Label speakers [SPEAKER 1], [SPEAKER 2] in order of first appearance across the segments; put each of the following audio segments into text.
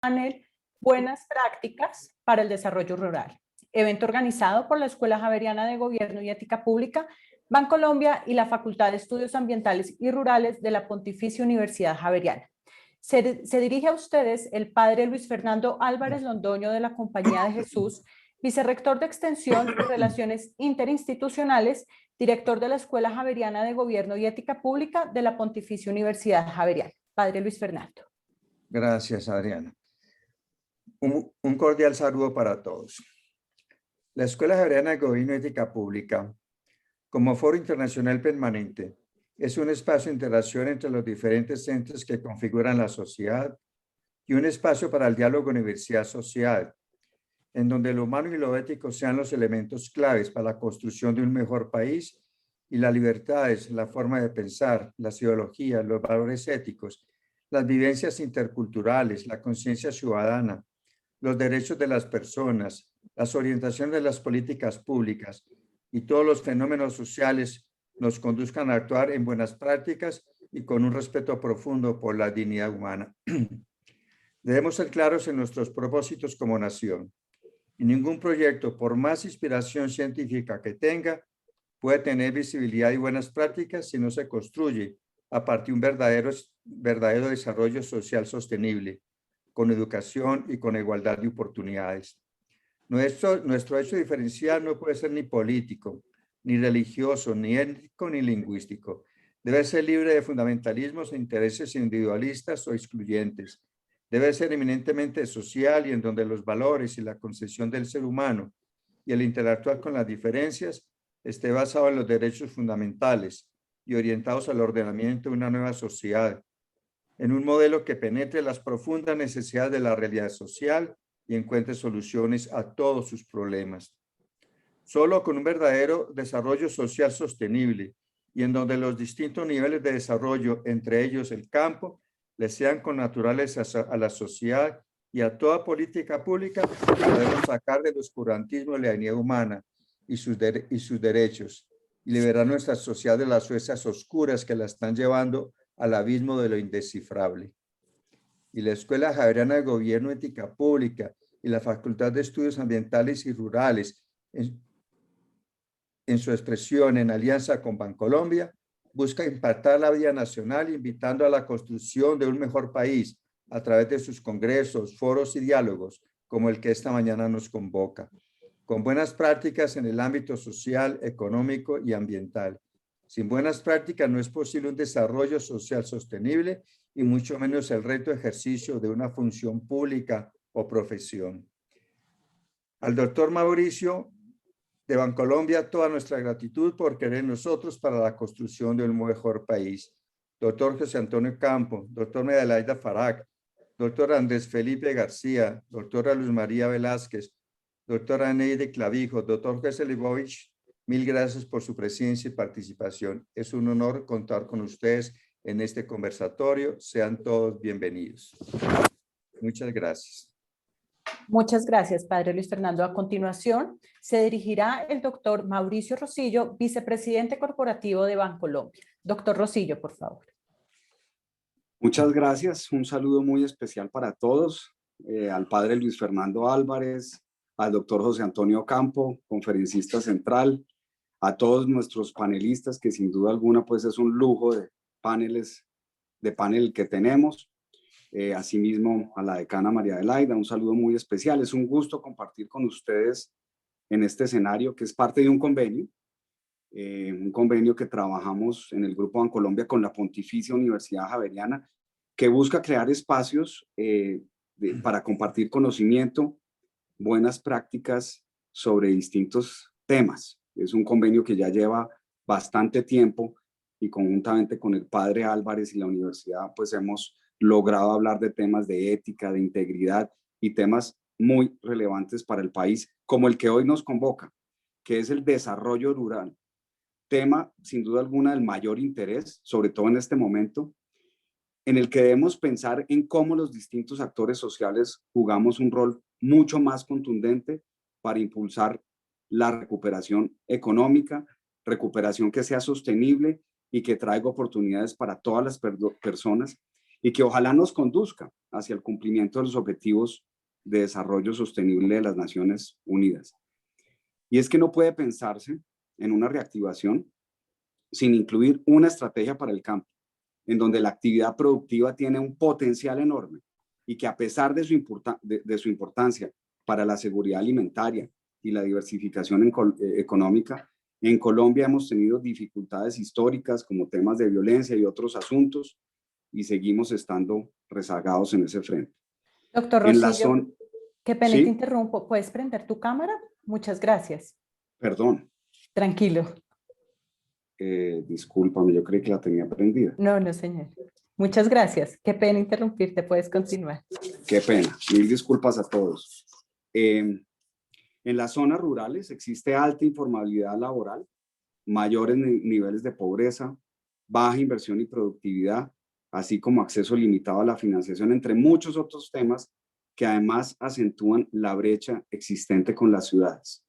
[SPEAKER 1] panel Buenas Prácticas para el Desarrollo Rural, evento organizado por la Escuela Javeriana de Gobierno y Ética Pública, Bancolombia y la Facultad de Estudios Ambientales y Rurales de la Pontificia Universidad Javeriana. Se dirige a ustedes el padre Luis Fernando Álvarez Londoño de la Compañía de Jesús, vicerrector de Extensión y Relaciones Interinstitucionales, director de la Escuela Javeriana de Gobierno y Ética Pública de la Pontificia Universidad Javeriana. Padre Luis Fernando.
[SPEAKER 2] Gracias, Adriana. Un cordial saludo para todos. La Escuela Javeriana de Gobierno y Ética Pública, como foro internacional permanente, es un espacio de interacción entre los diferentes centros que configuran la sociedad y un espacio para el diálogo universidad-sociedad, en donde lo humano y lo ético sean los elementos claves para la construcción de un mejor país y las libertades, la forma de pensar, las ideologías, los valores éticos, las vivencias interculturales, la conciencia ciudadana, los derechos de las personas, las orientaciones de las políticas públicas y todos los fenómenos sociales nos conduzcan a actuar en buenas prácticas y con un respeto profundo por la dignidad humana. Debemos ser claros en nuestros propósitos como nación. Y ningún proyecto, por más inspiración científica que tenga, puede tener visibilidad y buenas prácticas si no se construye a partir de un verdadero desarrollo social sostenible, con educación y con igualdad de oportunidades. Nuestro hecho diferencial no puede ser ni político, ni religioso, ni étnico, ni lingüístico. Debe ser libre de fundamentalismos e intereses individualistas o excluyentes. Debe ser eminentemente social y en donde los valores y la concepción del ser humano y el interactuar con las diferencias esté basado en los derechos fundamentales y orientados al ordenamiento de una nueva sociedad, en un modelo que penetre las profundas necesidades de la realidad social y encuentre soluciones a todos sus problemas. Solo con un verdadero desarrollo social sostenible y en donde los distintos niveles de desarrollo, entre ellos el campo, le sean connaturales a la sociedad y a toda política pública, podemos sacar del oscurantismo la dignidad humana y sus derechos y liberar nuestra sociedad de las fuerzas oscuras que la están llevando al abismo de lo indescifrable. Y la Escuela Javeriana de Gobierno y Ética Pública y la Facultad de Estudios Ambientales y Rurales, en su expresión en alianza con Bancolombia, busca impactar la vida nacional invitando a la construcción de un mejor país a través de sus congresos, foros y diálogos, como el que esta mañana nos convoca, con buenas prácticas en el ámbito social, económico y ambiental. Sin buenas prácticas no es posible un desarrollo social sostenible y mucho menos el reto ejercicio de una función pública o profesión. Al doctor Mauricio de Bancolombia, toda nuestra gratitud por querer nosotros para la construcción de un mejor país. Doctor José Antonio Campo, doctor Medelaida Farag, doctor Andrés Felipe García, doctora Luz María Velázquez, doctora Neide Clavijo, doctor José Libovich, mil gracias por su presencia y participación. Es un honor contar con ustedes en este conversatorio. Sean todos bienvenidos. Muchas gracias.
[SPEAKER 1] Muchas gracias, padre Luis Fernando. A continuación, se dirigirá el doctor Mauricio Rosillo, vicepresidente corporativo de Bancolombia. Doctor Rosillo, por favor.
[SPEAKER 3] Muchas gracias. Un saludo muy especial para todos, al padre Luis Fernando Álvarez, al doctor José Antonio Campo, conferencista central, a todos nuestros panelistas, que sin duda alguna pues es un lujo de panel que tenemos. Asimismo a la decana María Adelaida, un saludo muy especial. Es un gusto compartir con ustedes en este escenario que es parte de un convenio que trabajamos en el Grupo Bancolombia con la Pontificia Universidad Javeriana, que busca crear espacios para compartir conocimiento, buenas prácticas sobre distintos temas. Es un convenio que ya lleva bastante tiempo y conjuntamente con el padre Álvarez y la universidad pues hemos logrado hablar de temas de ética, de integridad y temas muy relevantes para el país, como el que hoy nos convoca, que es el desarrollo rural. Tema, sin duda alguna, del mayor interés, sobre todo en este momento, en el que debemos pensar en cómo los distintos actores sociales jugamos un rol mucho más contundente para impulsar la recuperación económica, recuperación que sea sostenible y que traiga oportunidades para todas las personas y que ojalá nos conduzca hacia el cumplimiento de los objetivos de desarrollo sostenible de las Naciones Unidas. Y es que no puede pensarse en una reactivación sin incluir una estrategia para el campo, en donde la actividad productiva tiene un potencial enorme y que a pesar de su importancia para la seguridad alimentaria y la diversificación económica, en Colombia hemos tenido dificultades históricas como temas de violencia y otros asuntos y seguimos estando rezagados en ese frente.
[SPEAKER 1] Doctor
[SPEAKER 3] En la
[SPEAKER 1] Rosillo,
[SPEAKER 3] zona,
[SPEAKER 1] qué pena te
[SPEAKER 3] ¿sí?
[SPEAKER 1] interrumpo. ¿Puedes prender tu cámara? Muchas gracias.
[SPEAKER 3] Perdón,
[SPEAKER 1] Tranquilo.
[SPEAKER 3] discúlpame, yo creí que la tenía prendida.
[SPEAKER 1] No, no, señor. Muchas gracias. Qué pena interrumpirte. Puedes continuar.
[SPEAKER 3] Qué pena, mil disculpas a todos. En las zonas rurales existe alta informalidad laboral, mayores niveles de pobreza, baja inversión y productividad, así como acceso limitado a la financiación, entre muchos otros temas que además acentúan la brecha existente con las ciudades.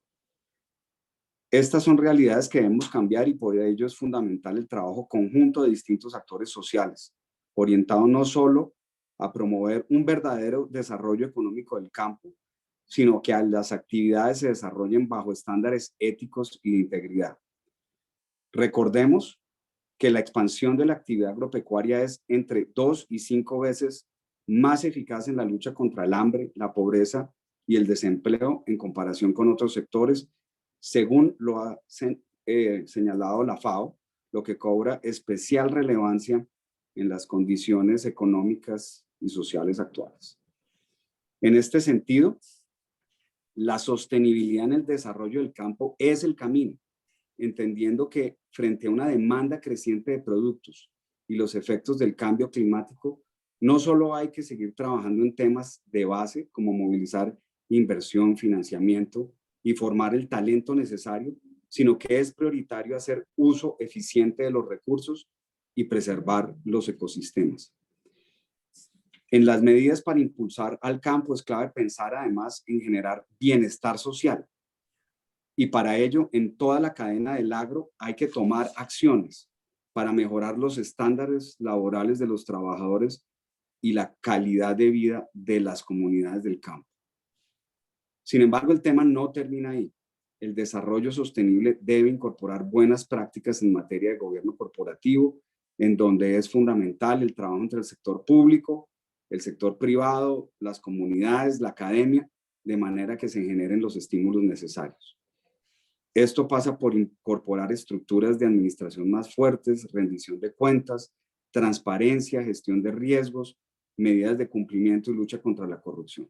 [SPEAKER 3] Estas son realidades que debemos cambiar y por ello es fundamental el trabajo conjunto de distintos actores sociales, orientado no solo a promover un verdadero desarrollo económico del campo, sino que las actividades se desarrollen bajo estándares éticos y de integridad. Recordemos que la expansión de la actividad agropecuaria es entre 2 y 5 veces más eficaz en la lucha contra el hambre, la pobreza y el desempleo en comparación con otros sectores, según lo ha señalado la FAO, lo que cobra especial relevancia en las condiciones económicas y sociales actuales. En este sentido, la sostenibilidad en el desarrollo del campo es el camino, entendiendo que frente a una demanda creciente de productos y los efectos del cambio climático, no solo hay que seguir trabajando en temas de base como movilizar inversión, financiamiento y formar el talento necesario, sino que es prioritario hacer uso eficiente de los recursos y preservar los ecosistemas. En las medidas para impulsar al campo es clave pensar además en generar bienestar social. Y para ello, en toda la cadena del agro hay que tomar acciones para mejorar los estándares laborales de los trabajadores y la calidad de vida de las comunidades del campo. Sin embargo, el tema no termina ahí. El desarrollo sostenible debe incorporar buenas prácticas en materia de gobierno corporativo, en donde es fundamental el trabajo entre el sector público, el sector privado, las comunidades, la academia, de manera que se generen los estímulos necesarios. Esto pasa por incorporar estructuras de administración más fuertes, rendición de cuentas, transparencia, gestión de riesgos, medidas de cumplimiento y lucha contra la corrupción.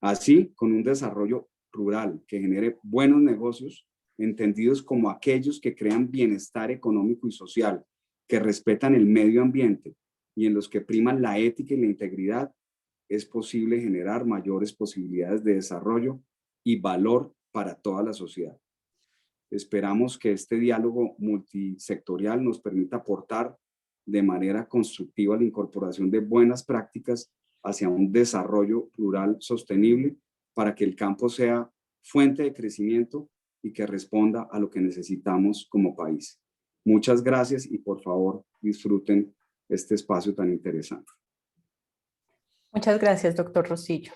[SPEAKER 3] Así, con un desarrollo rural que genere buenos negocios, entendidos como aquellos que crean bienestar económico y social, que respetan el medio ambiente y en los que priman la ética y la integridad, es posible generar mayores posibilidades de desarrollo y valor para toda la sociedad. Esperamos que este diálogo multisectorial nos permita aportar de manera constructiva la incorporación de buenas prácticas hacia un desarrollo rural sostenible para que el campo sea fuente de crecimiento y que responda a lo que necesitamos como país. Muchas gracias y por favor disfruten este espacio tan interesante.
[SPEAKER 1] Muchas gracias, doctor Rosillo.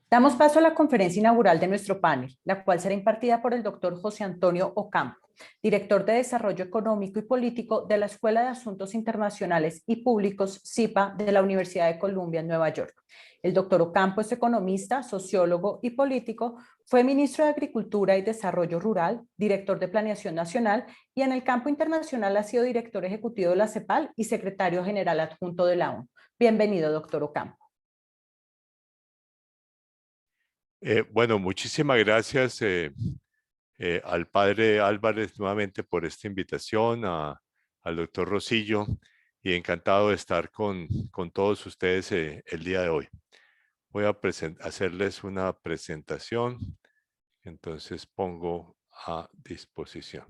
[SPEAKER 1] Damos paso a la conferencia inaugural de nuestro panel, la cual será impartida por el doctor José Antonio Ocampo, director de Desarrollo Económico y Político de la Escuela de Asuntos Internacionales y Públicos, SIPA, de la Universidad de Columbia en Nueva York. El doctor Ocampo es economista, sociólogo y político, fue ministro de Agricultura y Desarrollo Rural, director de Planeación Nacional y en el campo internacional ha sido director ejecutivo de la CEPAL y secretario general adjunto de la ONU. Bienvenido, doctor Ocampo.
[SPEAKER 4] Bueno, muchísimas gracias al padre Álvarez nuevamente por esta invitación, al doctor Rosillo, y encantado de estar con todos ustedes el día de hoy. Voy a hacerles una presentación, entonces pongo a disposición.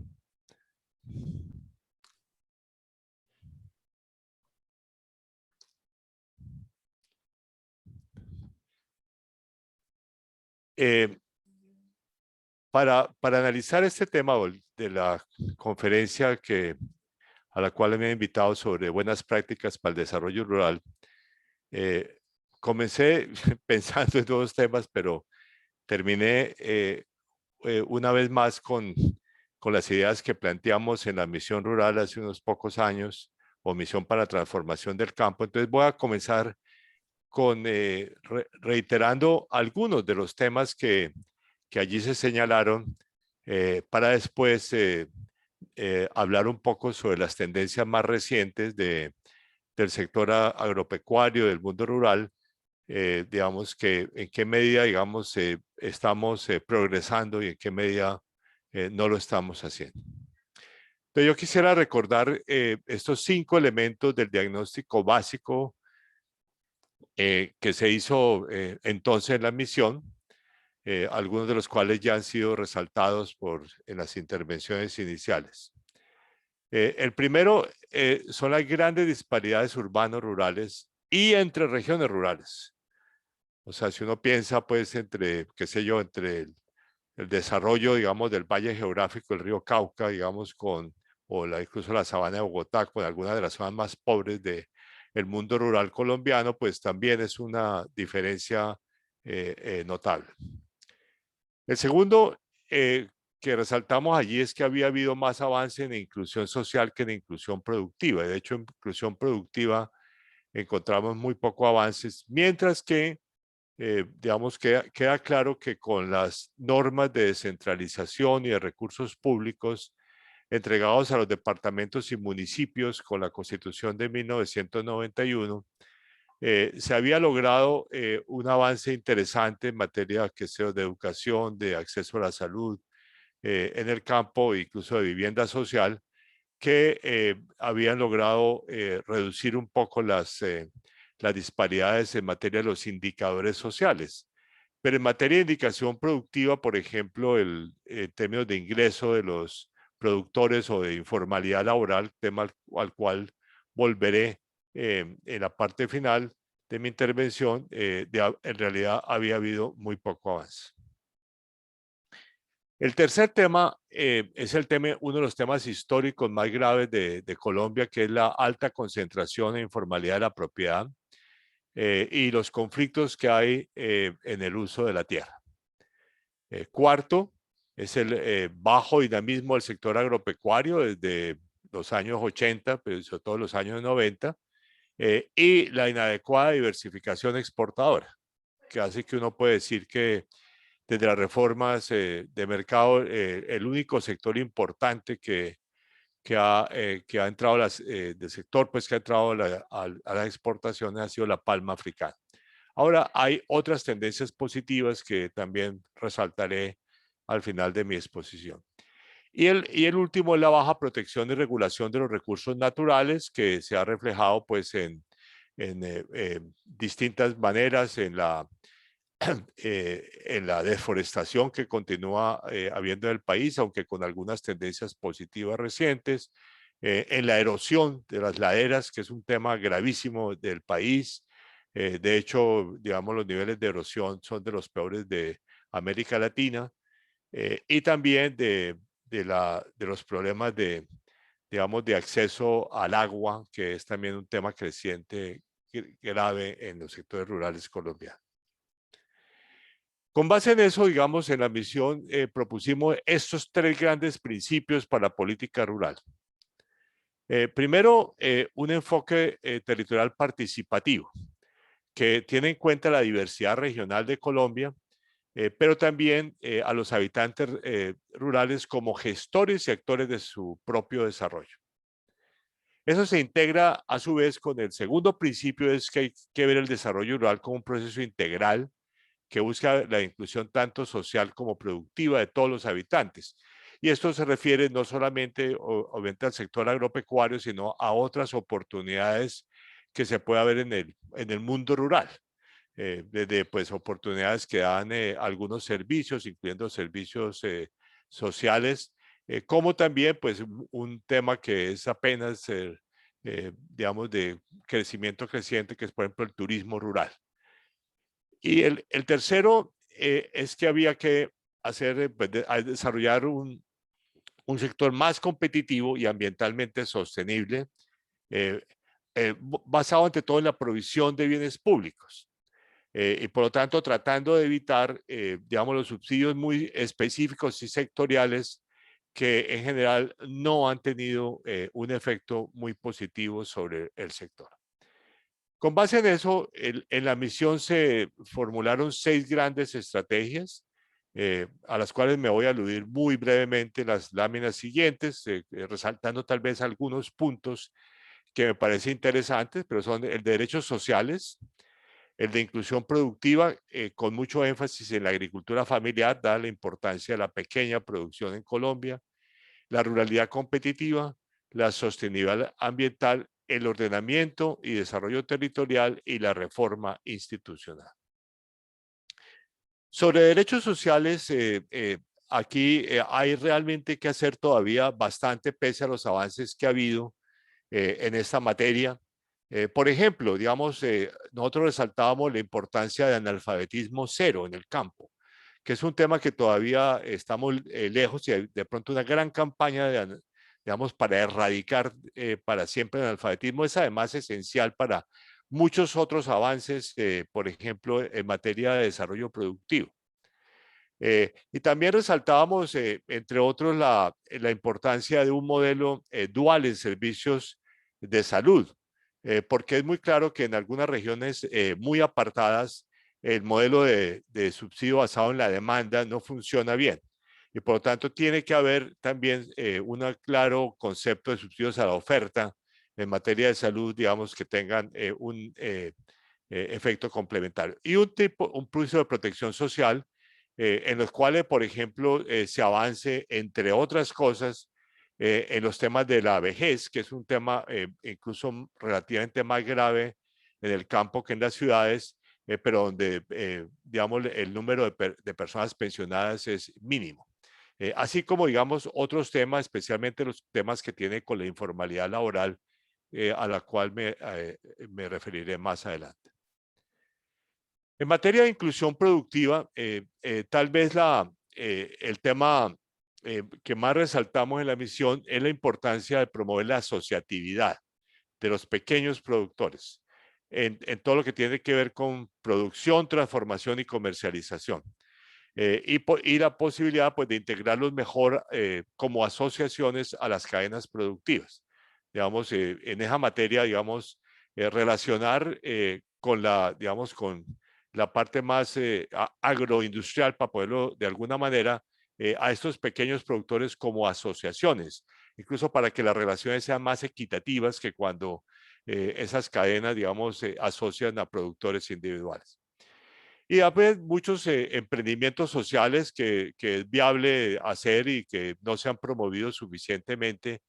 [SPEAKER 4] Para analizar este tema de la conferencia que a la cual me han invitado sobre buenas prácticas para el desarrollo rural, comencé pensando en todos los temas, pero terminé una vez más con las ideas que planteamos en la misión rural hace unos pocos años, o misión para la transformación del campo. Entonces voy a comenzar con reiterando algunos de los temas que allí se señalaron, para después hablar un poco sobre las tendencias más recientes del sector agropecuario, del mundo rural, digamos que en qué medida, digamos, estamos progresando y en qué medida no lo estamos haciendo. Entonces yo quisiera recordar estos 5 elementos del diagnóstico básico que se hizo entonces en la misión, algunos de los cuales ya han sido resaltados en las intervenciones iniciales. El primero son las grandes disparidades urbanos-rurales y entre regiones rurales. O sea, si uno piensa, pues, entre, qué sé yo, entre el desarrollo, digamos, del valle geográfico del río Cauca, digamos, incluso la sabana de Bogotá, con algunas de las zonas más pobres del mundo rural colombiano, pues también es una diferencia notable. El segundo que resaltamos allí es que había habido más avance en inclusión social que en inclusión productiva. De hecho, en inclusión productiva encontramos muy poco avances, mientras que digamos, queda claro que con las normas de descentralización y de recursos públicos entregados a los departamentos y municipios con la Constitución de 1991, se había logrado un avance interesante en materia de educación, de acceso a la salud, en el campo, incluso de vivienda social, que habían logrado reducir un poco las disparidades en materia de los indicadores sociales. Pero en materia de indicación productiva, por ejemplo, en términos de ingreso de los productores o de informalidad laboral, tema al cual volveré en la parte final de mi intervención, en realidad había habido muy poco avance. El tercer tema es uno de los temas históricos más graves de Colombia, que es la alta concentración e informalidad de la propiedad y los conflictos que hay en el uso de la tierra. Cuarto, es el bajo dinamismo del sector agropecuario desde los años 80, pero sobre todo los años 90, y la inadecuada diversificación exportadora, que hace que uno puede decir que desde las reformas de mercado, el único sector importante que ha entrado del sector, pues que ha entrado a las exportaciones ha sido la palma africana. Ahora hay otras tendencias positivas que también resaltaré al final de mi exposición. Y el último es la baja protección y regulación de los recursos naturales, que se ha reflejado pues en distintas maneras en la deforestación que continúa habiendo en el país, aunque con algunas tendencias positivas recientes, en la erosión de las laderas, que es un tema gravísimo del país. De hecho, digamos, los niveles de erosión son de los peores de América Latina, y también de los problemas digamos, de acceso al agua, que es también un tema creciente, grave en los sectores rurales colombianos. Con base en eso, digamos, en la misión propusimos estos 3 grandes principios para la política rural. Primero, un enfoque territorial participativo, que tiene en cuenta la diversidad regional de Colombia, pero también a los habitantes rurales como gestores y actores de su propio desarrollo. Eso se integra a su vez con el segundo principio, es que hay que ver el desarrollo rural como un proceso integral que busca la inclusión tanto social como productiva de todos los habitantes. Y esto se refiere no solamente obviamente al sector agropecuario, sino a otras oportunidades que se puede ver en el mundo rural. Desde pues oportunidades que dan algunos servicios, incluyendo servicios sociales, como también pues un tema que es apenas, digamos, de crecimiento creciente, que es por ejemplo el turismo rural. Y el tercero es que había que desarrollar un sector más competitivo y ambientalmente sostenible, basado ante todo en la provisión de bienes públicos. Y por lo tanto tratando de evitar, digamos, los subsidios muy específicos y sectoriales que en general no han tenido un efecto muy positivo sobre el sector. Con base en eso, en la misión se formularon 6 grandes estrategias, a las cuales me voy a aludir muy brevemente en las láminas siguientes, resaltando tal vez algunos puntos que me parecen interesantes, pero son el de derechos sociales, el de inclusión productiva, con mucho énfasis en la agricultura familiar, dada la importancia de la pequeña producción en Colombia, la ruralidad competitiva, la sostenibilidad ambiental, el ordenamiento y desarrollo territorial y la reforma institucional. Sobre derechos sociales, aquí hay realmente que hacer todavía bastante pese a los avances que ha habido en esta materia. Por ejemplo, digamos, nosotros resaltábamos la importancia de analfabetismo cero en el campo, que es un tema que todavía estamos lejos y de pronto una gran campaña digamos, para erradicar para siempre el analfabetismo es además esencial para muchos otros avances, por ejemplo, en materia de desarrollo productivo. Y también resaltábamos, entre otros, la importancia de un modelo dual en servicios de salud, porque es muy claro que en algunas regiones muy apartadas el modelo de subsidio basado en la demanda no funciona bien. Y por lo tanto tiene que haber también un claro concepto de subsidios a la oferta en materia de salud, digamos, que tengan un efecto complementario. Y un principio de protección social en los cuales, por ejemplo, se avance, entre otras cosas, en los temas de la vejez, que es un tema incluso relativamente más grave en el campo que en las ciudades, pero donde, digamos, el número de personas pensionadas es mínimo. Así como, digamos, otros temas, especialmente los temas que tienen con la informalidad laboral, a la cual me referiré más adelante. En materia de inclusión productiva, tal vez el tema que más resaltamos en la misión es la importancia de promover la asociatividad de los pequeños productores en todo lo que tiene que ver con producción, transformación y comercialización. Y la posibilidad pues, de integrarlos mejor como asociaciones a las cadenas productivas. Digamos, en esa materia, digamos, relacionar con la parte más agroindustrial para poderlo de alguna manera a estos pequeños productores como asociaciones, incluso para que las relaciones sean más equitativas que cuando esas cadenas, digamos, asocian a productores individuales. Y hay muchos emprendimientos sociales que es viable hacer y que no se han promovido suficientemente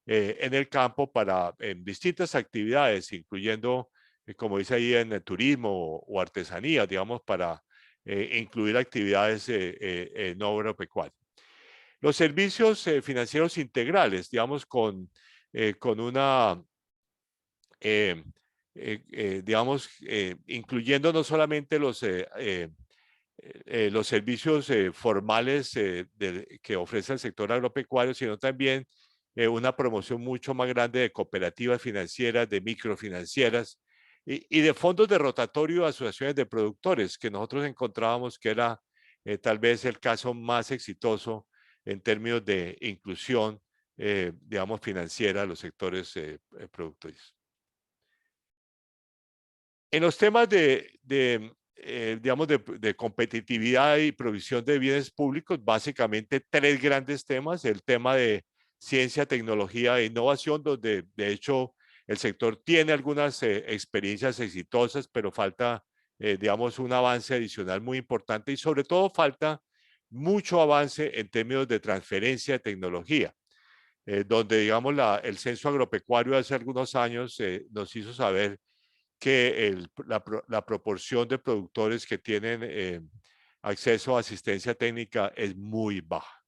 [SPEAKER 4] en el campo en distintas actividades, incluyendo, como dice ahí, en el turismo o artesanía, digamos, para incluir actividades no agropecuarias. Los servicios financieros integrales, digamos, con una digamos, incluyendo no solamente los servicios formales que ofrece el sector agropecuario, sino también una promoción mucho más grande de cooperativas financieras, de microfinancieras y de fondos de rotatorio de asociaciones de productores, que nosotros encontrábamos que era tal vez el caso más exitoso en términos de inclusión, digamos, financiera de los sectores productores. En los temas digamos, de competitividad y provisión de bienes públicos, básicamente 3 grandes temas. El tema de ciencia, tecnología e innovación, donde de hecho el sector tiene algunas experiencias exitosas, pero falta, digamos, un avance adicional muy importante y sobre todo falta mucho avance en términos de transferencia de tecnología. Donde, digamos, el censo agropecuario hace algunos años nos hizo saber que la proporción de productores que tienen acceso a asistencia técnica es muy baja.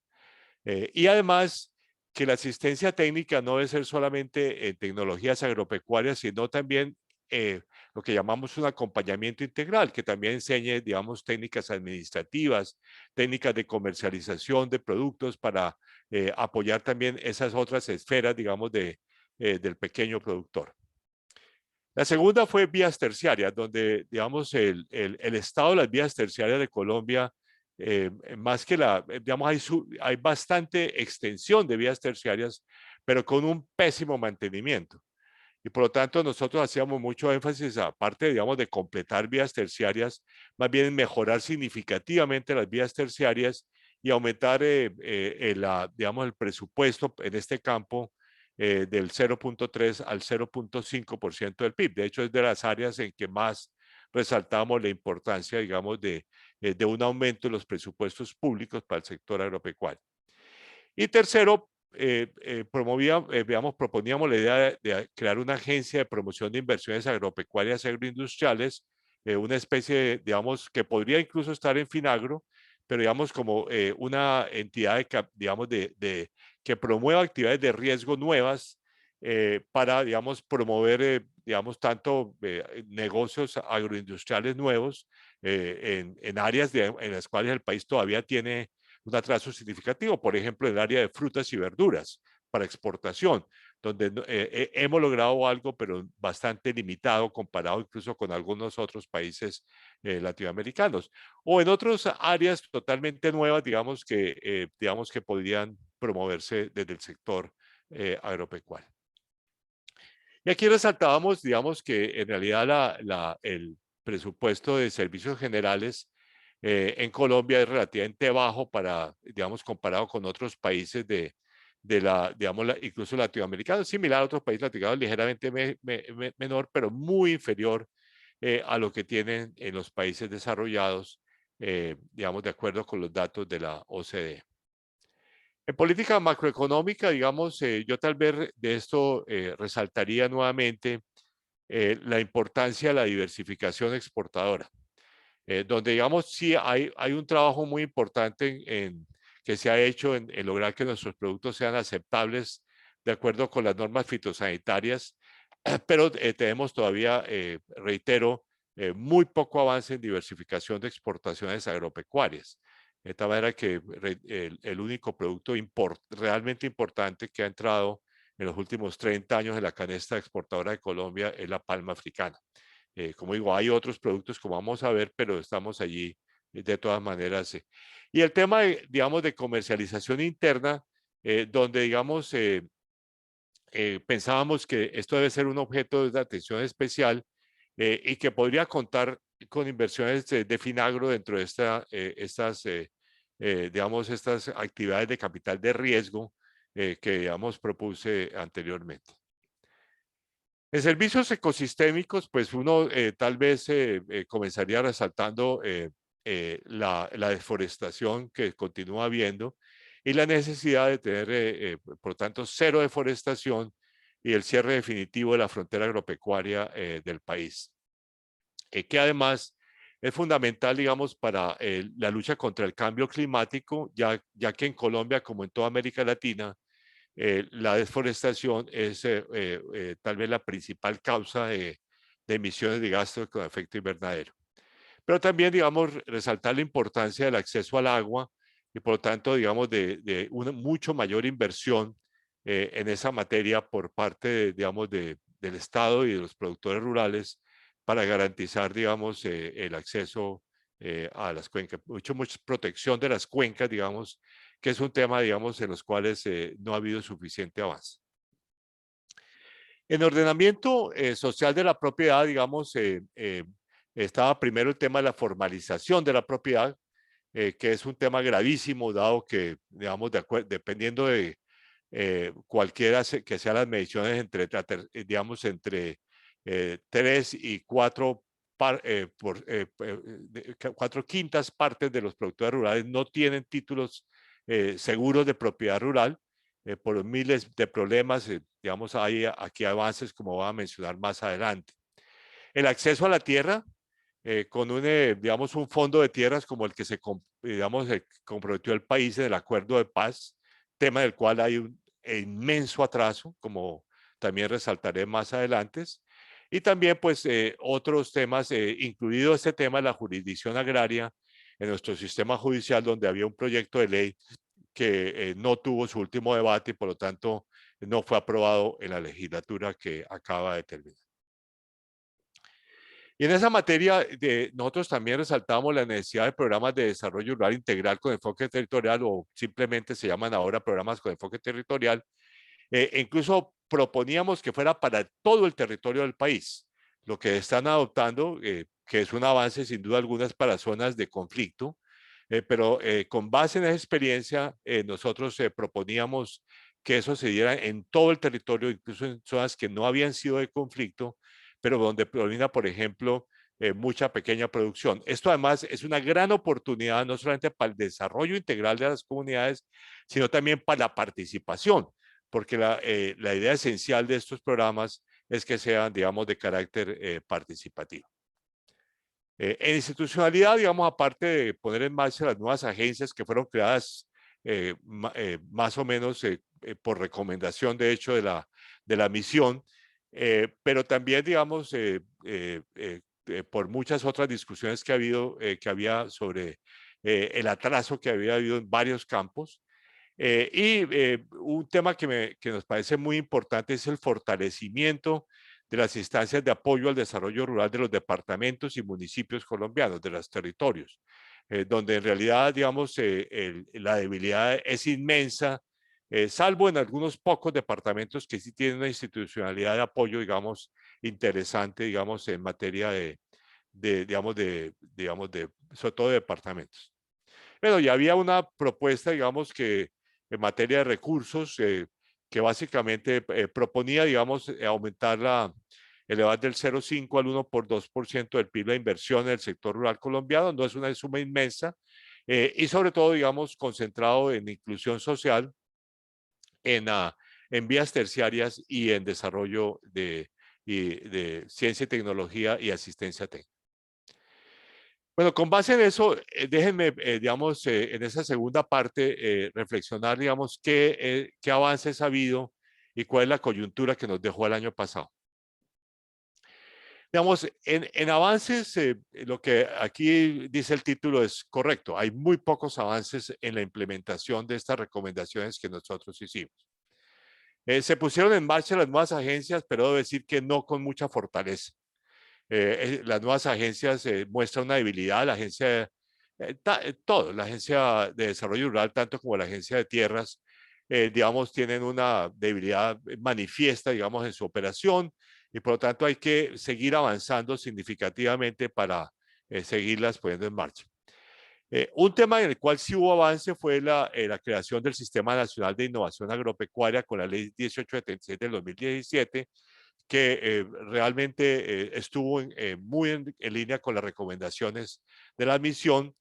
[SPEAKER 4] Y además que la asistencia técnica no debe ser solamente en tecnologías agropecuarias, sino también lo que llamamos un acompañamiento integral, que también enseñe, digamos, técnicas administrativas, técnicas de comercialización de productos para apoyar también esas otras esferas, digamos, del pequeño productor. La segunda fue vías terciarias, donde, digamos, el estado de las vías terciarias de Colombia, más que digamos, hay bastante extensión de vías terciarias, pero con un pésimo mantenimiento. Y por lo tanto, nosotros hacíamos mucho énfasis, aparte, digamos, de completar vías terciarias, más bien mejorar significativamente las vías terciarias y aumentar, digamos, el presupuesto en este campo del 0.3 al 0.5% del PIB. De hecho, es de las áreas en que más resaltamos la importancia, digamos, de un aumento de los presupuestos públicos para el sector agropecuario. Y tercero, proponíamos la idea de crear una agencia de promoción de inversiones agropecuarias y agroindustriales, una especie, digamos, que podría incluso estar en Finagro, pero digamos como una entidad, digamos, que promueva actividades de riesgo nuevas para, digamos, promover, digamos, tanto negocios agroindustriales nuevos en áreas en las cuales el país todavía tiene un atraso significativo, por ejemplo, en el área de frutas y verduras para exportación, donde hemos logrado algo, pero bastante limitado comparado incluso con algunos otros países latinoamericanos, o en otras áreas totalmente nuevas, digamos que podrían promoverse desde el sector agropecuario. Y aquí resaltábamos, digamos, que en realidad el presupuesto de servicios generales en Colombia es relativamente bajo para, digamos, comparado con otros países digamos, incluso latinoamericanos, similar a otros países latinoamericanos, ligeramente menor, pero muy inferior a lo que tienen en los países desarrollados, digamos, de acuerdo con los datos de la OCDE. En política macroeconómica, digamos, yo tal vez de esto resaltaría nuevamente la importancia de la diversificación exportadora. Donde, digamos, sí hay un trabajo muy importante que se ha hecho en lograr que nuestros productos sean aceptables de acuerdo con las normas fitosanitarias, pero tenemos todavía, reitero, muy poco avance en diversificación de exportaciones agropecuarias. De tal manera que el único producto realmente importante que ha entrado en los últimos 30 años en la canasta exportadora de Colombia es la palma africana. Como digo, hay otros productos como vamos a ver, pero estamos allí de todas maneras. Y el tema, digamos, de comercialización interna, donde, digamos, pensábamos que esto debe ser un objeto de atención especial y que podría contar con inversiones de Finagro dentro de digamos, estas actividades de capital de riesgo que, digamos, propuse anteriormente. En servicios ecosistémicos, pues uno tal vez comenzaría resaltando la deforestación que continúa habiendo y la necesidad de tener, por tanto, cero deforestación y el cierre definitivo de la frontera agropecuaria del país. Que además es fundamental, digamos, para la lucha contra el cambio climático, ya que en Colombia, como en toda América Latina, la deforestación es tal vez la principal causa de emisiones de gases con efecto invernadero. Pero también, digamos, resaltar la importancia del acceso al agua y, por lo tanto, digamos, de una mucho mayor inversión en esa materia por parte, digamos, del Estado y de los productores rurales para garantizar, digamos, el acceso a las cuencas, mucha protección de las cuencas, digamos, que es un tema, digamos, en los cuales no ha habido suficiente avance. En ordenamiento social de la propiedad, digamos, estaba primero el tema de la formalización de la propiedad, que es un tema gravísimo, dado que, digamos, dependiendo de cualquiera que sean las mediciones entre, digamos, entre 3 y 4 4/5 partes de los productores rurales no tienen títulos seguros de propiedad rural por miles de problemas. Digamos, hay aquí avances como voy a mencionar más adelante. El acceso a la tierra, con digamos, un fondo de tierras como el que digamos, comprometió el país en el acuerdo de paz, tema del cual hay un inmenso atraso, como también resaltaré más adelante. Y también pues otros temas, incluido este tema de la jurisdicción agraria en nuestro sistema judicial, donde había un proyecto de ley que no tuvo su último debate y por lo tanto no fue aprobado en la legislatura que acaba de terminar. Y en esa materia, nosotros también resaltamos la necesidad de programas de desarrollo rural integral con enfoque territorial, o simplemente se llaman ahora programas con enfoque territorial. E incluso proponíamos que fuera para todo el territorio del país, lo que están adoptando, que es un avance sin duda algunas para zonas de conflicto, pero con base en esa experiencia, nosotros proponíamos que eso se diera en todo el territorio, incluso en zonas que no habían sido de conflicto, pero donde predomina, por ejemplo, mucha pequeña producción. Esto además es una gran oportunidad no solamente para el desarrollo integral de las comunidades, sino también para la participación, porque la idea esencial de estos programas es que sean, digamos, de carácter participativo. En institucionalidad, digamos, aparte de poner en marcha las nuevas agencias que fueron creadas más o menos por recomendación, de hecho, de la misión, pero también, digamos, por muchas otras discusiones que había sobre el atraso que había habido en varios campos. Un tema que nos parece muy importante es el fortalecimiento de las instancias de apoyo al desarrollo rural de los departamentos y municipios colombianos, de los territorios, donde en realidad, digamos, la debilidad es inmensa, salvo en algunos pocos departamentos que sí tienen una institucionalidad de apoyo, digamos, interesante, digamos, en materia sobre todo de departamentos. Bueno, ya había una propuesta, digamos, que en materia de recursos, que básicamente proponía, digamos, aumentar elevar del 0,5 al 1,2% del PIB la inversión en el sector rural colombiano. No es una suma inmensa, y sobre todo, digamos, concentrado en inclusión social, en vías terciarias y en desarrollo de ciencia y tecnología y asistencia técnica. Bueno, con base en eso, déjenme, digamos, en esa segunda parte, reflexionar, digamos, qué avances ha habido y cuál es la coyuntura que nos dejó el año pasado. Digamos, en avances, lo que aquí dice el título es correcto. Hay muy pocos avances en la implementación de estas recomendaciones que nosotros hicimos. Se pusieron en marcha las nuevas agencias, pero debo decir que no con mucha fortaleza. Las nuevas agencias muestran una debilidad, la agencia, la agencia de desarrollo rural, tanto como la agencia de tierras, digamos, tienen una debilidad manifiesta, digamos, en su operación, y por lo tanto hay que seguir avanzando significativamente para seguirlas poniendo en marcha. Un tema en el cual sí hubo avance fue la creación del Sistema Nacional de Innovación Agropecuaria con la Ley 1877 del 2017, que realmente estuvo muy en línea con las recomendaciones de la misión.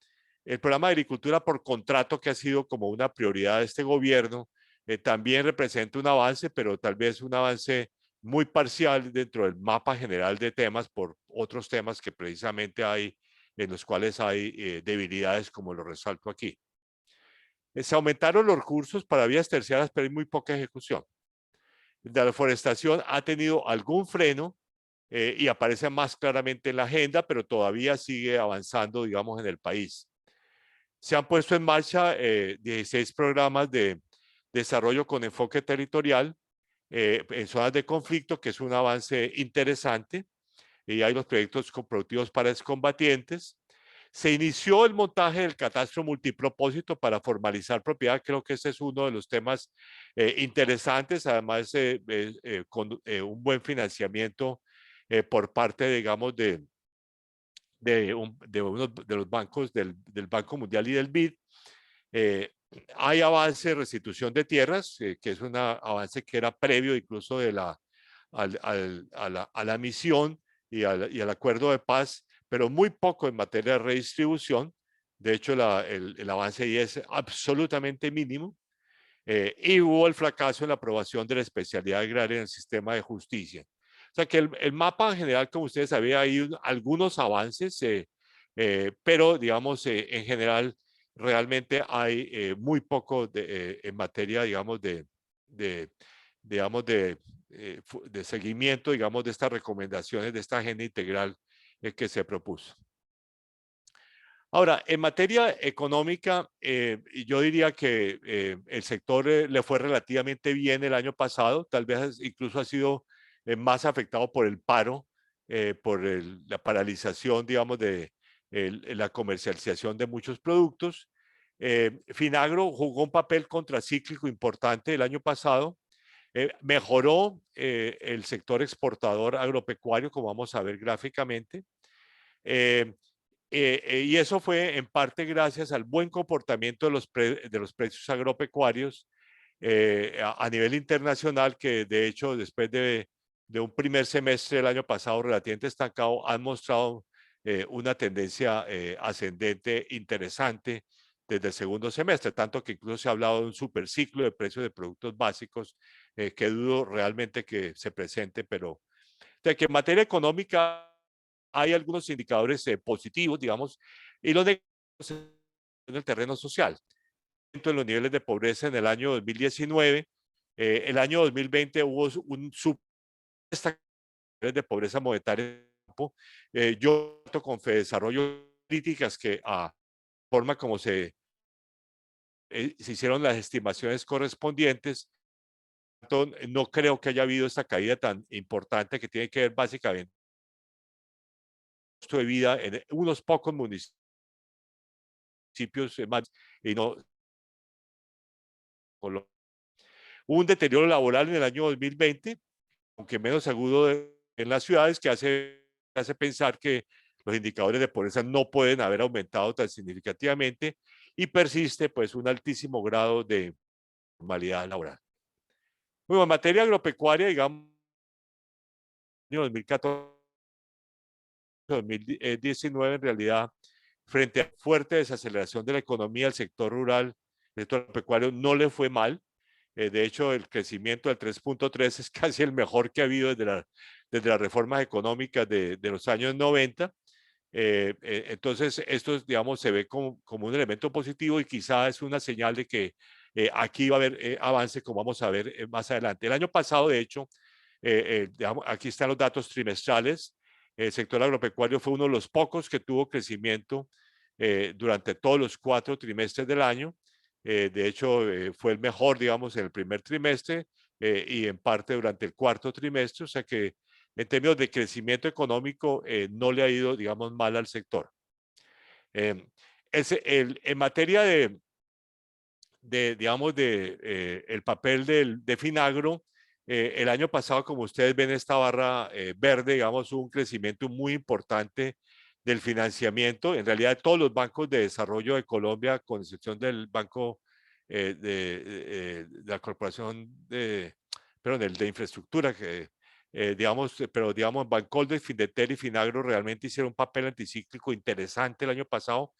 [SPEAKER 4] El programa de agricultura por contrato, que ha sido como una prioridad de este gobierno, también representa un avance, pero tal vez un avance muy parcial dentro del mapa general de temas, por otros temas que precisamente hay, en los cuales hay debilidades, como lo resalto aquí. Se aumentaron los recursos para vías terciarias, pero hay muy poca ejecución. La deforestación ha tenido algún freno y aparece más claramente en la agenda, pero todavía sigue avanzando, digamos, en el país. Se han puesto en marcha 16 programas de desarrollo con enfoque territorial en zonas de conflicto, que es un avance interesante, y hay los proyectos productivos para excombatientes. Se inició el montaje del catastro multipropósito para formalizar propiedad. Creo que ese es uno de los temas interesantes, además con un buen financiamiento por parte, digamos, de uno de los bancos, del Banco Mundial y del BID. Hay avance de restitución de tierras, que es un avance que era previo incluso de a la misión y al acuerdo de paz, pero muy poco en materia de redistribución. De hecho, el avance ahí es absolutamente mínimo. Y hubo el fracaso en la aprobación de la especialidad agraria en el sistema de justicia. O sea que el mapa en general, como ustedes sabían, hay algunos avances, pero digamos, en general, realmente hay muy poco en materia, digamos, de seguimiento, digamos, de estas recomendaciones, de esta agenda integral que se propuso. Ahora, en materia económica, yo diría que el sector le fue relativamente bien el año pasado, tal vez incluso ha sido más afectado por el paro, por la paralización, digamos, de la comercialización de muchos productos. Finagro jugó un papel contracíclico importante el año pasado, mejoró el sector exportador agropecuario, como vamos a ver gráficamente. Y eso fue en parte gracias al buen comportamiento de los precios agropecuarios a nivel internacional, que de hecho después de un primer semestre del año pasado relativamente estancado, han mostrado una tendencia ascendente interesante desde el segundo semestre, tanto que incluso se ha hablado de un superciclo de precios de productos básicos que dudo realmente que se presente, pero de que en materia económica hay algunos indicadores positivos, digamos, y los negativos en el terreno social. En los niveles de pobreza en el año 2019, el año 2020 hubo un niveles de pobreza monetaria. Yo con Fedesarrollo críticas que a forma como se hicieron las estimaciones correspondientes, no creo que haya habido esta caída tan importante que tiene que ver básicamente de vida en unos pocos municipios más y no. Hubo un deterioro laboral en el año 2020, aunque menos agudo en las ciudades, que hace pensar que los indicadores de pobreza no pueden haber aumentado tan significativamente y persiste pues un altísimo grado de normalidad laboral. Bueno, en materia agropecuaria, digamos, en 2014 2019 en realidad, frente a fuerte desaceleración de la economía, el sector rural, el sector agropecuario no le fue mal. De hecho, el crecimiento del 3.3 es casi el mejor que ha habido desde las reformas económicas de los años 90. Entonces, esto, digamos, se ve como un elemento positivo y quizá es una señal de que aquí va a haber avance, como vamos a ver más adelante. El año pasado, de hecho, digamos, aquí están los datos trimestrales. El sector agropecuario fue uno de los pocos que tuvo crecimiento durante todos los 4 trimestres del año. De hecho, fue el mejor, digamos, en el primer trimestre y en parte durante el cuarto trimestre. O sea que en términos de crecimiento económico no le ha ido, digamos, mal al sector. En materia digamos, el papel de Finagro, el año pasado, como ustedes ven esta barra verde, digamos, hubo un crecimiento muy importante del financiamiento. En realidad, todos los bancos de desarrollo de Colombia, con excepción del banco de la Corporación de Infraestructura, que pero digamos, Bancoldex, Findeter y Finagro realmente hicieron un papel anticíclico interesante el año pasado,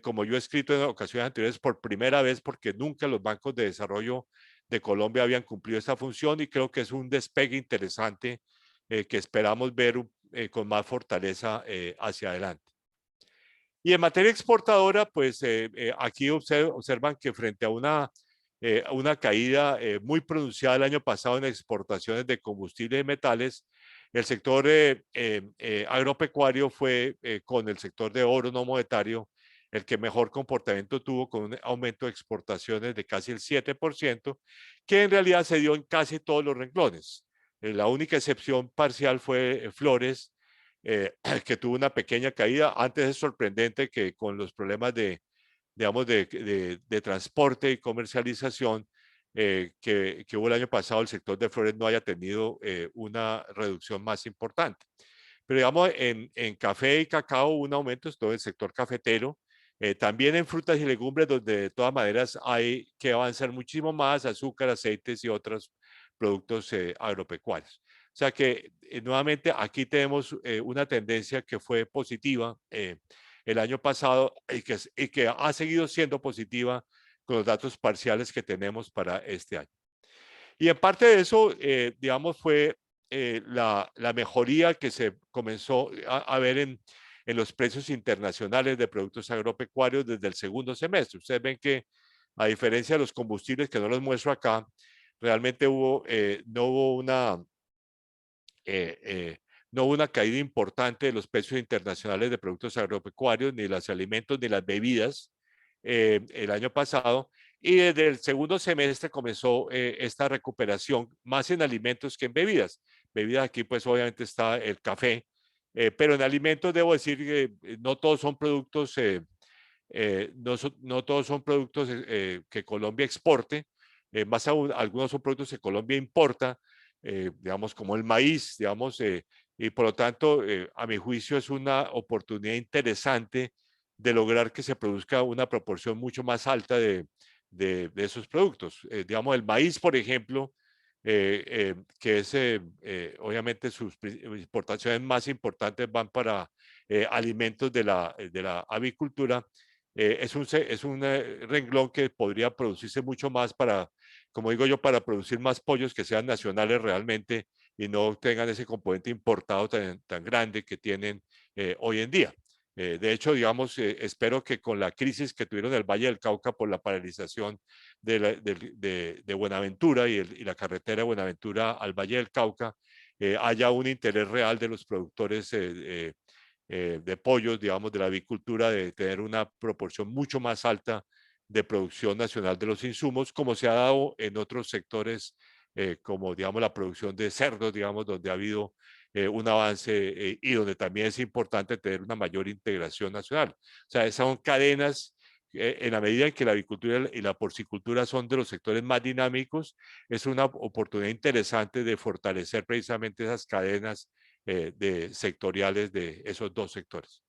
[SPEAKER 4] como yo he escrito en ocasiones anteriores, por primera vez, porque nunca los bancos de desarrollo de Colombia habían cumplido esta función y creo que es un despegue interesante que esperamos ver con más fortaleza hacia adelante. Y en materia exportadora, pues aquí observan que frente a una caída muy pronunciada el año pasado en exportaciones de combustibles y metales, el sector agropecuario fue con el sector de oro no monetario el que mejor comportamiento tuvo, con un aumento de exportaciones de casi el 7%, que en realidad se dio en casi todos los renglones. La única excepción parcial fue flores, que tuvo una pequeña caída. Antes es sorprendente que con los problemas digamos, de transporte y comercialización que hubo el año pasado, el sector de flores no haya tenido una reducción más importante. Pero digamos, en café y cacao hubo un aumento, en todo el sector cafetero, también en frutas y legumbres, donde de todas maneras hay que avanzar muchísimo más, azúcar, aceites y otros productos agropecuarios. O sea que nuevamente aquí tenemos una tendencia que fue positiva el año pasado y que ha seguido siendo positiva con los datos parciales que tenemos para este año. Y en parte de eso, digamos, fue la mejoría que se comenzó a ver en los precios internacionales de productos agropecuarios desde el segundo semestre. Ustedes ven que, a diferencia de los combustibles, que no los muestro acá, realmente no hubo no hubo una caída importante de los precios internacionales de productos agropecuarios, ni los alimentos, ni las bebidas el año pasado. Y desde el segundo semestre comenzó esta recuperación más en alimentos que en bebidas. Bebidas aquí pues obviamente está el café, pero en alimentos debo decir que no todos son productos, no todos son productos que Colombia exporte, más aún algunos son productos que Colombia importa, digamos como el maíz, digamos, y por lo tanto, a mi juicio es una oportunidad interesante de lograr que se produzca una proporción mucho más alta de esos productos. Digamos, el maíz, por ejemplo, que es, obviamente, sus importaciones más importantes van para alimentos de la avicultura. Es un renglón que podría producirse mucho más para, como digo yo, para producir más pollos que sean nacionales realmente y no tengan ese componente importado tan grande que tienen hoy en día. De hecho, digamos, espero que con la crisis que tuvieron en el Valle del Cauca por la paralización de Buenaventura y la carretera de Buenaventura al Valle del Cauca, haya un interés real de los productores de pollos, digamos, de la avicultura, de tener una proporción mucho más alta de producción nacional de los insumos, como se ha dado en otros sectores, como, digamos, la producción de cerdos, digamos, donde ha habido un avance y donde también es importante tener una mayor integración nacional. O sea, esas son cadenas, en la medida en que la avicultura y la porcicultura son de los sectores más dinámicos, es una oportunidad interesante de fortalecer precisamente esas cadenas sectoriales de esos dos sectores.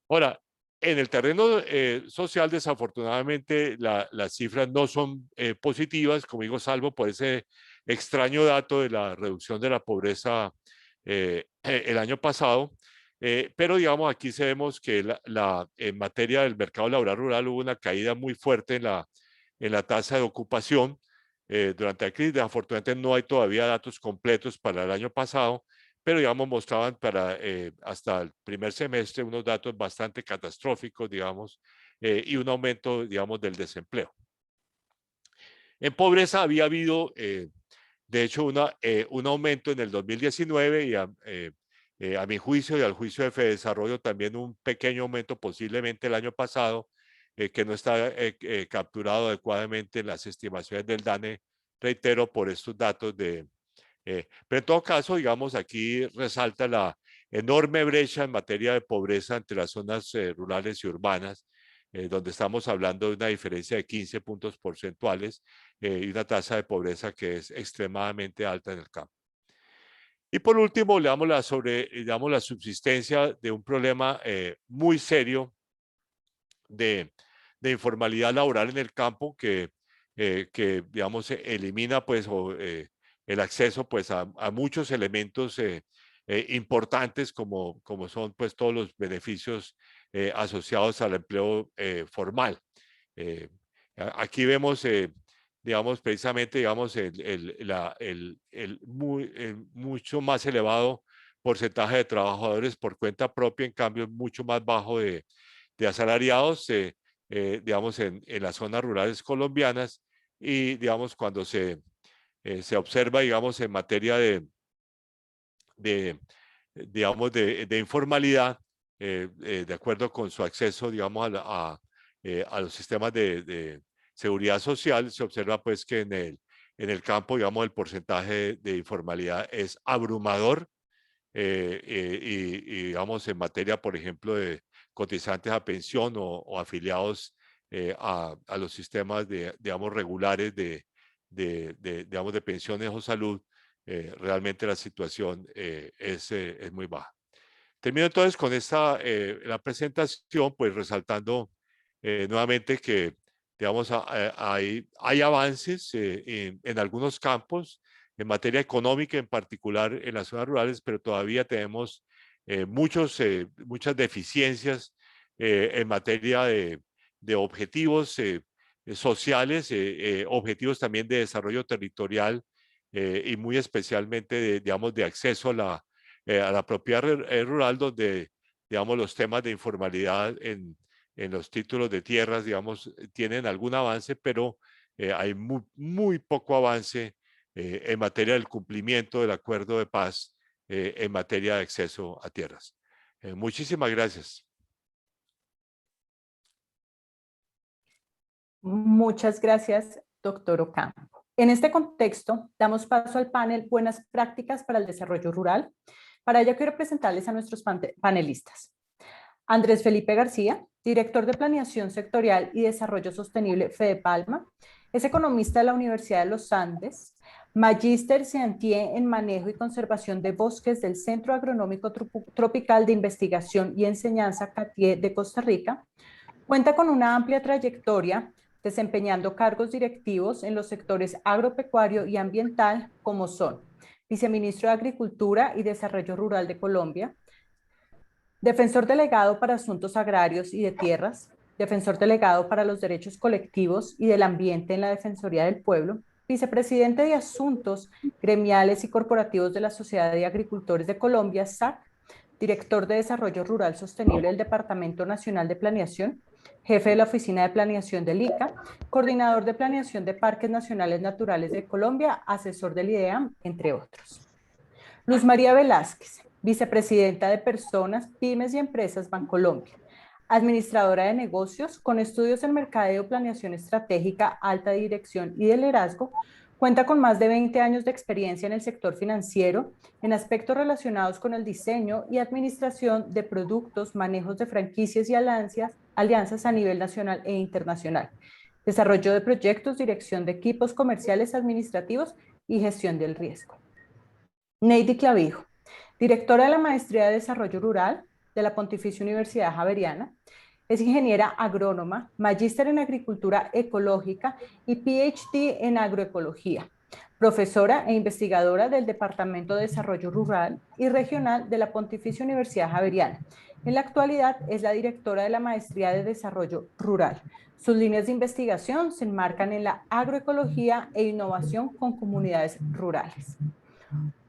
[SPEAKER 4] Ahora, en el terreno social, desafortunadamente, las cifras no son positivas, como digo, salvo por ese extraño dato de la reducción de la pobreza el año pasado. Pero, digamos, aquí vemos que en materia del mercado laboral rural hubo una caída muy fuerte en la tasa de ocupación durante la crisis. Afortunadamente no hay todavía datos completos para el año pasado, pero digamos mostraban para hasta el primer semestre unos datos bastante catastróficos, digamos, y un aumento, digamos, del desempleo. En pobreza había habido, de hecho, un aumento en el 2019 y a mi juicio y al juicio de FEDesarrollo también un pequeño aumento posiblemente el año pasado, que no está capturado adecuadamente en las estimaciones del DANE, reitero, por estos datos pero en todo caso, digamos, aquí resalta la enorme brecha en materia de pobreza entre las zonas rurales y urbanas, donde estamos hablando de una diferencia de 15 puntos porcentuales y una tasa de pobreza que es extremadamente alta en el campo. Y por último, le damos la subsistencia de un problema muy serio de informalidad laboral en el campo que digamos, elimina pues el acceso pues a muchos elementos importantes como son pues todos los beneficios asociados al empleo formal. Aquí vemos, digamos, precisamente, digamos, el mucho más elevado porcentaje de trabajadores por cuenta propia, en cambio, mucho más bajo de asalariados, digamos, en las zonas rurales colombianas y, digamos, cuando se observa, digamos, en materia digamos, de informalidad, de acuerdo con su acceso, digamos, a los sistemas de seguridad social, se observa pues que en el campo, digamos, el porcentaje de informalidad es abrumador y, digamos, en materia, por ejemplo, de cotizantes a pensión o afiliados a los sistemas digamos, regulares digamos, de pensiones o salud, realmente la situación es muy baja. Termino entonces con la presentación, pues resaltando nuevamente que, digamos, hay avances en algunos campos, en materia económica en particular en las zonas rurales, pero todavía tenemos muchas deficiencias en materia de objetivos sociales, objetivos también de desarrollo territorial y muy especialmente, digamos, de acceso a la propiedad rural, donde, digamos, los temas de informalidad en los títulos de tierras, digamos, tienen algún avance, pero hay muy poco avance en materia del cumplimiento del acuerdo de paz en materia de acceso a tierras. Muchísimas gracias.
[SPEAKER 1] Muchas gracias, doctor Ocampo. En este contexto, damos paso al panel Buenas Prácticas para el Desarrollo Rural. Para ello quiero presentarles a nuestros panelistas. Andrés Felipe García, director de Planeación Sectorial y Desarrollo Sostenible FEDEPALMA, es economista de la Universidad de los Andes, magíster scientifique en Manejo y Conservación de Bosques del Centro Agronómico Tropical de Investigación y Enseñanza CATIE de Costa Rica. Cuenta con una amplia trayectoria desempeñando cargos directivos en los sectores agropecuario y ambiental, como son viceministro de Agricultura y Desarrollo Rural de Colombia, defensor delegado para asuntos agrarios y de tierras, defensor delegado para los derechos colectivos y del ambiente en la Defensoría del Pueblo, vicepresidente de Asuntos Gremiales y Corporativos de la Sociedad de Agricultores de Colombia, SAC, director de Desarrollo Rural Sostenible del Departamento Nacional de Planeación, jefe de la Oficina de Planeación del ICA, coordinador de Planeación de Parques Nacionales Naturales de Colombia, asesor del IDEAM, entre otros. Luz María Velázquez, vicepresidenta de Personas, Pymes y Empresas Bancolombia, administradora de negocios con estudios en mercadeo, planeación estratégica, alta dirección y de liderazgo. Cuenta con más de 20 años de experiencia en el sector financiero, en aspectos relacionados con el diseño y administración de productos, manejos de franquicias y alianzas a nivel nacional e internacional, desarrollo de proyectos, dirección de equipos comerciales, administrativos y gestión del riesgo. Neidy Clavijo, directora de la Maestría de Desarrollo Rural de la Pontificia Universidad Javeriana, es ingeniera agrónoma, magíster en agricultura ecológica y PhD en agroecología, profesora e investigadora del Departamento de Desarrollo Rural y Regional de la Pontificia Universidad Javeriana. En la actualidad es la directora de la Maestría de Desarrollo Rural. Sus líneas de investigación se enmarcan en la agroecología e innovación con comunidades rurales.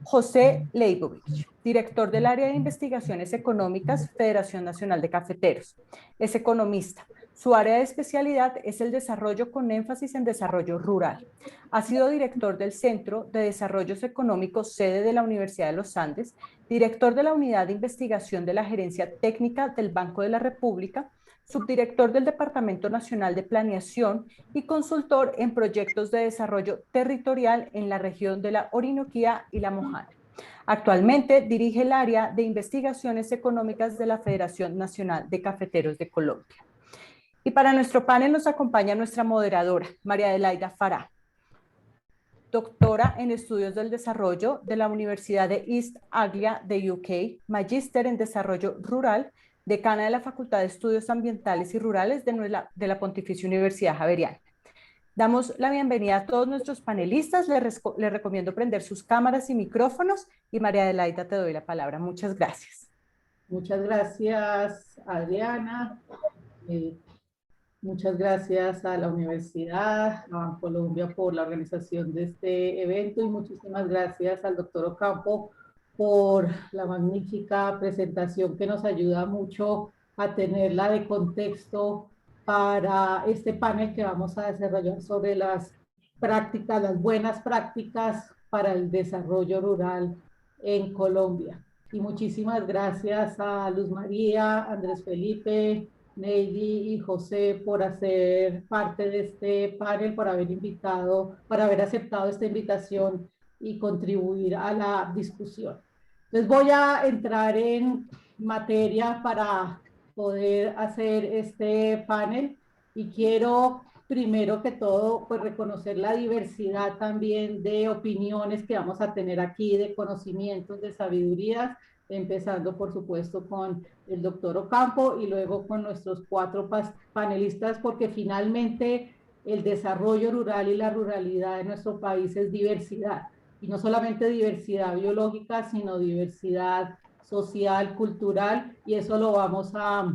[SPEAKER 1] José Leibovich, director del área de investigaciones económicas, Federación Nacional de Cafeteros. Es economista. Su área de especialidad es el desarrollo con énfasis en desarrollo rural. Ha sido director del Centro de Desarrollos Económicos, sede de la Universidad de los Andes, director de la Unidad de Investigación de la Gerencia Técnica del Banco de la República, subdirector del Departamento Nacional de Planeación y consultor en proyectos de desarrollo territorial en la región de la Orinoquía y la Mojana. Actualmente dirige el área de investigaciones económicas de la Federación Nacional de Cafeteros de Colombia. Y para nuestro panel nos acompaña nuestra moderadora, María Adelaida Farah, doctora en Estudios del Desarrollo de la Universidad de East Anglia de UK, magíster en Desarrollo Rural, decana de la Facultad de Estudios Ambientales y Rurales de la Pontificia Universidad Javeriana. Damos la bienvenida a todos nuestros panelistas. Les recomiendo prender sus cámaras y micrófonos. Y María Adelaida, te doy la palabra. Muchas gracias.
[SPEAKER 5] Muchas gracias, Adriana. Muchas gracias a la Universidad, a Bancolombia por la organización de este evento y muchísimas gracias al doctor Ocampo por la magnífica presentación que nos ayuda mucho a tenerla de contexto para este panel que vamos a desarrollar sobre las prácticas, las buenas prácticas para el desarrollo rural en Colombia. Y muchísimas gracias a Luz María, Andrés Felipe, Neidy y José por hacer parte de este panel, por haber aceptado esta invitación y contribuir a la discusión. Entonces voy a entrar en materia para poder hacer este panel y quiero primero que todo pues reconocer la diversidad también de opiniones que vamos a tener aquí, de conocimientos, de sabidurías, empezando por supuesto con el doctor Ocampo y luego con nuestros 4 panelistas, porque finalmente el desarrollo rural y la ruralidad de nuestro país es diversidad. Y no solamente diversidad biológica, sino diversidad social, cultural, y eso lo vamos a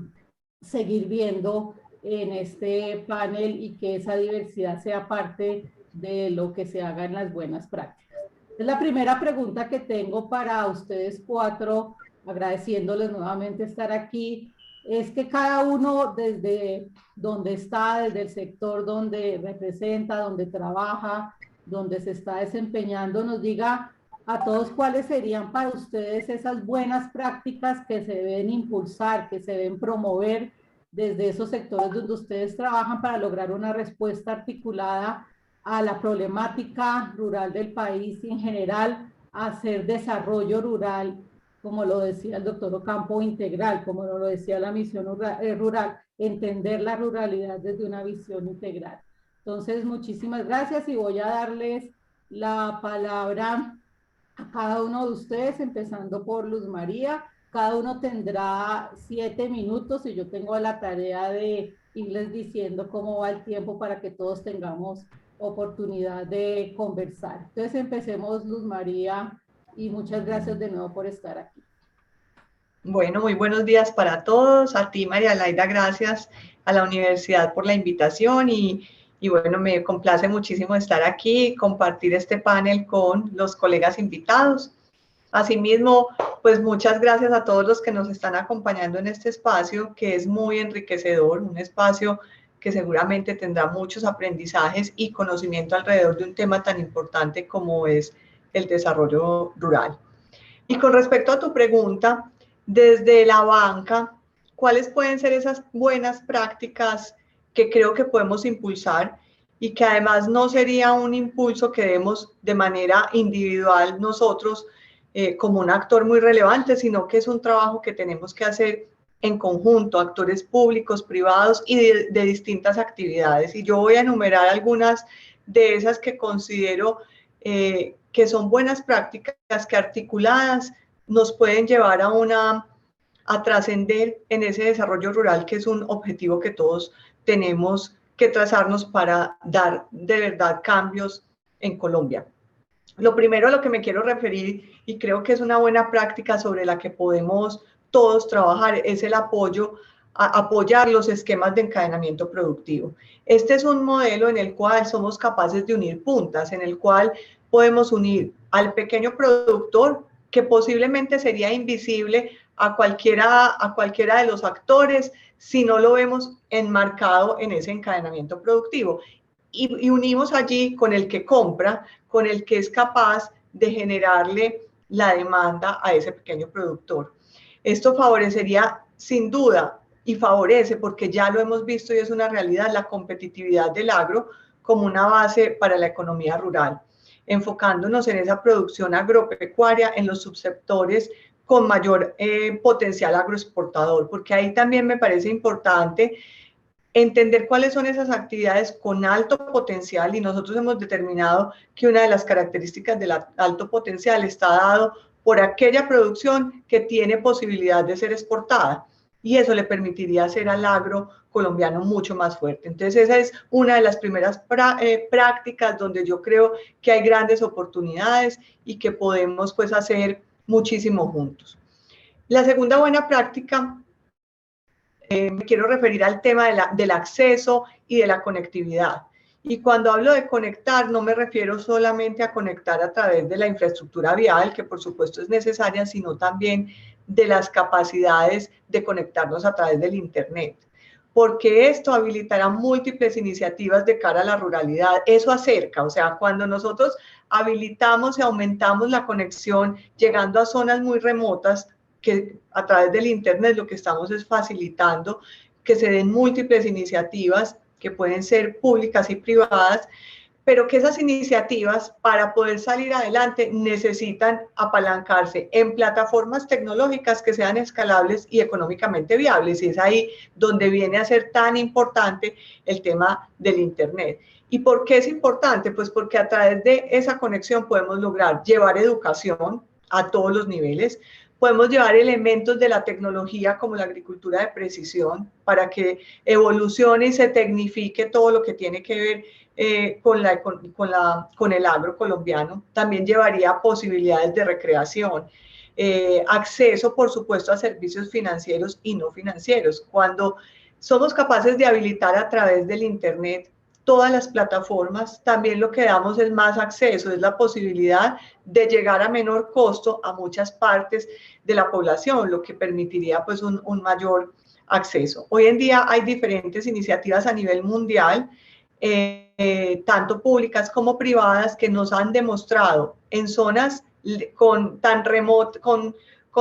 [SPEAKER 5] seguir viendo en este panel y que esa diversidad sea parte de lo que se haga en las buenas prácticas. Es la primera pregunta que tengo para ustedes 4, agradeciéndoles nuevamente estar aquí, es que cada uno desde donde está, desde el sector donde representa, donde trabaja, donde se está desempeñando, nos diga a todos cuáles serían para ustedes esas buenas prácticas que se deben impulsar, que se deben promover desde esos sectores donde ustedes trabajan para lograr una respuesta articulada a la problemática rural del país y en general hacer desarrollo rural, como lo decía el doctor Ocampo, integral, como lo decía la misión rural, entender la ruralidad desde una visión integral. Entonces, muchísimas gracias y voy a darles la palabra a cada uno de ustedes, empezando por Luz María. Cada uno tendrá 7 minutos y yo tengo la tarea de irles diciendo cómo va el tiempo para que todos tengamos oportunidad de conversar. Entonces empecemos, Luz María, y muchas gracias de nuevo por estar aquí.
[SPEAKER 6] Bueno, muy buenos días para todos. A ti, María Laida, gracias a la universidad por la invitación y bueno, me complace muchísimo estar aquí y compartir este panel con los colegas invitados. Asimismo, pues muchas gracias a todos los que nos están acompañando en este espacio, que es muy enriquecedor, un espacio que seguramente tendrá muchos aprendizajes y conocimiento alrededor de un tema tan importante como es el desarrollo rural. Y con respecto a tu pregunta, desde la banca, ¿cuáles pueden ser esas buenas prácticas que creo que podemos impulsar y que además no sería un impulso que demos de manera individual nosotros como un actor muy relevante, sino que es un trabajo que tenemos que hacer en conjunto, actores públicos, privados y de distintas actividades? Y yo voy a enumerar algunas de esas que considero que son buenas prácticas que articuladas nos pueden llevar a trascender en ese desarrollo rural, que es un objetivo que todos tenemos que trazarnos para dar de verdad cambios en Colombia. Lo primero a lo que me quiero referir, y creo que es una buena práctica sobre la que podemos todos trabajar, es el apoyar los esquemas de encadenamiento productivo. Este es un modelo en el cual somos capaces de unir puntas, en el cual podemos unir al pequeño productor, que posiblemente sería invisible a cualquiera de los actores si no lo vemos enmarcado en ese encadenamiento productivo. Y unimos allí con el que compra, con el que es capaz de generarle la demanda a ese pequeño productor. Esto favorecería sin duda y favorece, porque ya lo hemos visto y es una realidad, la competitividad del agro como una base para la economía rural, enfocándonos en esa producción agropecuaria, en los subsectores con mayor potencial agroexportador, porque ahí también me parece importante entender cuáles son esas actividades con alto potencial, y nosotros hemos determinado que una de las características del alto potencial está dado por aquella producción que tiene posibilidad de ser exportada, y eso le permitiría hacer al agro colombiano mucho más fuerte. Entonces esa es una de las primeras prácticas donde yo creo que hay grandes oportunidades y que podemos pues hacer muchísimo juntos. La segunda buena práctica, me quiero referir al tema del acceso y de la conectividad. Y cuando hablo de conectar, no me refiero solamente a conectar a través de la infraestructura vial, que por supuesto es necesaria, sino también de las capacidades de conectarnos a través del Internet, porque esto habilitará múltiples iniciativas de cara a la ruralidad. Eso acerca, o sea, cuando nosotros habilitamos y aumentamos la conexión, llegando a zonas muy remotas, que a través del Internet lo que estamos es facilitando que se den múltiples iniciativas que pueden ser públicas y privadas, pero que esas iniciativas, para poder salir adelante, necesitan apalancarse en plataformas tecnológicas que sean escalables y económicamente viables, y es ahí donde viene a ser tan importante el tema del Internet. ¿Y por qué es importante? Pues porque a través de esa conexión podemos lograr llevar educación a todos los niveles, podemos llevar elementos de la tecnología como la agricultura de precisión para que evolucione y se tecnifique todo lo que tiene que ver con el agro colombiano. También llevaría posibilidades de recreación, acceso, por supuesto, a servicios financieros y no financieros. Cuando somos capaces de habilitar a través del Internet todas las plataformas, también lo que damos es más acceso, es la posibilidad de llegar a menor costo a muchas partes de la población, lo que permitiría pues un mayor acceso. Hoy en día hay diferentes iniciativas a nivel mundial tanto públicas como privadas, que nos han demostrado en zonas con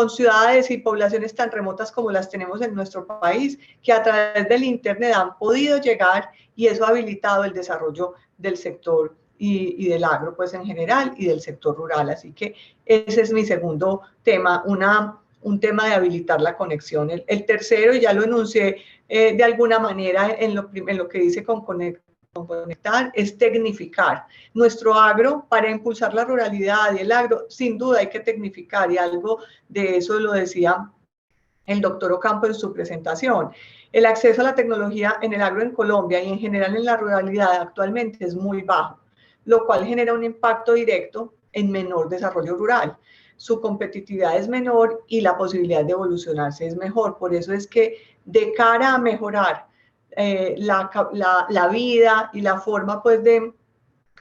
[SPEAKER 6] ciudades y poblaciones tan remotas como las tenemos en nuestro país, que a través del Internet han podido llegar, y eso ha habilitado el desarrollo del sector y del agro pues en general, y del sector rural. Así que ese es mi segundo tema, un tema de habilitar la conexión. El tercero, y ya lo enuncié de alguna manera en lo que dice con conectar, es tecnificar nuestro agro. Para impulsar la ruralidad y el agro, sin duda hay que tecnificar, y algo de eso lo decía el doctor Ocampo en su presentación. El acceso a la tecnología en el agro en Colombia y en general en la ruralidad actualmente es muy bajo, lo cual genera un impacto directo en menor desarrollo rural. Su competitividad es menor y la posibilidad de evolucionarse es mejor. Por eso es que, de cara a mejorar la vida y la forma pues de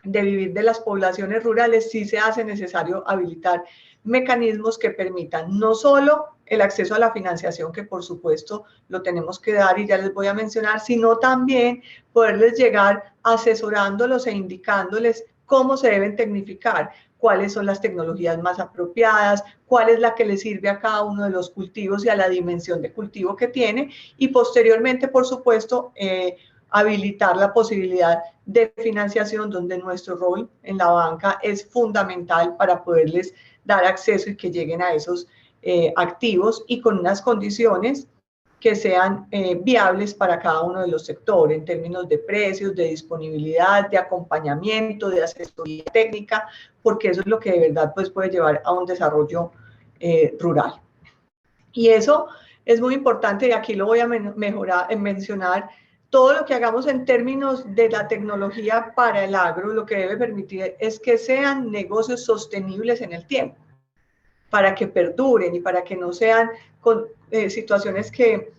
[SPEAKER 6] vivir de las poblaciones rurales, sí se hace necesario habilitar mecanismos que permitan no solo el acceso a la financiación, que por supuesto lo tenemos que dar y ya les voy a mencionar, sino también poderles llegar asesorándolos e indicándoles cómo se deben tecnificar, cuáles son las tecnologías más apropiadas, cuál es la que le sirve a cada uno de los cultivos y a la dimensión de cultivo que tiene, y posteriormente, por supuesto, habilitar la posibilidad de financiación, donde nuestro rol en la banca es fundamental para poderles dar acceso y que lleguen a esos activos, y con unas condiciones que sean viables para cada uno de los sectores, en términos de precios, de disponibilidad, de acompañamiento, de asesoría técnica, porque eso es lo que de verdad pues, puede llevar a un desarrollo rural. Y eso es muy importante, y aquí lo voy a mencionar. Todo lo que hagamos en términos de la tecnología para el agro, lo que debe permitir es que sean negocios sostenibles en el tiempo, para que perduren y para que no sean situaciones que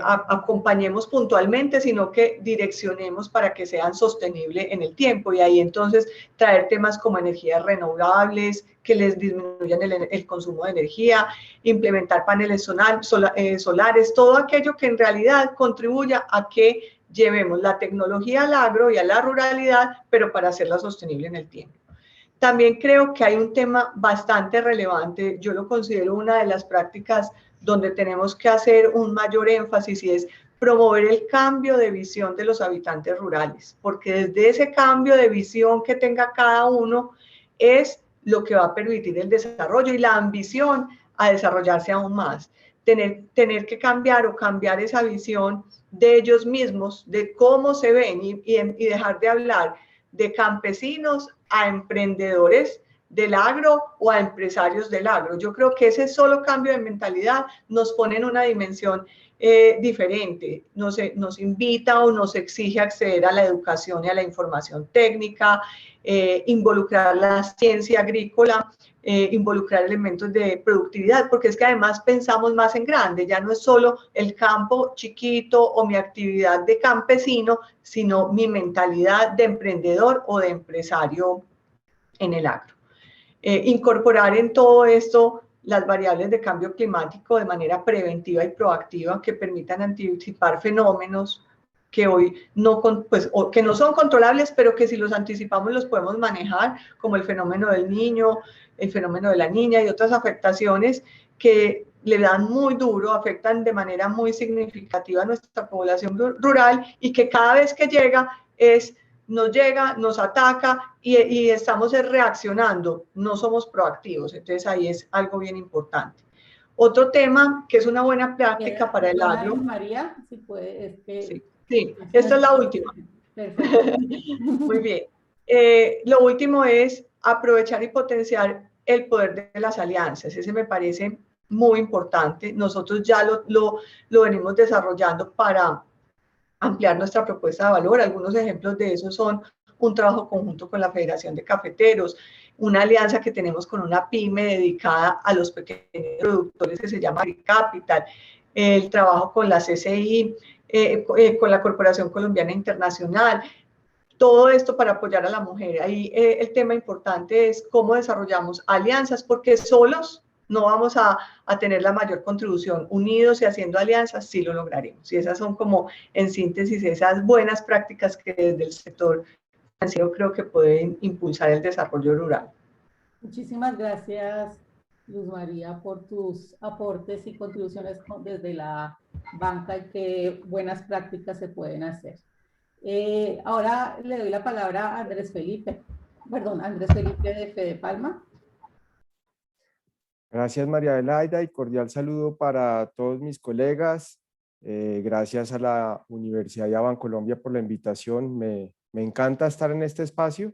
[SPEAKER 6] acompañemos puntualmente, sino que direccionemos para que sean sostenibles en el tiempo. Y ahí entonces traer temas como energías renovables, que les disminuyan el consumo de energía, implementar paneles solares, todo aquello que en realidad contribuya a que llevemos la tecnología al agro y a la ruralidad, pero para hacerla sostenible en el tiempo. También creo que hay un tema bastante relevante, yo lo considero una de las prácticas donde tenemos que hacer un mayor énfasis, y es promover el cambio de visión de los habitantes rurales, porque desde ese cambio de visión que tenga cada uno es lo que va a permitir el desarrollo y la ambición a desarrollarse aún más. Tener que cambiar esa visión de ellos mismos, de cómo se ven, y dejar de hablar de campesinos a emprendedores del agro o a empresarios del agro. Yo creo que ese solo cambio de mentalidad nos pone en una dimensión diferente, nos invita o nos exige acceder a la educación y a la información técnica, involucrar la ciencia agrícola, involucrar elementos de productividad, porque es que además pensamos más en grande, ya no es solo el campo chiquito o mi actividad de campesino, sino mi mentalidad de emprendedor o de empresario en el agro. Incorporar en todo esto las variables de cambio climático de manera preventiva y proactiva, que permitan anticipar fenómenos que hoy que no son controlables, pero que si los anticipamos los podemos manejar, como el fenómeno del niño, el fenómeno de la niña y otras afectaciones que le dan muy duro, afectan de manera muy significativa a nuestra población rural, y que cada vez que nos ataca y estamos reaccionando, no somos proactivos. Entonces ahí es algo bien importante. Otro tema que es una buena práctica para el agro.
[SPEAKER 5] María, si puede,
[SPEAKER 6] sí, esta es la última.
[SPEAKER 5] Perfecto.
[SPEAKER 6] Muy bien. Lo último es aprovechar y potenciar el poder de las alianzas. Ese me parece muy importante. Nosotros ya lo venimos desarrollando para ampliar nuestra propuesta de valor. Algunos ejemplos de eso son un trabajo conjunto con la Federación de Cafeteros, una alianza que tenemos con una pyme dedicada a los pequeños productores que se llama Agricapital, el trabajo con la CCI, con la Corporación Colombiana Internacional. Todo esto para apoyar a la mujer. Ahí el tema importante es cómo desarrollamos alianzas, porque solos no vamos a tener la mayor contribución. Unidos y haciendo alianzas, sí lo lograremos. Y esas son como, en síntesis, esas buenas prácticas que desde el sector financiero creo que pueden impulsar el desarrollo rural.
[SPEAKER 5] Muchísimas gracias, Luz María, por tus aportes y contribuciones desde la banca y qué buenas prácticas se pueden hacer. Ahora le doy la palabra a Andrés Felipe de Fede Palma.
[SPEAKER 7] Gracias, María Adelaida, y cordial saludo para todos mis colegas. Gracias a la Universidad de Bancolombia por la invitación. Me encanta estar en este espacio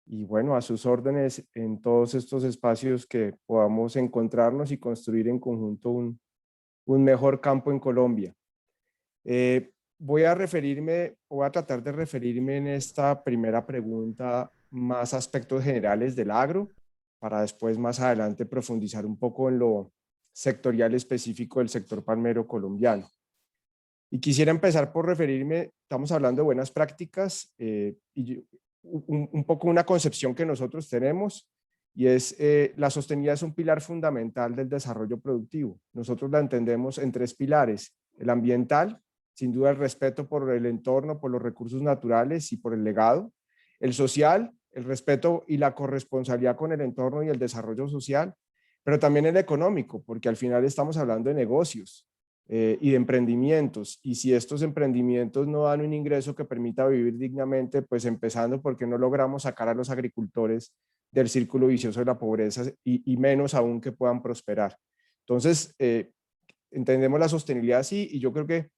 [SPEAKER 7] y bueno, a sus órdenes en todos estos espacios que podamos encontrarnos y construir en conjunto un mejor campo en Colombia. Voy a tratar de referirme en esta primera pregunta más a aspectos generales del agro, para después más adelante profundizar un poco en lo sectorial específico del sector palmero colombiano. Y quisiera empezar por referirme, estamos hablando de buenas prácticas, un poco una concepción que nosotros tenemos, y es la sostenibilidad es un pilar fundamental del desarrollo productivo. Nosotros la entendemos en tres pilares: el ambiental, sin duda el respeto por el entorno, por los recursos naturales y por el legado; el social, el respeto y la corresponsabilidad con el entorno y el desarrollo social; pero también el económico, porque al final estamos hablando de negocios y de emprendimientos, y si estos emprendimientos no dan un ingreso que permita vivir dignamente, pues empezando porque no logramos sacar a los agricultores del círculo vicioso de la pobreza y menos aún que puedan prosperar. Entonces, entendemos la sostenibilidad así, y yo creo que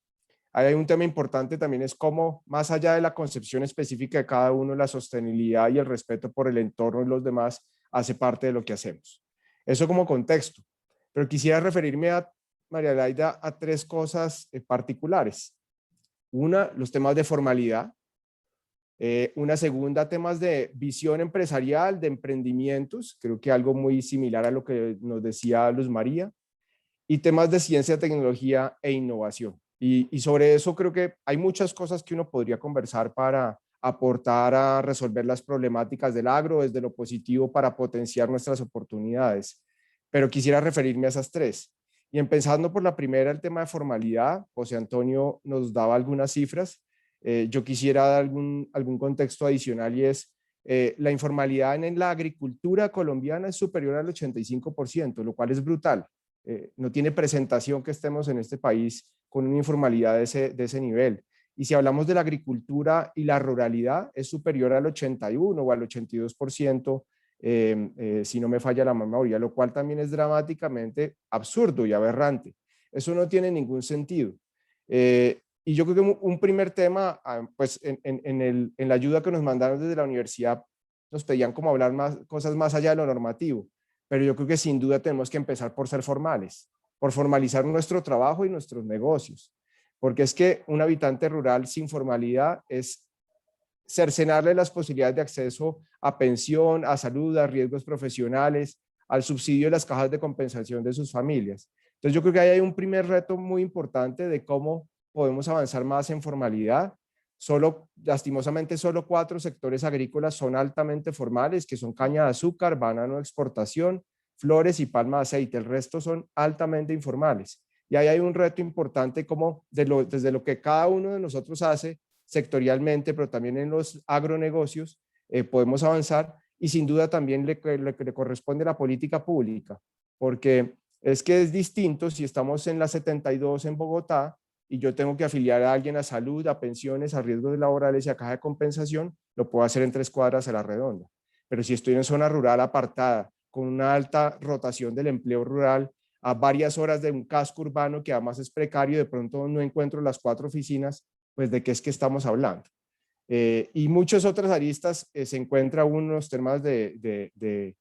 [SPEAKER 7] hay un tema importante también, es cómo, más allá de la concepción específica de cada uno, la sostenibilidad y el respeto por el entorno y los demás hace parte de lo que hacemos. Eso como contexto. Pero quisiera referirme a María Adelaida a tres cosas particulares. Una, los temas de formalidad. Una segunda, temas de visión empresarial, de emprendimientos, creo que algo muy similar a lo que nos decía Luz María, y temas de ciencia, tecnología e innovación. Y sobre eso creo que hay muchas cosas que uno podría conversar para aportar a resolver las problemáticas del agro desde lo positivo para potenciar nuestras oportunidades. Pero quisiera referirme a esas tres. Y empezando por la primera, el tema de formalidad. José Antonio nos daba algunas cifras. Yo quisiera dar algún contexto adicional, y es la informalidad en la agricultura colombiana es superior al 85%, lo cual es brutal. No tiene presentación que estemos en este país con una informalidad de ese nivel. Y si hablamos de la agricultura y la ruralidad, es superior al 81 o al 82%, si no me falla la memoria, lo cual también es dramáticamente absurdo y aberrante. Eso no tiene ningún sentido. Y yo creo que un primer tema, pues en la ayuda que nos mandaron desde la universidad, nos pedían como hablar cosas más allá de lo normativo, pero yo creo que sin duda tenemos que empezar por ser formales, por formalizar nuestro trabajo y nuestros negocios, porque es que un habitante rural sin formalidad es cercenarle las posibilidades de acceso a pensión, a salud, a riesgos profesionales, al subsidio de las cajas de compensación de sus familias. Entonces yo creo que ahí hay un primer reto muy importante de cómo podemos avanzar más en formalidad. Lastimosamente, solo 4 sectores agrícolas son altamente formales, que son caña de azúcar, banano de exportación, flores y palma de aceite. El resto son altamente informales. Y ahí hay un reto importante como desde lo que cada uno de nosotros hace sectorialmente, pero también en los agronegocios, podemos avanzar, y sin duda también le corresponde la política pública, porque es que es distinto si estamos en la 72 en Bogotá y yo tengo que afiliar a alguien a salud, a pensiones, a riesgos laborales y a caja de compensación, lo puedo hacer en 3 cuadras a la redonda. Pero si estoy en zona rural apartada, con una alta rotación del empleo rural, a varias horas de un casco urbano que además es precario, de pronto no encuentro las 4 oficinas, pues de qué es que estamos hablando. Y muchas otras aristas se encuentra unos temas de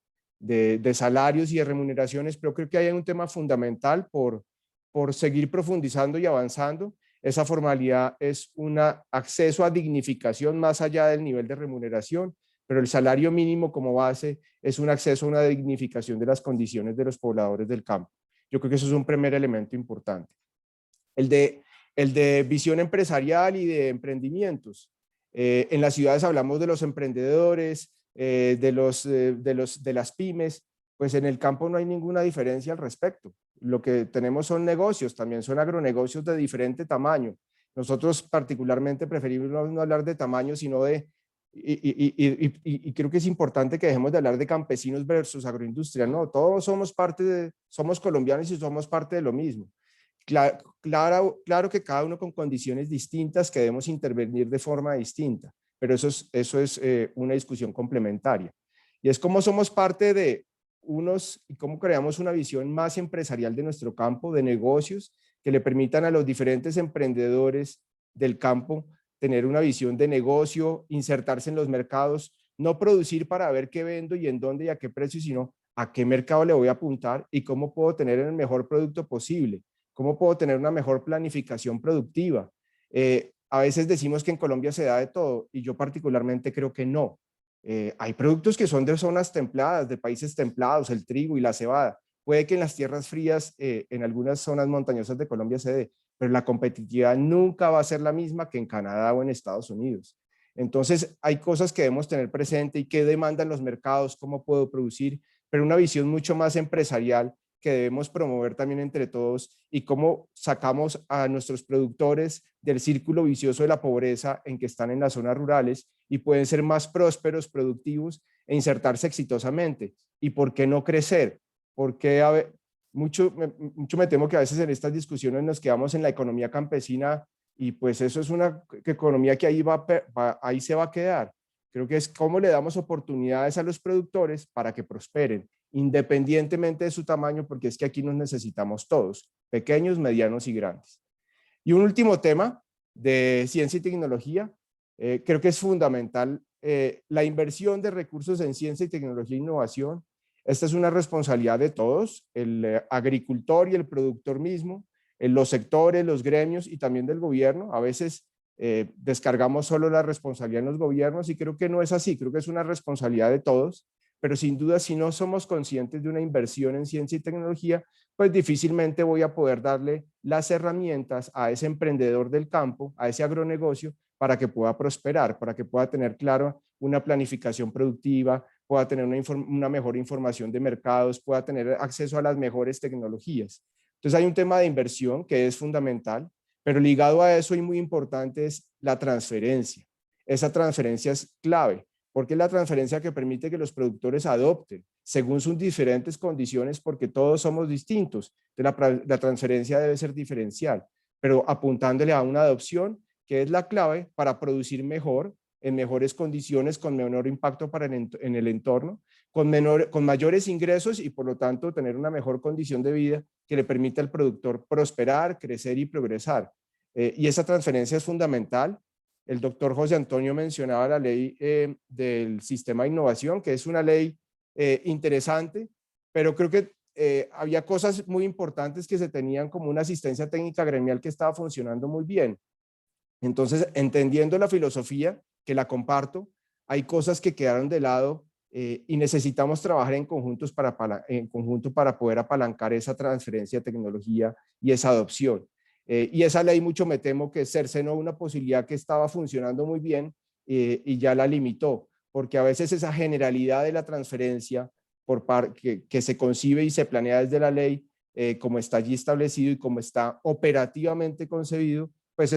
[SPEAKER 7] salarios y de remuneraciones, pero creo que hay un tema fundamental por seguir profundizando y avanzando. Esa formalidad es un acceso a dignificación más allá del nivel de remuneración, pero el salario mínimo como base es un acceso a una dignificación de las condiciones de los pobladores del campo. Yo creo que eso es un primer elemento importante. El de visión empresarial y de emprendimientos. En las ciudades hablamos de los emprendedores, de las pymes, pues en el campo no hay ninguna diferencia al respecto. Lo que tenemos son negocios, también son agronegocios de diferente tamaño. Nosotros particularmente preferimos no hablar de tamaño, sino de, y creo que es importante que dejemos de hablar de campesinos versus agroindustria, no, todos somos somos colombianos y somos parte de lo mismo. Claro que cada uno con condiciones distintas que debemos intervenir de forma distinta, pero eso es una discusión complementaria. Y es cómo somos parte de unos y cómo creamos una visión más empresarial de nuestro campo, de negocios, que le permitan a los diferentes emprendedores del campo tener una visión de negocio, insertarse en los mercados, no producir para ver qué vendo y en dónde y a qué precio, sino a qué mercado le voy a apuntar y cómo puedo tener el mejor producto posible, cómo puedo tener una mejor planificación productiva. A veces decimos que en Colombia se da de todo y yo particularmente creo que no. Hay productos que son de zonas templadas, de países templados, el trigo y la cebada. Puede que en las tierras frías, en algunas zonas montañosas de Colombia se dé, pero la competitividad nunca va a ser la misma que en Canadá o en Estados Unidos. Entonces, hay cosas que debemos tener presente y qué demandan los mercados, cómo puedo producir, pero una visión mucho más empresarial que debemos promover también entre todos y cómo sacamos a nuestros productores del círculo vicioso de la pobreza en que están en las zonas rurales y pueden ser más prósperos, productivos e insertarse exitosamente. ¿Y por qué no crecer? Porque mucho me temo que a veces en estas discusiones nos quedamos en la economía campesina y pues eso es una economía que ahí se va a quedar. Creo que es cómo le damos oportunidades a los productores para que prosperen, independientemente de su tamaño, porque es que aquí nos necesitamos todos, pequeños, medianos y grandes. Y un último tema de ciencia y tecnología, creo que es fundamental la inversión de recursos en ciencia y tecnología e innovación. Esta es una responsabilidad de todos, el agricultor y el productor mismo, los sectores, los gremios y también del gobierno. A veces descargamos solo la responsabilidad en los gobiernos y creo que no es así, creo que es una responsabilidad de todos, pero sin duda si no somos conscientes de una inversión en ciencia y tecnología, pues difícilmente voy a poder darle las herramientas a ese emprendedor del campo, a ese agronegocio, para que pueda prosperar, para que pueda tener claro una planificación productiva, pueda tener una mejor información de mercados, pueda tener acceso a las mejores tecnologías. Entonces hay un tema de inversión que es fundamental, pero ligado a eso y muy importante es la transferencia. Esa transferencia es clave, porque es la transferencia que permite que los productores adopten según sus diferentes condiciones, porque todos somos distintos. Entonces la transferencia debe ser diferencial, pero apuntándole a una adopción que es la clave para producir mejor, en mejores condiciones, con menor impacto en el entorno, con mayores ingresos y por lo tanto tener una mejor condición de vida que le permita al productor prosperar, crecer y progresar. Y esa transferencia es fundamental. El doctor José Antonio mencionaba la ley del sistema de innovación, que es una ley interesante, pero creo que había cosas muy importantes que se tenían como una asistencia técnica gremial que estaba funcionando muy bien. Entonces, entendiendo la filosofía, que la comparto, hay cosas que quedaron de lado y necesitamos trabajar en conjunto para poder apalancar esa transferencia de tecnología y esa adopción. Y esa ley mucho me temo que cercenó una posibilidad que estaba funcionando muy bien y ya la limitó, porque a veces esa generalidad de la transferencia que se concibe y se planea desde la ley, como está allí establecido y como está operativamente concebido, pues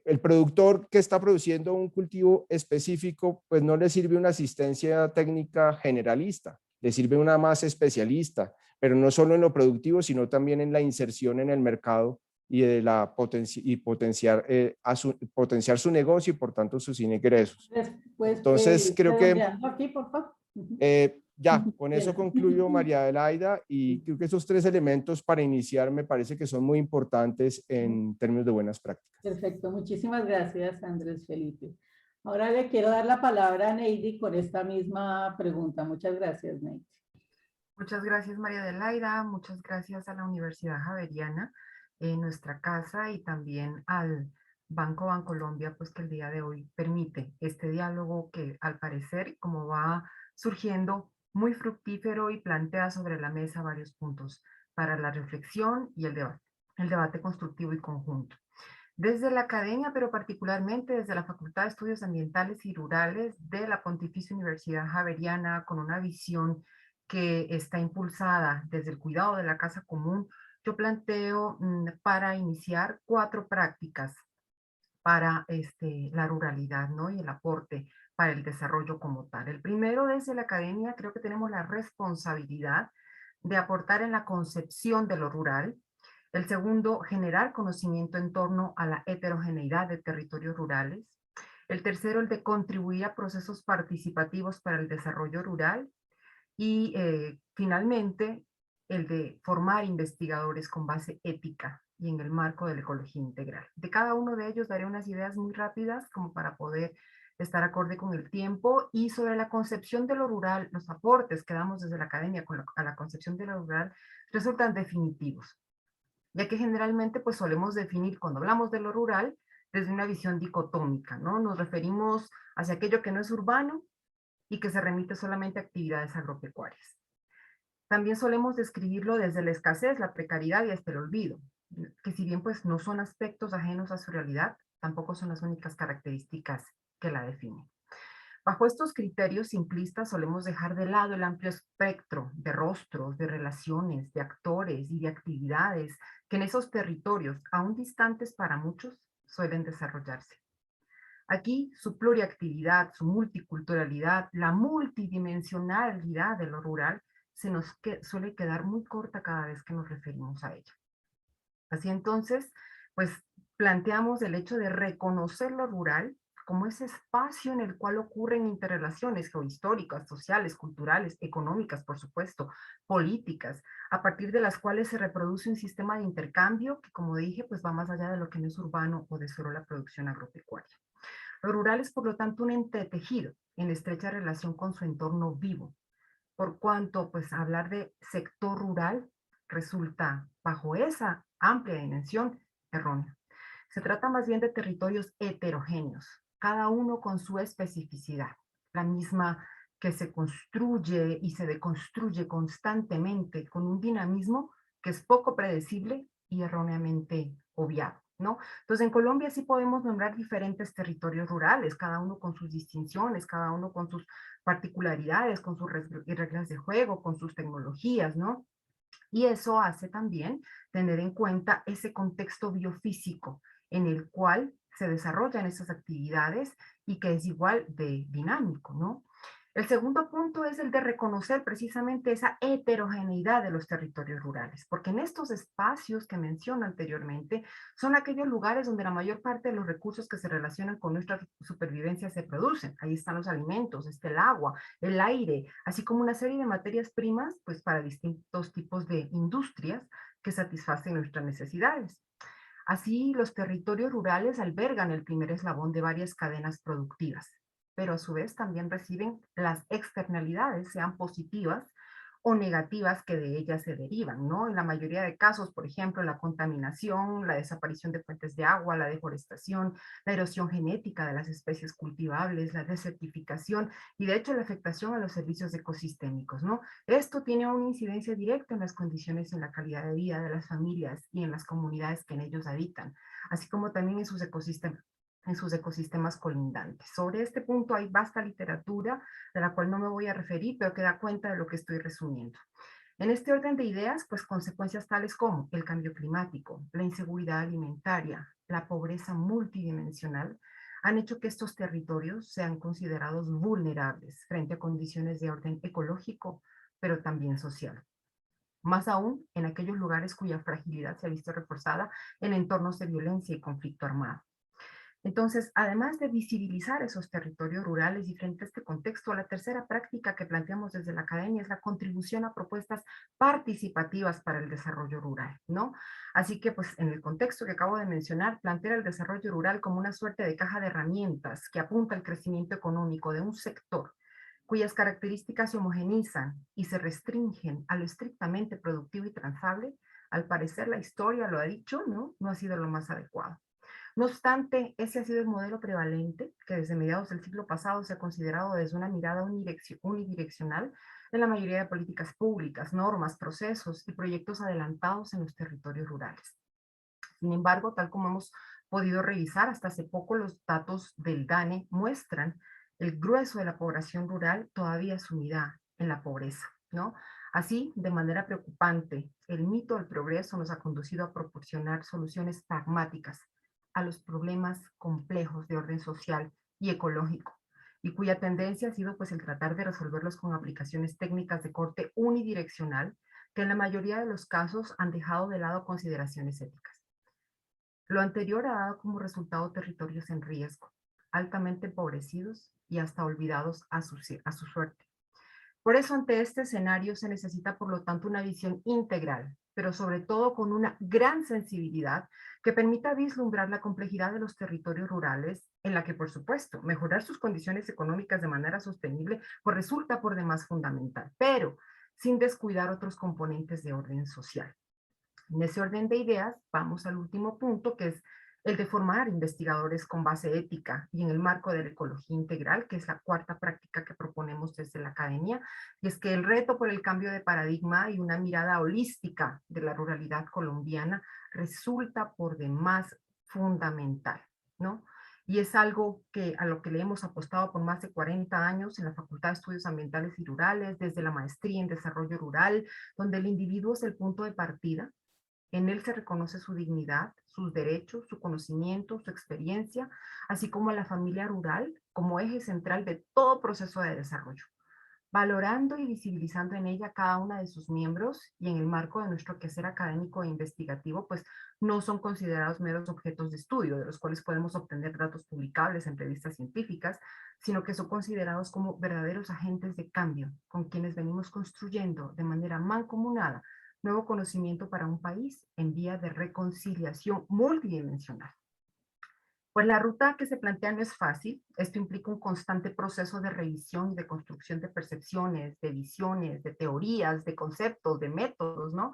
[SPEAKER 7] el productor que está produciendo un cultivo específico, pues no le sirve una asistencia técnica generalista, le sirve una más especialista, pero no solo en lo productivo, sino también en la inserción en el mercado y de potenciar su negocio y por tanto sus ingresos. Entonces creo que
[SPEAKER 5] aquí, por favor.
[SPEAKER 7] ya, con eso concluyo, María Adelaida, y creo que esos tres elementos para iniciar me parece que son muy importantes en términos de buenas prácticas.
[SPEAKER 5] Perfecto, muchísimas gracias, Andrés Felipe. Ahora le quiero dar la palabra a Neidy con esta misma pregunta. Muchas gracias, Neidy.
[SPEAKER 8] Muchas gracias, María Adelaida. Muchas gracias a la Universidad Javeriana, nuestra casa, y también al Banco Bancolombia, pues que el día de hoy permite este diálogo que al parecer, como va surgiendo, muy fructífero y plantea sobre la mesa varios puntos para la reflexión y el debate constructivo y conjunto. Desde la academia, pero particularmente desde la Facultad de Estudios Ambientales y Rurales de la Pontificia Universidad Javeriana, con una visión que está impulsada desde el cuidado de la casa común, yo planteo para iniciar 4 prácticas para la ruralidad, ¿no? Y el aporte para el desarrollo como tal. El primero, desde la academia, creo que tenemos la responsabilidad de aportar en la concepción de lo rural. El segundo, generar conocimiento en torno a la heterogeneidad de territorios rurales. El tercero, el de contribuir a procesos participativos para el desarrollo rural. Y finalmente, el de formar investigadores con base ética y en el marco de la ecología integral. De cada uno de ellos daré unas ideas muy rápidas como para poder estar acorde con el tiempo, y sobre la concepción de lo rural, los aportes que damos desde la academia a la concepción de lo rural resultan definitivos, ya que generalmente pues solemos definir cuando hablamos de lo rural desde una visión dicotómica, ¿no? Nos referimos hacia aquello que no es urbano y que se remite solamente a actividades agropecuarias. También solemos describirlo desde la escasez, la precariedad y hasta el olvido, que si bien pues no son aspectos ajenos a su realidad, tampoco son las únicas características que la definen. Bajo estos criterios simplistas solemos dejar de lado el amplio espectro de rostros, de relaciones, de actores y de actividades que en esos territorios, aún distantes para muchos, suelen desarrollarse. Aquí su pluriactividad, su multiculturalidad, la multidimensionalidad de lo rural se nos suele quedar muy corta cada vez que nos referimos a ella. Así entonces, pues planteamos el hecho de reconocer lo rural como ese espacio en el cual ocurren interrelaciones geohistóricas, sociales, culturales, económicas, por supuesto, políticas, a partir de las cuales se reproduce un sistema de intercambio que, como dije, pues va más allá de lo que no es urbano o de solo la producción agropecuaria. Lo rural es, por lo tanto, un ente tejido en estrecha relación con su entorno vivo, por cuanto, pues, hablar de sector rural resulta, bajo esa amplia dimensión, erróneo. Se trata más bien de territorios heterogéneos, cada uno con su especificidad, la misma que se construye y se deconstruye constantemente con un dinamismo que es poco predecible y erróneamente obviado, ¿no? Entonces, en Colombia sí podemos nombrar diferentes territorios rurales, cada uno con sus distinciones, cada uno con sus particularidades, con sus reglas de juego, con sus tecnologías, ¿no? Y eso hace también tener en cuenta ese contexto biofísico en el cual se desarrollan esas actividades y que es igual de dinámico, ¿no? El segundo punto es el de reconocer precisamente esa heterogeneidad de los territorios rurales, porque en estos espacios que menciono anteriormente son aquellos lugares donde la mayor parte de los recursos que se relacionan con nuestra supervivencia se producen. Ahí están los alimentos, está el agua, el aire, así como una serie de materias primas, pues para distintos tipos de industrias que satisfacen nuestras necesidades. Así, los territorios rurales albergan el primer eslabón de varias cadenas productivas, pero a su vez también reciben las externalidades, sean positivas o negativas, que de ellas se derivan, ¿no? En la mayoría de casos, por ejemplo, la contaminación, la desaparición de fuentes de agua, la deforestación, la erosión genética de las especies cultivables, la desertificación y de hecho la afectación a los servicios ecosistémicos, ¿no? Esto tiene una incidencia directa en las condiciones y en la calidad de vida de las familias y en las comunidades que en ellos habitan, así como también en sus ecosistemas colindantes. Sobre este punto hay vasta literatura, de la cual no me voy a referir, pero que da cuenta de lo que estoy resumiendo. En este orden de ideas, pues consecuencias tales como el cambio climático, la inseguridad alimentaria, la pobreza multidimensional, han hecho que estos territorios sean considerados vulnerables frente a condiciones de orden ecológico, pero también social. Más aún en aquellos lugares cuya fragilidad se ha visto reforzada en entornos de violencia y conflicto armado. Entonces, además de visibilizar esos territorios rurales y frente a este contexto, la tercera práctica que planteamos desde la academia es la contribución a propuestas participativas para el desarrollo rural, ¿no? Así que, pues, en el contexto que acabo de mencionar, plantear el desarrollo rural como una suerte de caja de herramientas que apunta al crecimiento económico de un sector cuyas características se homogenizan y se restringen a lo estrictamente productivo y transable, al parecer la historia lo ha dicho, ¿no? No ha sido lo más adecuado. No obstante, ese ha sido el modelo prevalente que desde mediados del siglo pasado se ha considerado desde una mirada unidireccional en la mayoría de políticas públicas, normas, procesos y proyectos adelantados en los territorios rurales. Sin embargo, tal como hemos podido revisar hasta hace poco, los datos del DANE muestran el grueso de la población rural todavía sumida en la pobreza. ¿no? Así, de manera preocupante, el mito del progreso nos ha conducido a proporcionar soluciones pragmáticas a los problemas complejos de orden social y ecológico, y cuya tendencia ha sido pues el tratar de resolverlos con aplicaciones técnicas de corte unidireccional que en la mayoría de los casos han dejado de lado consideraciones éticas. Lo anterior ha dado como resultado territorios en riesgo, altamente empobrecidos y hasta olvidados a su suerte. Por eso, ante este escenario se necesita, por lo tanto, una visión integral, pero sobre todo con una gran sensibilidad que permita vislumbrar la complejidad de los territorios rurales, en la que, por supuesto, mejorar sus condiciones económicas de manera sostenible pues resulta por demás fundamental, pero sin descuidar otros componentes de orden social. En ese orden de ideas, vamos al último punto, que es el de formar investigadores con base ética y en el marco de la ecología integral, que es la cuarta práctica que proponemos desde la academia, y es que el reto por el cambio de paradigma y una mirada holística de la ruralidad colombiana resulta por demás fundamental, ¿no? Y es algo que, a lo que le hemos apostado por más de 40 años en la Facultad de Estudios Ambientales y Rurales, desde la maestría en desarrollo rural, donde el individuo es el punto de partida. En él se reconoce su dignidad, sus derechos, su conocimiento, su experiencia, así como a la familia rural como eje central de todo proceso de desarrollo, valorando y visibilizando en ella cada una de sus miembros y en el marco de nuestro quehacer académico e investigativo, pues no son considerados meros objetos de estudio, de los cuales podemos obtener datos publicables en revistas científicas, sino que son considerados como verdaderos agentes de cambio, con quienes venimos construyendo de manera mancomunada nuevo conocimiento para un país en vía de reconciliación multidimensional. Pues la ruta que se plantea no es fácil. Esto implica un constante proceso de revisión y de construcción de percepciones, de visiones, de teorías, de conceptos, de métodos, ¿no?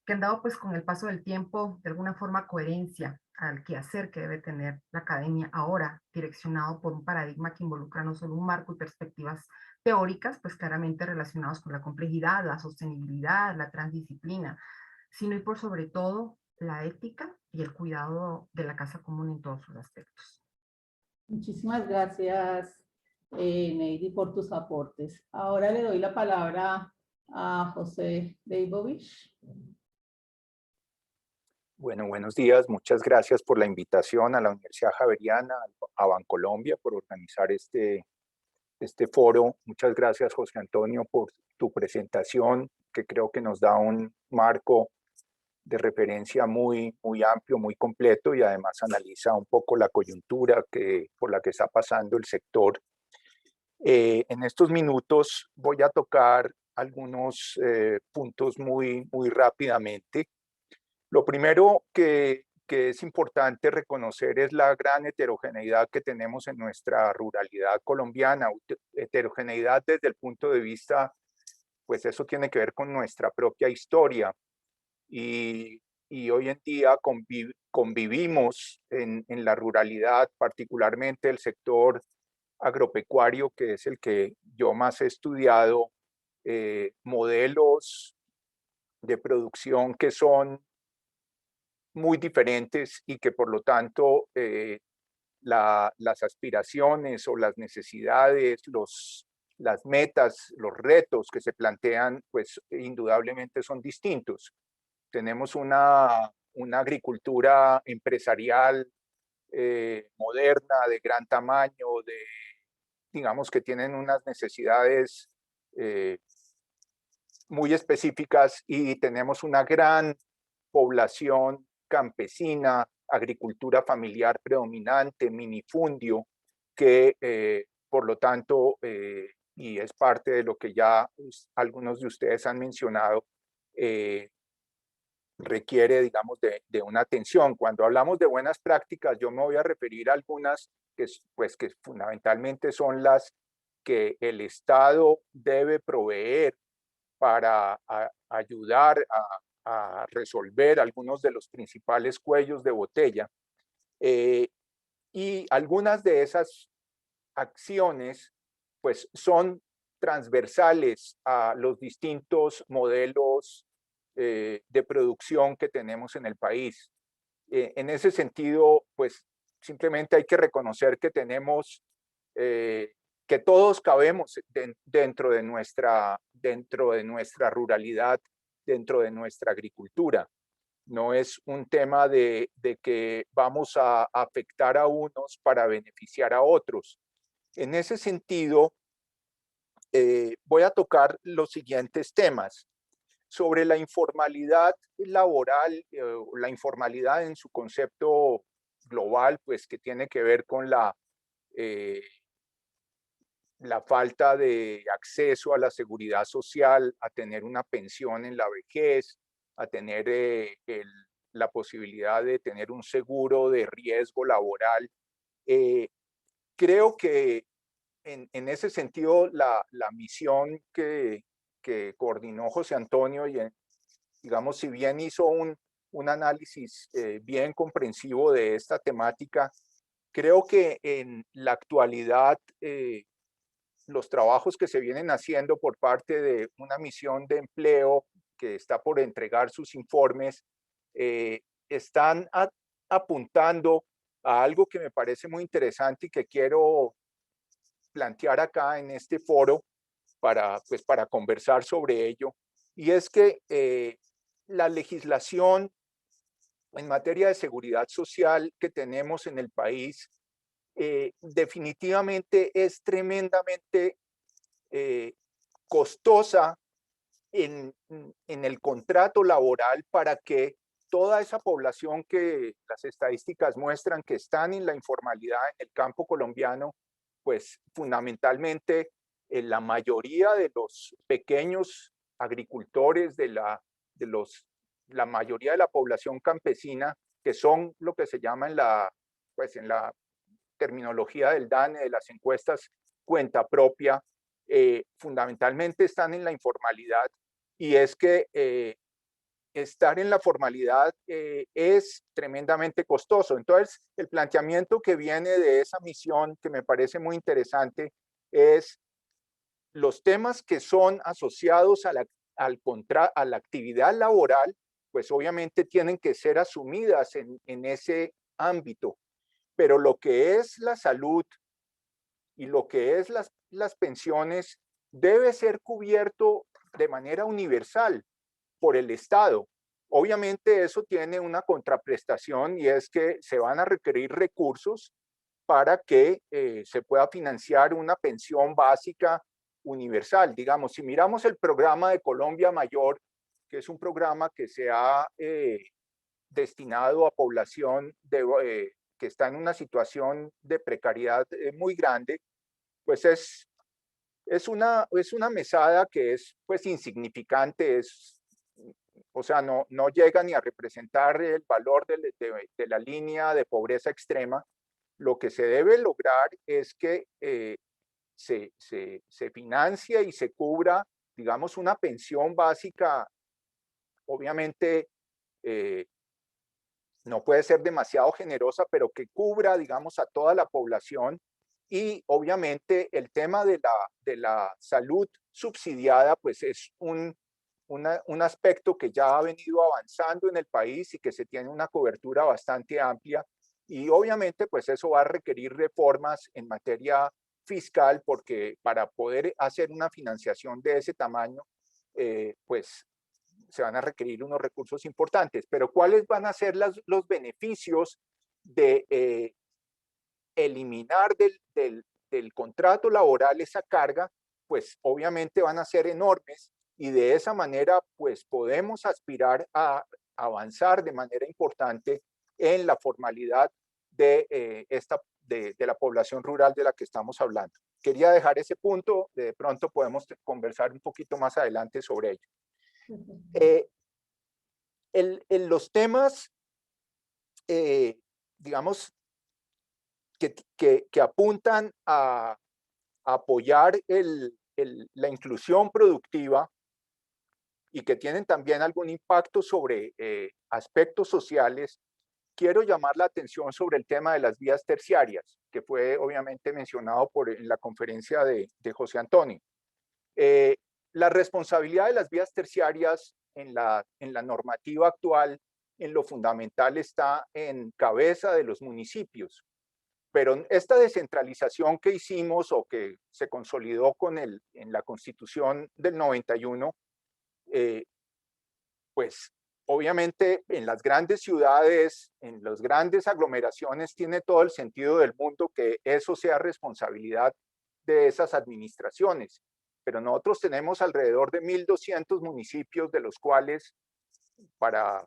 [SPEAKER 8] Que han dado pues con el paso del tiempo de alguna forma coherencia al quehacer que debe tener la academia ahora, direccionado por un paradigma que involucra no solo un marco y perspectivas teóricas, pues claramente relacionados con la complejidad, la sostenibilidad, la transdisciplina, sino y por sobre todo la ética y el cuidado de la casa común en todos sus aspectos.
[SPEAKER 5] Muchísimas gracias, Neidy, por tus aportes. Ahora le doy la palabra a José Leibovich.
[SPEAKER 9] Bueno, buenos días. Muchas gracias por la invitación a la Universidad Javeriana, a Bancolombia, por organizar este foro. Muchas gracias, José Antonio, por tu presentación, que creo que nos da un marco de referencia muy amplio, muy completo, y además analiza un poco la coyuntura por la que está pasando el sector. En estos minutos voy a tocar algunos puntos muy rápidamente. Lo primero que es importante reconocer es la gran heterogeneidad que tenemos en nuestra ruralidad colombiana, heterogeneidad desde el punto de vista, pues eso tiene que ver con nuestra propia historia, y hoy en día convivimos en la ruralidad, particularmente el sector agropecuario, que es el que yo más he estudiado, modelos de producción que son muy diferentes y que por lo tanto las aspiraciones o las necesidades, las metas, los retos que se plantean, pues indudablemente son distintos. Tenemos una agricultura empresarial moderna, de gran tamaño, digamos que tienen unas necesidades muy específicas, y tenemos una gran población campesina, agricultura familiar predominante, minifundio, que por lo tanto, y es parte de lo que ya algunos de ustedes han mencionado, requiere, digamos, de una atención. Cuando hablamos de buenas prácticas, yo me voy a referir a algunas que fundamentalmente son las que el Estado debe proveer para ayudar a resolver algunos de los principales cuellos de botella. Y algunas de esas acciones pues son transversales a los distintos modelos de producción que tenemos en el país. En ese sentido, pues simplemente hay que reconocer que tenemos, que todos cabemos dentro de dentro de nuestra ruralidad, dentro de nuestra agricultura. No es un tema de que vamos a afectar a unos para beneficiar a otros. En ese sentido, voy a tocar los siguientes temas. Sobre la informalidad laboral, la informalidad en su concepto global, pues que tiene que ver con la falta de acceso a la seguridad social, a tener una pensión en la vejez, a tener la posibilidad de tener un seguro de riesgo laboral. Creo que en ese sentido la misión que coordinó José Antonio, y digamos, si bien hizo un análisis bien comprensivo de esta temática, creo que en la actualidad los trabajos que se vienen haciendo por parte de una misión de empleo que está por entregar sus informes, están apuntando a algo que me parece muy interesante y que quiero plantear acá en este foro para conversar sobre ello. Y es que la legislación en materia de seguridad social que tenemos en el país definitivamente es tremendamente costosa en el contrato laboral para que toda esa población que las estadísticas muestran que están en la informalidad en el campo colombiano, pues fundamentalmente la mayoría de los pequeños agricultores, la mayoría de la población campesina, que son lo que se llama en la terminología del DANE, de las encuestas cuenta propia, fundamentalmente están en la informalidad, y es que estar en la formalidad es tremendamente costoso. Entonces, el planteamiento que viene de esa misión, que me parece muy interesante, es los temas que son asociados a la actividad laboral, pues obviamente tienen que ser asumidas en ese ámbito. Pero lo que es la salud y lo que es las pensiones debe ser cubierto de manera universal por el Estado. Obviamente eso tiene una contraprestación, y es que se van a requerir recursos para que se pueda financiar una pensión básica universal. Digamos, si miramos el programa de Colombia Mayor, que es un programa que se ha destinado a población que está en una situación de precariedad muy grande, pues es una mesada que es pues insignificante, o sea, no llega ni a representar el valor de la línea de pobreza extrema. Lo que se debe lograr es que se financie y se cubra, digamos, una pensión básica. Obviamente no puede ser demasiado generosa, pero que cubra, digamos, a toda la población. Y obviamente el tema de la salud subsidiada, pues es un aspecto que ya ha venido avanzando en el país y que se tiene una cobertura bastante amplia. Y obviamente pues eso va a requerir reformas en materia fiscal, porque para poder hacer una financiación de ese tamaño, pues se van a requerir unos recursos importantes. Pero ¿cuáles van a ser los beneficios de eliminar del contrato laboral esa carga? Pues obviamente van a ser enormes, y de esa manera pues podemos aspirar a avanzar de manera importante en la formalidad de la población rural de la que estamos hablando. Quería dejar ese punto, de pronto podemos conversar un poquito más adelante sobre ello. Los temas, digamos, que apuntan a apoyar la inclusión productiva y que tienen también algún impacto sobre aspectos sociales, quiero llamar la atención sobre el tema de las vías terciarias, que fue obviamente mencionado en la conferencia de José Antonio. La responsabilidad de las vías terciarias en la normativa actual, en lo fundamental, está en cabeza de los municipios. Pero esta descentralización que hicimos o que se consolidó en la Constitución del 91, pues obviamente en las grandes ciudades, en las grandes aglomeraciones, tiene todo el sentido del mundo que eso sea responsabilidad de esas administraciones. Pero nosotros tenemos alrededor de 1.200 municipios, de los cuales, para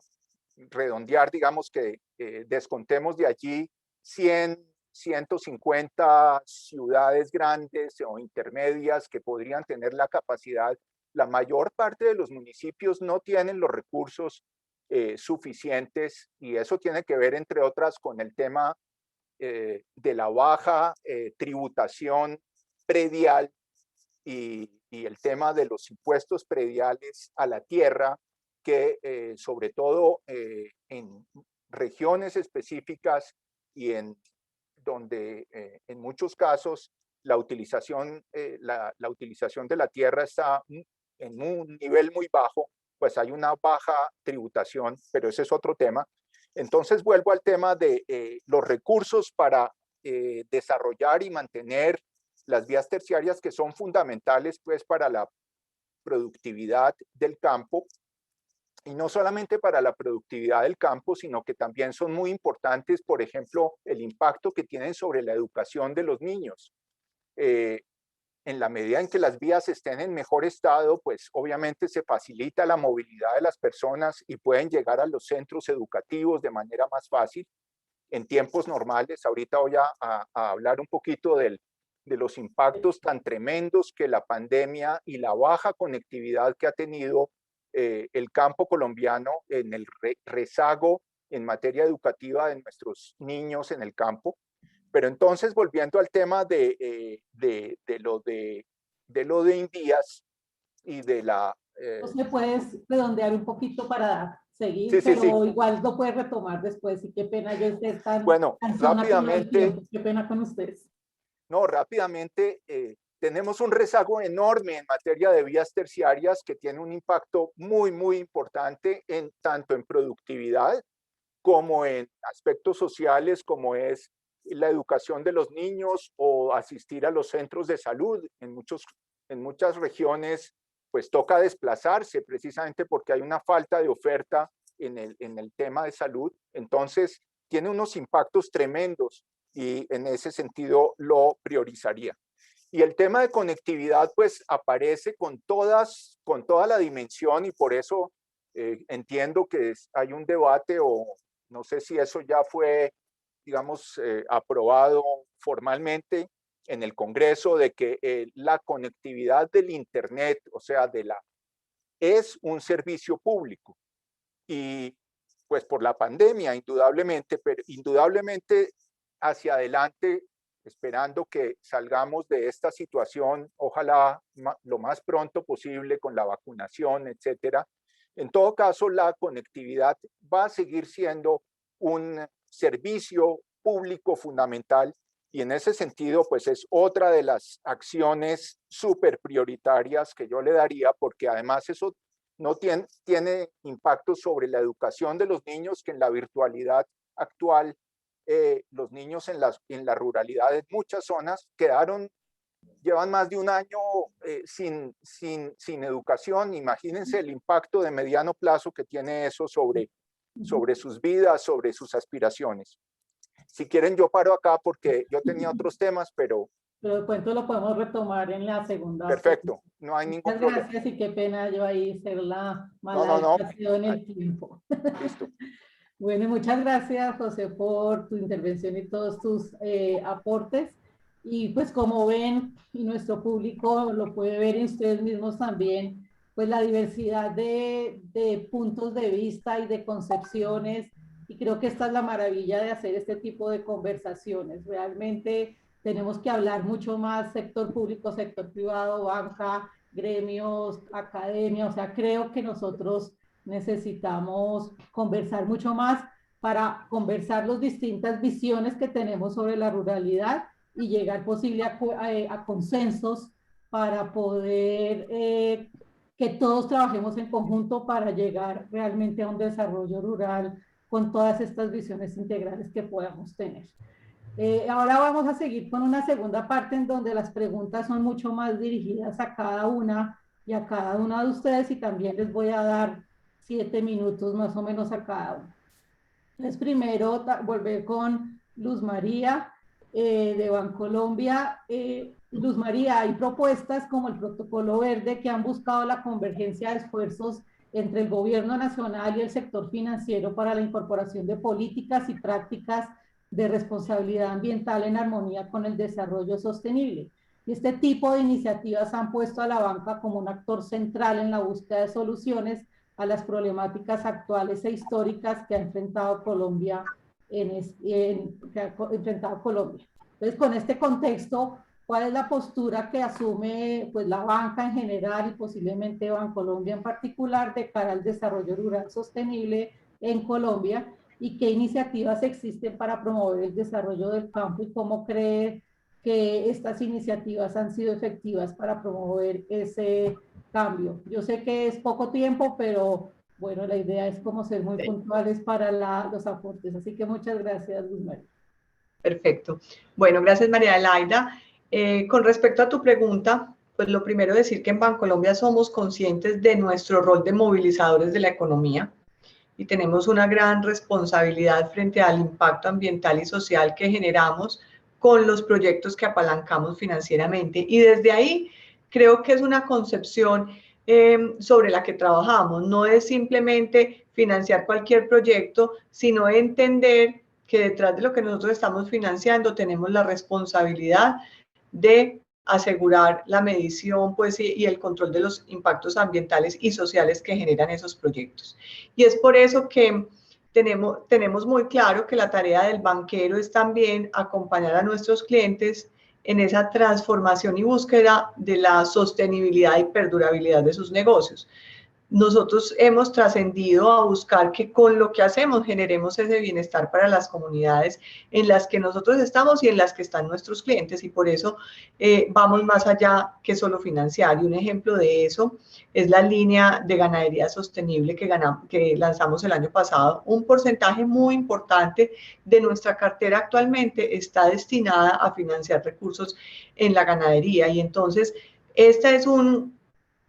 [SPEAKER 9] redondear, digamos que descontemos de allí 100, 150 ciudades grandes o intermedias que podrían tener la capacidad. La mayor parte de los municipios no tienen los recursos suficientes, y eso tiene que ver, entre otras, con el tema de la baja tributación predial y el tema de los impuestos prediales a la tierra, que sobre todo en regiones específicas y donde en muchos casos la utilización de la tierra está en un nivel muy bajo, pues hay una baja tributación, pero ese es otro tema. Entonces vuelvo al tema de los recursos para desarrollar y mantener las vías terciarias, que son fundamentales pues para la productividad del campo, y no solamente para la productividad del campo, sino que también son muy importantes, por ejemplo, el impacto que tienen sobre la educación de los niños. En la medida en que las vías estén en mejor estado, pues obviamente se facilita la movilidad de las personas y pueden llegar a los centros educativos de manera más fácil en tiempos normales. Ahorita voy a hablar un poquito de los impactos tan tremendos que la pandemia y la baja conectividad que ha tenido el campo colombiano en el rezago en materia educativa de nuestros niños en el campo. Pero entonces, volviendo al tema de lo de Invías y de la...
[SPEAKER 5] ¿Me puedes redondear un poquito para seguir?
[SPEAKER 9] Sí, sí,
[SPEAKER 5] pero
[SPEAKER 9] sí.
[SPEAKER 5] igual lo puedes retomar después, y qué pena yo estar tan,
[SPEAKER 9] bueno,
[SPEAKER 5] tan zona
[SPEAKER 9] rápidamente,
[SPEAKER 5] qué pena con ustedes.
[SPEAKER 9] No, rápidamente, tenemos un rezago enorme en materia de vías terciarias que tiene un impacto muy, muy importante tanto en productividad como en aspectos sociales, como es la educación de los niños o asistir a los centros de salud. En muchas regiones, pues toca desplazarse precisamente porque hay una falta de oferta en el tema de salud. Entonces, tiene unos impactos tremendos y en ese sentido lo priorizaría. Y el tema de conectividad pues aparece con toda la dimensión, y por eso entiendo que hay un debate, o no sé si eso ya fue, digamos, aprobado formalmente en el Congreso, de que la conectividad del Internet, o sea, es un servicio público. Y pues por la pandemia, indudablemente, pero indudablemente hacia adelante, esperando que salgamos de esta situación, ojalá lo más pronto posible con la vacunación, etcétera. En todo caso, la conectividad va a seguir siendo un servicio público fundamental, y en ese sentido, pues es otra de las acciones súper prioritarias que yo le daría, porque además eso no tiene impacto sobre la educación de los niños, que en la virtualidad actual, los niños en la ruralidad en muchas zonas llevan más de un año sin educación. Imagínense el impacto de mediano plazo que tiene eso sobre sus vidas, sobre sus aspiraciones. Si quieren, yo paro acá porque yo tenía otros temas, pero
[SPEAKER 5] el cuento lo podemos retomar en la segunda.
[SPEAKER 9] Perfecto, no hay ningún problema.
[SPEAKER 5] Gracias, y qué pena yo ahí ser la mala en el tiempo.
[SPEAKER 9] Listo.
[SPEAKER 5] Bueno, muchas gracias, José, por tu intervención y todos tus aportes. Y pues como ven, y nuestro público lo puede ver, y ustedes mismos también, pues la diversidad de puntos de vista y de concepciones, y creo que esta es la maravilla de hacer este tipo de conversaciones. Realmente tenemos que hablar mucho más sector público, sector privado, banca, gremios, academia. O sea, creo que nosotros necesitamos conversar mucho más para conversar las distintas visiones que tenemos sobre la ruralidad y llegar posible a consensos para poder que todos trabajemos en conjunto para llegar realmente a un desarrollo rural con todas estas visiones integrales que podamos tener. Ahora vamos a seguir con una segunda parte en donde las preguntas son mucho más dirigidas a cada una y a cada una de ustedes, y también les voy a dar 7 minutos más o menos a cada uno. Entonces, primero volver con Luz María de Bancolombia. Luz María, hay propuestas como el Protocolo Verde que han buscado la convergencia de esfuerzos entre el gobierno nacional y el sector financiero para la incorporación de políticas y prácticas de responsabilidad ambiental en armonía con el desarrollo sostenible. Y este tipo de iniciativas han puesto a la banca como un actor central en la búsqueda de soluciones a las problemáticas actuales e históricas que ha enfrentado Colombia Entonces, con este contexto, ¿cuál es la postura que asume pues, la banca en general y posiblemente Bancolombia en particular de cara al desarrollo rural sostenible en Colombia? ¿Y qué iniciativas existen para promover el desarrollo del campo y cómo cree que estas iniciativas han sido efectivas para promover ese cambio? Yo sé que es poco tiempo, pero bueno, la idea es como ser muy puntuales para los aportes. Así que muchas gracias, Luz María.
[SPEAKER 6] Perfecto. Bueno, gracias, María Adelaida. Con respecto a tu pregunta, pues lo primero decir que en Bancolombia somos conscientes de nuestro rol de movilizadores de la economía y tenemos una gran responsabilidad frente al impacto ambiental y social que generamos con los proyectos que apalancamos financieramente. Y desde ahí creo que es una concepción sobre la que trabajamos. No es simplemente financiar cualquier proyecto, sino entender que detrás de lo que nosotros estamos financiando tenemos la responsabilidad de asegurar la medición pues, y el control de los impactos ambientales y sociales que generan esos proyectos. Y es por eso que tenemos muy claro que la tarea del banquero es también acompañar a nuestros clientes en esa transformación y búsqueda de la sostenibilidad y perdurabilidad de sus negocios. Nosotros hemos trascendido a buscar que con lo que hacemos generemos ese bienestar para las comunidades en las que nosotros estamos y en las que están nuestros clientes, y por eso vamos más allá que solo financiar. Y un ejemplo de eso es la línea de ganadería sostenible que lanzamos el año pasado. Un porcentaje muy importante de nuestra cartera actualmente está destinada a financiar recursos en la ganadería, y entonces esta es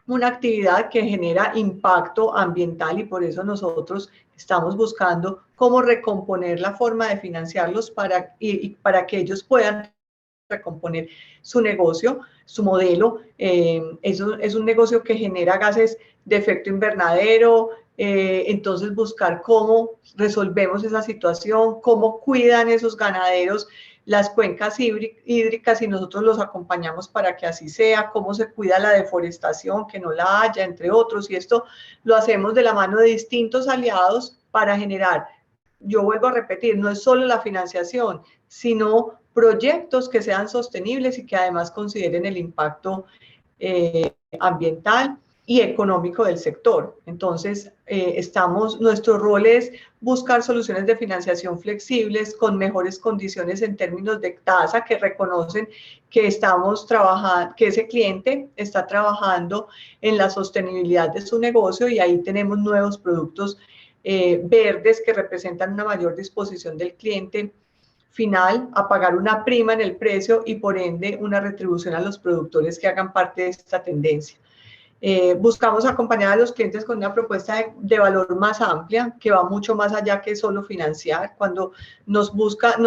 [SPEAKER 6] una actividad que genera impacto ambiental, y por eso nosotros estamos buscando cómo recomponer la forma de financiarlos para que ellos puedan recomponer su negocio, su modelo. Eso es un negocio que genera gases de efecto invernadero, entonces buscar cómo resolvemos esa situación, cómo cuidan esos ganaderos las cuencas hídricas y nosotros los acompañamos para que así sea, cómo se cuida la deforestación, que no la haya, entre otros, y esto lo hacemos de la mano de distintos aliados para generar, yo vuelvo a repetir, no es solo la financiación, sino proyectos que sean sostenibles y que además consideren el impacto ambiental y económico del sector. Entonces, nuestro rol es buscar soluciones de financiación flexibles con mejores condiciones en términos de tasa, que reconocen que estamos trabajando, que ese cliente está trabajando en la sostenibilidad de su negocio, y ahí tenemos nuevos productos verdes que representan una mayor disposición del cliente final a pagar una prima en el precio y por ende una retribución a los productores que hagan parte de esta tendencia. Buscamos acompañar a los clientes con una propuesta de valor más amplia, que va mucho más allá que solo financiar. Cuando nos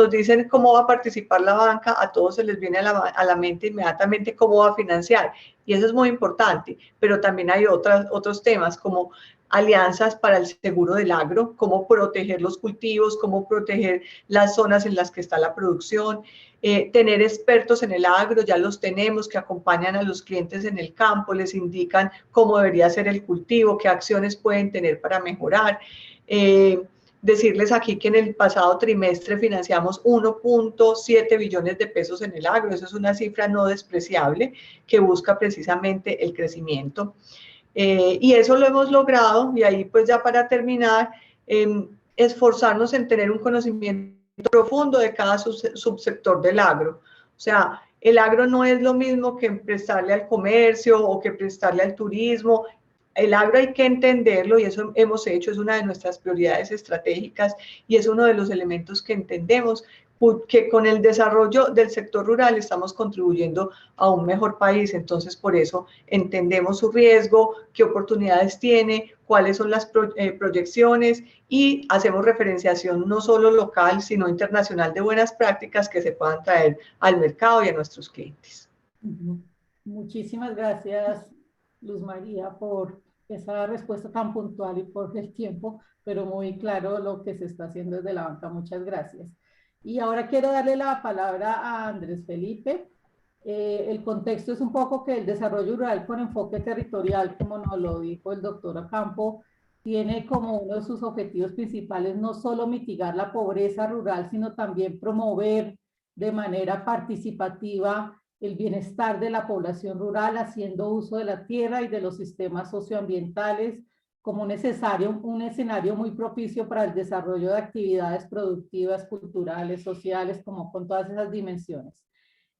[SPEAKER 6] dicen cómo va a participar la banca, a todos se les viene a la mente inmediatamente cómo va a financiar, y eso es muy importante, pero también hay otros temas como alianzas para el seguro del agro, cómo proteger los cultivos, cómo proteger las zonas en las que está la producción, tener expertos en el agro, ya los tenemos, que acompañan a los clientes en el campo, les indican cómo debería ser el cultivo, qué acciones pueden tener para mejorar. Decirles aquí que en el pasado trimestre financiamos 1.7 billones de pesos en el agro, eso es una cifra no despreciable que busca precisamente el crecimiento. Y eso lo hemos logrado, y ahí pues ya para terminar, esforzarnos en tener un conocimiento profundo de cada subsector del agro. O sea, el agro no es lo mismo que prestarle al comercio o que prestarle al turismo. El agro hay que entenderlo, y eso hemos hecho, es una de nuestras prioridades estratégicas y es uno de los elementos que entendemos que con el desarrollo del sector rural estamos contribuyendo a un mejor país. Entonces, por eso entendemos su riesgo, qué oportunidades tiene, cuáles son las proyecciones y hacemos referenciación no solo local, sino internacional de buenas prácticas que se puedan traer al mercado y a nuestros clientes.
[SPEAKER 5] Muchísimas gracias, Luz María, por esa respuesta tan puntual y por el tiempo, pero muy claro lo que se está haciendo desde la banca. Muchas gracias. Y ahora quiero darle la palabra a Andrés Felipe. El contexto es un poco que el desarrollo rural con enfoque territorial, como nos lo dijo el doctor Ocampo, tiene como uno de sus objetivos principales no solo mitigar la pobreza rural, sino también promover de manera participativa el bienestar de la población rural, haciendo uso de la tierra y de los sistemas socioambientales como un escenario muy propicio para el desarrollo de actividades productivas, culturales, sociales, como con todas esas dimensiones.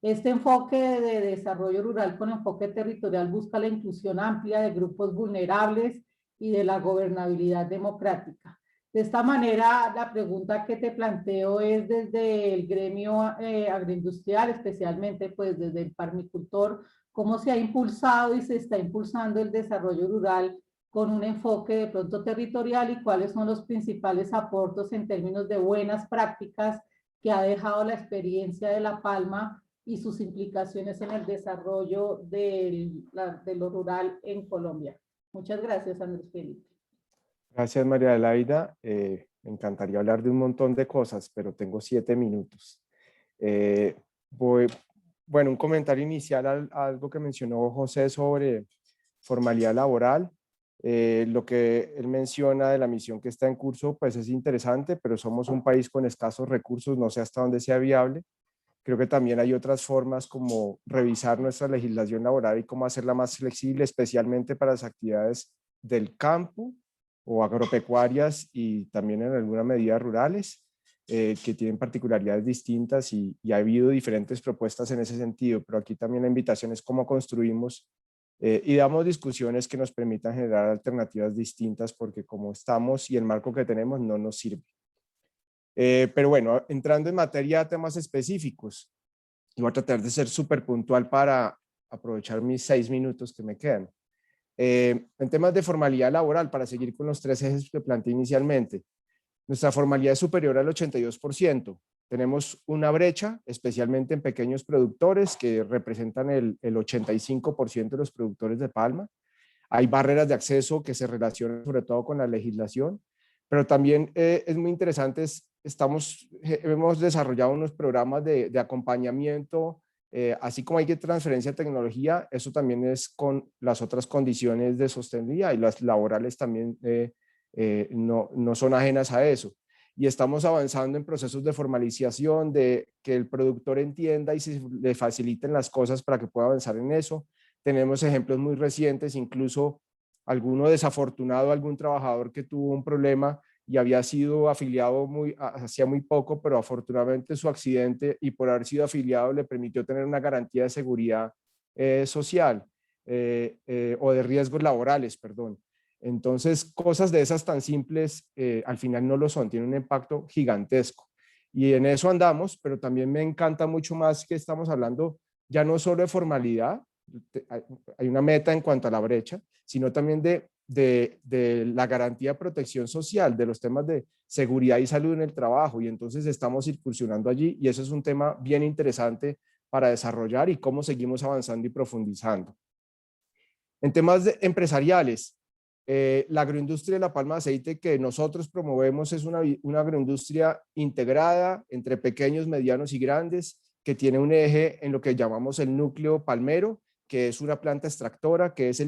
[SPEAKER 5] Este enfoque de desarrollo rural con enfoque territorial busca la inclusión amplia de grupos vulnerables y de la gobernabilidad democrática. De esta manera, la pregunta que te planteo es desde el gremio agroindustrial, especialmente pues desde el parmicultor, cómo se ha impulsado y se está impulsando el desarrollo rural con un enfoque de pronto territorial y cuáles son los principales aportes en términos de buenas prácticas que ha dejado la experiencia de La Palma y sus implicaciones en el desarrollo de lo rural en Colombia. Muchas gracias, Andrés Felipe.
[SPEAKER 7] Gracias, María Adelaida. Me encantaría hablar de un montón de cosas, pero tengo 7 minutos. Bueno, un comentario inicial a algo que mencionó José sobre formalidad laboral. Lo que él menciona de la misión que está en curso, pues es interesante, pero somos un país con escasos recursos, no sé hasta dónde sea viable. Creo que también hay otras formas como revisar nuestra legislación laboral y cómo hacerla más flexible, especialmente para las actividades del campo o agropecuarias y también en alguna medida rurales, que tienen particularidades distintas y ha habido diferentes propuestas en ese sentido, pero aquí también la invitación es cómo construimos y damos discusiones que nos permitan generar alternativas distintas, porque como estamos y el marco que tenemos no nos sirve. Pero bueno, entrando en materia de temas específicos, voy a tratar de ser súper puntual para aprovechar mis 6 minutos que me quedan. En temas de formalidad laboral, para seguir con los 3 ejes que planteé inicialmente, nuestra formalidad es superior al 82%. Tenemos una brecha, especialmente en pequeños productores, que representan el 85% de los productores de palma. Hay barreras de acceso que se relacionan sobre todo con la legislación, pero también es muy interesante, hemos desarrollado unos programas de acompañamiento, así como hay que transferencia de tecnología, eso también es con las otras condiciones de sostenibilidad y las laborales también no son ajenas a eso. Y estamos avanzando en procesos de formalización, de que el productor entienda y se le faciliten las cosas para que pueda avanzar en eso. Tenemos ejemplos muy recientes, incluso alguno desafortunado, algún trabajador que tuvo un problema y había sido afiliado hacía muy poco, pero afortunadamente su accidente y por haber sido afiliado le permitió tener una garantía de seguridad social o de riesgos laborales, perdón. Entonces, cosas de esas tan simples al final no lo son, tienen un impacto gigantesco. Y en eso andamos, pero también me encanta mucho más que estamos hablando ya no solo de formalidad, hay una meta en cuanto a la brecha, sino también de la garantía de protección social, de los temas de seguridad y salud en el trabajo, y entonces estamos incursionando allí, y eso es un tema bien interesante para desarrollar y cómo seguimos avanzando y profundizando. En temas empresariales, la agroindustria de la palma de aceite que nosotros promovemos es una agroindustria integrada entre pequeños, medianos y grandes, que tiene un eje en lo que llamamos el núcleo palmero, que es una planta extractora, que es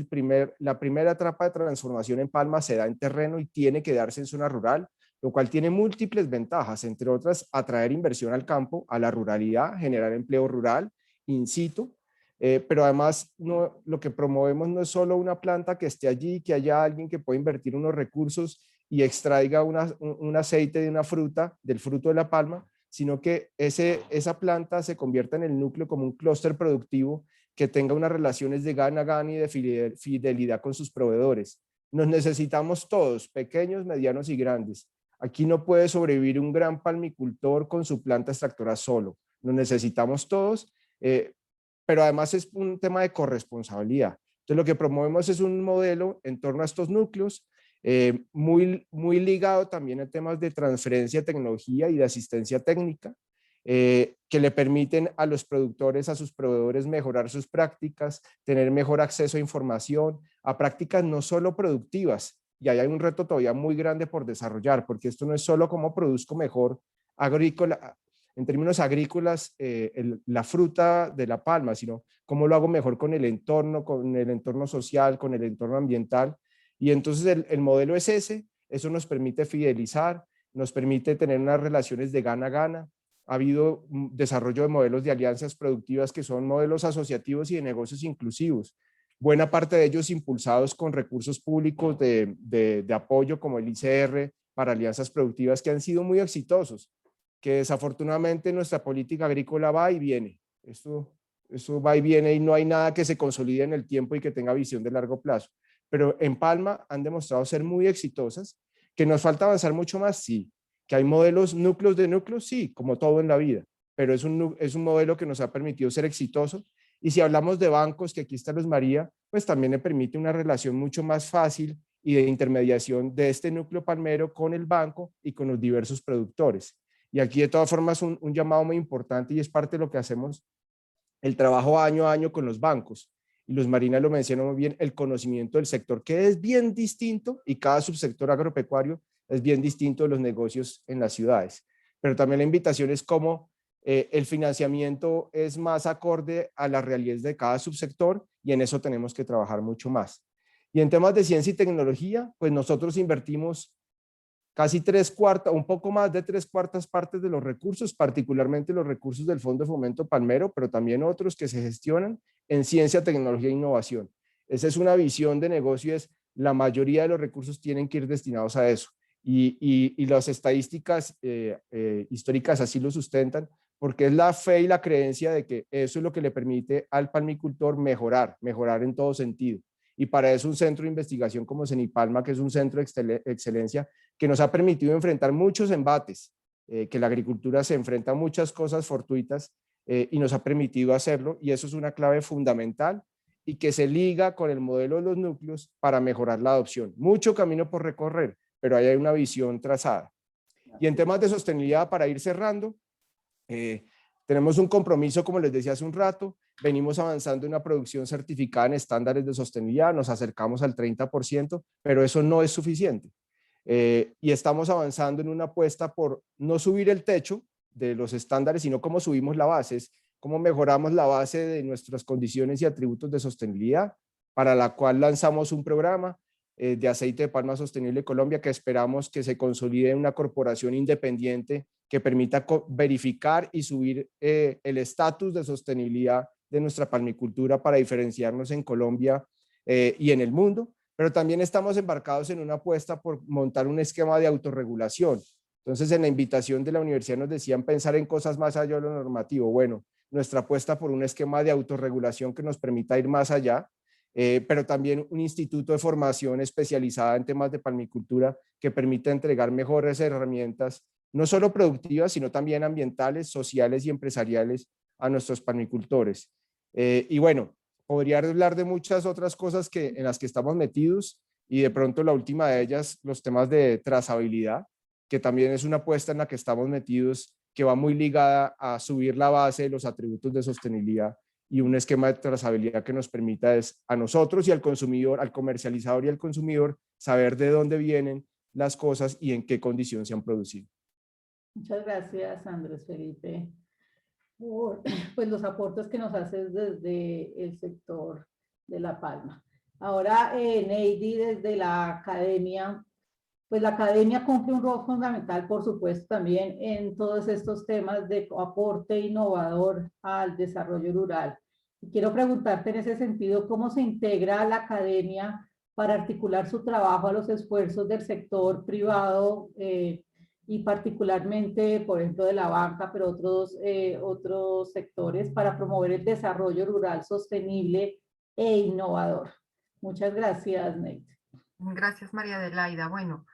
[SPEAKER 7] la primera etapa de transformación en palma se da en terreno y tiene que darse en zona rural, lo cual tiene múltiples ventajas, entre otras, atraer inversión al campo, a la ruralidad, generar empleo rural, in situ, pero además lo que promovemos no es solo una planta que esté allí, que haya alguien que pueda invertir unos recursos y extraiga un aceite de una fruta, del fruto de la palma, sino que esa planta se convierta en el núcleo como un clúster productivo que tenga unas relaciones de gana a gana y de fidelidad con sus proveedores. Nos necesitamos todos, pequeños, medianos y grandes. Aquí no puede sobrevivir un gran palmicultor con su planta extractora solo. Nos necesitamos todos, pero además es un tema de corresponsabilidad. Entonces lo que promovemos es un modelo en torno a estos núcleos, muy ligado también a temas de transferencia de tecnología y de asistencia técnica, que le permiten a los productores, a sus proveedores mejorar sus prácticas, tener mejor acceso a información, a prácticas no solo productivas, y ahí hay un reto todavía muy grande por desarrollar, porque esto no es solo cómo produzco mejor agrícola, en términos agrícolas, la fruta de la palma, sino cómo lo hago mejor con el entorno social, con el entorno ambiental. Y entonces el modelo es ese, eso nos permite fidelizar, nos permite tener unas relaciones de gana-gana. Ha habido un desarrollo de modelos de alianzas productivas que son modelos asociativos y de negocios inclusivos. Buena parte de ellos impulsados con recursos públicos de apoyo como el ICR para alianzas productivas que han sido muy exitosos, que desafortunadamente nuestra política agrícola va y viene. Esto va y viene y no hay nada que se consolide en el tiempo y que tenga visión de largo plazo. Pero en Palma han demostrado ser muy exitosas. ¿Que nos falta avanzar mucho más? Sí. ¿Que hay modelos, núcleos de núcleos? Sí, como todo en la vida. Pero es un modelo que nos ha permitido ser exitoso. Y si hablamos de bancos, que aquí está Luz María, pues también le permite una relación mucho más fácil y de intermediación de este núcleo palmero con el banco y con los diversos productores. Y aquí de todas formas un llamado muy importante y es parte de lo que hacemos, el trabajo año a año con los bancos. Y Luz Marina lo mencionó muy bien, el conocimiento del sector, que es bien distinto y cada subsector agropecuario es bien distinto de los negocios en las ciudades. Pero también la invitación es cómo el financiamiento es más acorde a las realidades de cada subsector y en eso tenemos que trabajar mucho más. Y en temas de ciencia y tecnología, pues nosotros invertimos casi un poco más de 3/4 partes de los recursos, particularmente los recursos del Fondo de Fomento Palmero, pero también otros que se gestionan en ciencia, tecnología e innovación. Esa es una visión de negocio, es la mayoría de los recursos tienen que ir destinados a eso. Y las estadísticas históricas así lo sustentan, porque es la fe y la creencia de que eso es lo que le permite al palmicultor mejorar en todo sentido. Y para eso un centro de investigación como CENIPALMA, que es un centro de excelencia, que nos ha permitido enfrentar muchos embates, que la agricultura se enfrenta a muchas cosas fortuitas y nos ha permitido hacerlo, y eso es una clave fundamental y que se liga con el modelo de los núcleos para mejorar la adopción. Mucho camino por recorrer, pero ahí hay una visión trazada. Y en temas de sostenibilidad, para ir cerrando, tenemos un compromiso, como les decía hace un rato, venimos avanzando en una producción certificada en estándares de sostenibilidad, nos acercamos al 30%, pero eso no es suficiente. Y estamos avanzando en una apuesta por no subir el techo de los estándares, sino cómo subimos la base, es cómo mejoramos la base de nuestras condiciones y atributos de sostenibilidad, para la cual lanzamos un programa de aceite de palma sostenible Colombia, que esperamos que se consolide en una corporación independiente que permita verificar y subir el estatus de sostenibilidad de nuestra palmicultura para diferenciarnos en Colombia y en el mundo. Pero también estamos embarcados en una apuesta por montar un esquema de autorregulación. Entonces, en la invitación de la universidad nos decían pensar en cosas más allá de lo normativo. Bueno, nuestra apuesta por un esquema de autorregulación que nos permita ir más allá, pero también un instituto de formación especializada en temas de palmicultura que permita entregar mejores herramientas, no solo productivas, sino también ambientales, sociales y empresariales a nuestros palmicultores. Y bueno, podría hablar de muchas otras cosas en las que estamos metidos y de pronto la última de ellas, los temas de trazabilidad, que también es una apuesta en la que estamos metidos, que va muy ligada a subir la base de los atributos de sostenibilidad y un esquema de trazabilidad que nos permita a nosotros y al consumidor, al comercializador y al consumidor, saber de dónde vienen las cosas y en qué condición se han producido.
[SPEAKER 5] Muchas gracias, Andrés Felipe, por pues, los aportes que nos haces desde el sector de La Palma. Ahora, Neidy, desde la academia, pues la academia cumple un rol fundamental, por supuesto, también en todos estos temas de aporte innovador al desarrollo rural. Y quiero preguntarte en ese sentido, ¿cómo se integra la academia para articular su trabajo a los esfuerzos del sector privado y particularmente, por ejemplo, de la banca, pero otros sectores para promover el desarrollo rural sostenible e innovador? Muchas gracias, Nate.
[SPEAKER 8] Gracias, María Adelaida. Bueno,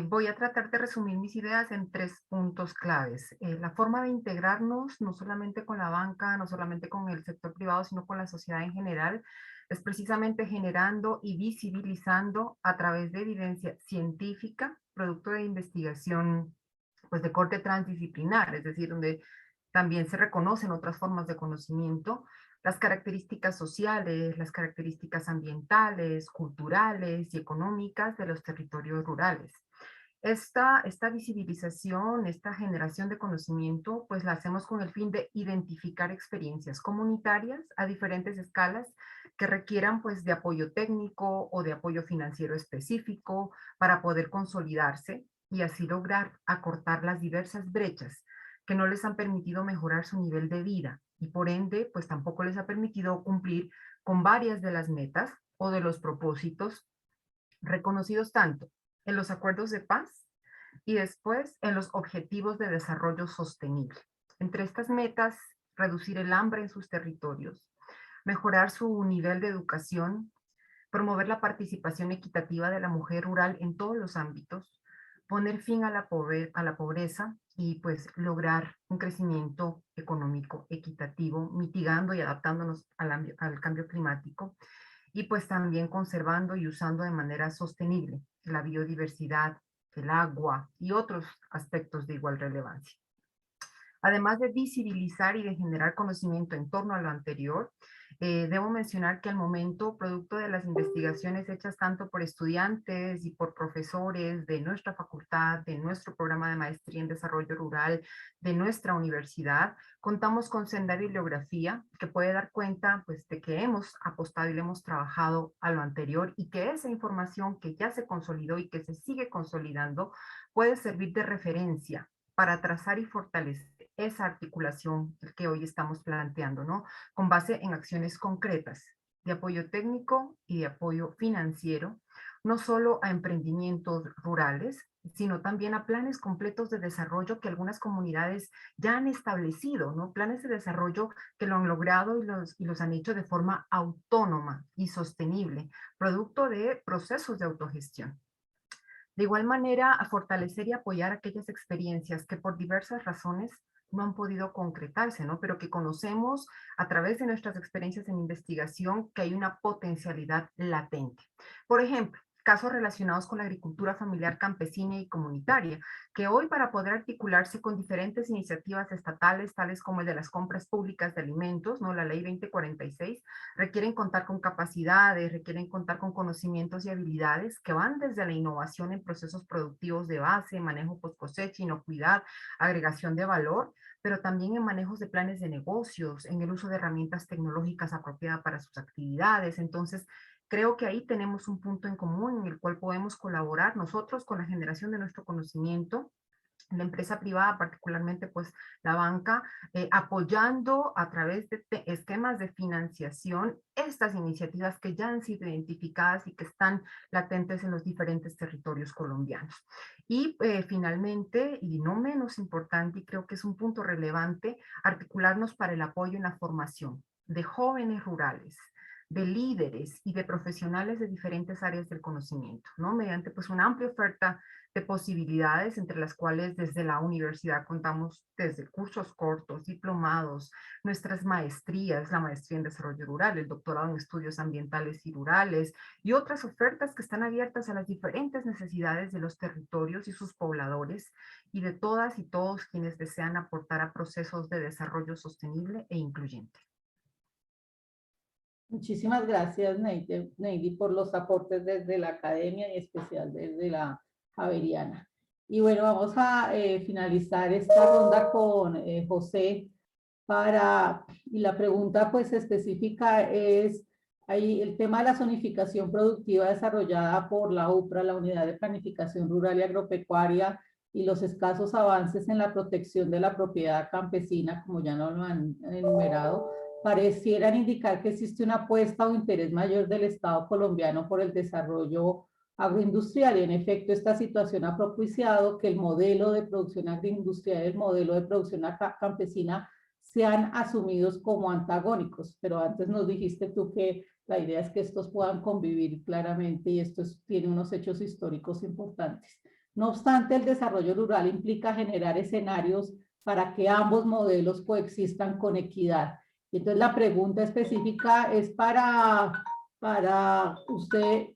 [SPEAKER 8] Voy a tratar de resumir mis ideas en 3 puntos claves. La forma de integrarnos, no solamente con la banca, no solamente con el sector privado, sino con la sociedad en general, es precisamente generando y visibilizando a través de evidencia científica, producto de investigación pues, de corte transdisciplinar, es decir, donde también se reconocen otras formas de conocimiento, las características sociales, las características ambientales, culturales y económicas de los territorios rurales. Esta visibilización, esta generación de conocimiento, pues la hacemos con el fin de identificar experiencias comunitarias a diferentes escalas que requieran pues de apoyo técnico o de apoyo financiero específico para poder consolidarse y así lograr acortar las diversas brechas que no les han permitido mejorar su nivel de vida y por ende pues tampoco les ha permitido cumplir con varias de las metas o de los propósitos reconocidos tanto en los acuerdos de paz y después en los objetivos de desarrollo sostenible. Entre estas metas, reducir el hambre en sus territorios, mejorar su nivel de educación, promover la participación equitativa de la mujer rural en todos los ámbitos, poner fin a la pobreza y pues lograr un crecimiento económico equitativo, mitigando y adaptándonos al cambio climático, y pues también conservando y usando de manera sostenible la biodiversidad, el agua y otros aspectos de igual relevancia. Además de visibilizar y de generar conocimiento en torno a lo anterior, debo mencionar que al momento, producto de las investigaciones hechas tanto por estudiantes y por profesores de nuestra facultad, de nuestro programa de maestría en desarrollo rural, de nuestra universidad, contamos con senda bibliografía que puede dar cuenta pues, de que hemos apostado y le hemos trabajado a lo anterior y que esa información que ya se consolidó y que se sigue consolidando puede servir de referencia para trazar y fortalecer esa articulación que hoy estamos planteando, ¿no? Con base en acciones concretas de apoyo técnico y de apoyo financiero, no solo a emprendimientos rurales, sino también a planes completos de desarrollo que algunas comunidades ya han establecido, ¿no? Planes de desarrollo que lo han logrado y los han hecho de forma autónoma y sostenible, producto de procesos de autogestión. De igual manera, a fortalecer y apoyar aquellas experiencias que por diversas razones no han podido concretarse, ¿no? Pero que conocemos a través de nuestras experiencias en investigación que hay una potencialidad latente. Por ejemplo, casos relacionados con la agricultura familiar campesina y comunitaria, que hoy para poder articularse con diferentes iniciativas estatales, tales como el de las compras públicas de alimentos, ¿no? La ley 2046, requieren contar con capacidades, requieren contar con conocimientos y habilidades que van desde la innovación en procesos productivos de base, manejo post cosecha, inocuidad, agregación de valor, pero también en manejos de planes de negocios, en el uso de herramientas tecnológicas apropiadas para sus actividades. Entonces, creo que ahí tenemos un punto en común en el cual podemos colaborar nosotros con la generación de nuestro conocimiento, la empresa privada, particularmente pues la banca, apoyando a través de esquemas de financiación estas iniciativas que ya han sido identificadas y que están latentes en los diferentes territorios colombianos. Y finalmente, y no menos importante, y creo que es un punto relevante, articularnos para el apoyo en la formación de jóvenes rurales, de líderes y de profesionales de diferentes áreas del conocimiento, ¿no? Mediante pues una amplia oferta de posibilidades, entre las cuales desde la universidad contamos desde cursos cortos, diplomados, nuestras maestrías, la maestría en desarrollo rural, el doctorado en estudios ambientales y rurales, y otras ofertas que están abiertas a las diferentes necesidades de los territorios y sus pobladores, y de todas y todos quienes desean aportar a procesos de desarrollo sostenible e incluyente.
[SPEAKER 5] Muchísimas gracias, Neidy, por los aportes desde la academia y en especial desde la Javeriana. Y bueno, vamos a finalizar esta ronda con José y la pregunta pues específica es ahí el tema de la zonificación productiva desarrollada por la UPRA, la Unidad de Planificación Rural y Agropecuaria, y los escasos avances en la protección de la propiedad campesina, como ya nos lo han enumerado, parecieran indicar que existe una apuesta o interés mayor del Estado colombiano por el desarrollo agroindustrial, y en efecto esta situación ha propiciado que el modelo de producción agroindustrial y el modelo de producción campesina sean asumidos como antagónicos, pero antes nos dijiste tú que la idea es que estos puedan convivir claramente y esto tiene unos hechos históricos importantes. No obstante, el desarrollo rural implica generar escenarios para que ambos modelos coexistan con equidad. Y entonces la pregunta específica es para usted,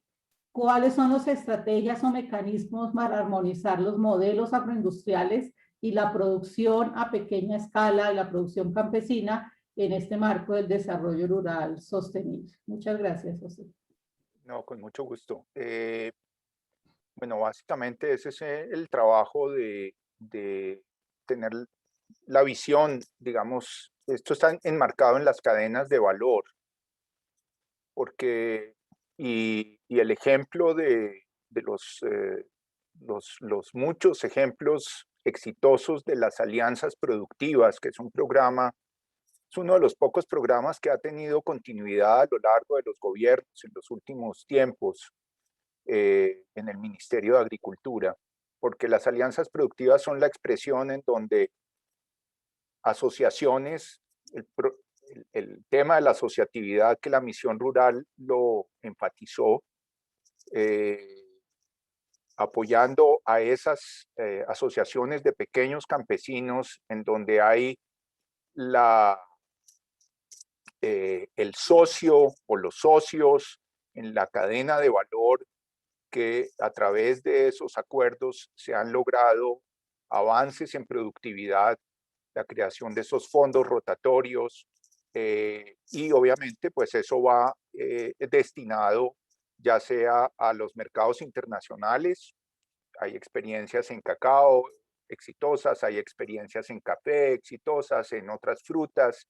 [SPEAKER 5] ¿cuáles son las estrategias o mecanismos para armonizar los modelos agroindustriales y la producción a pequeña escala, la producción campesina, en este marco del desarrollo rural sostenible? Muchas gracias, José.
[SPEAKER 9] No, con mucho gusto. Bueno, básicamente ese es el trabajo de tener la visión, digamos, esto está enmarcado en las cadenas de valor, porque, y el ejemplo de los muchos ejemplos exitosos de las alianzas productivas, que es un programa, es uno de los pocos programas que ha tenido continuidad a lo largo de los gobiernos en los últimos tiempos en el Ministerio de Agricultura, porque las alianzas productivas son la expresión en donde asociaciones, el tema de la asociatividad que la misión rural lo enfatizó, apoyando a esas asociaciones de pequeños campesinos en donde hay el socio o los socios en la cadena de valor que a través de esos acuerdos se han logrado avances en productividad, la creación de esos fondos rotatorios y obviamente pues eso va destinado ya sea a los mercados internacionales, hay experiencias en cacao exitosas, hay experiencias en café exitosas, en otras frutas,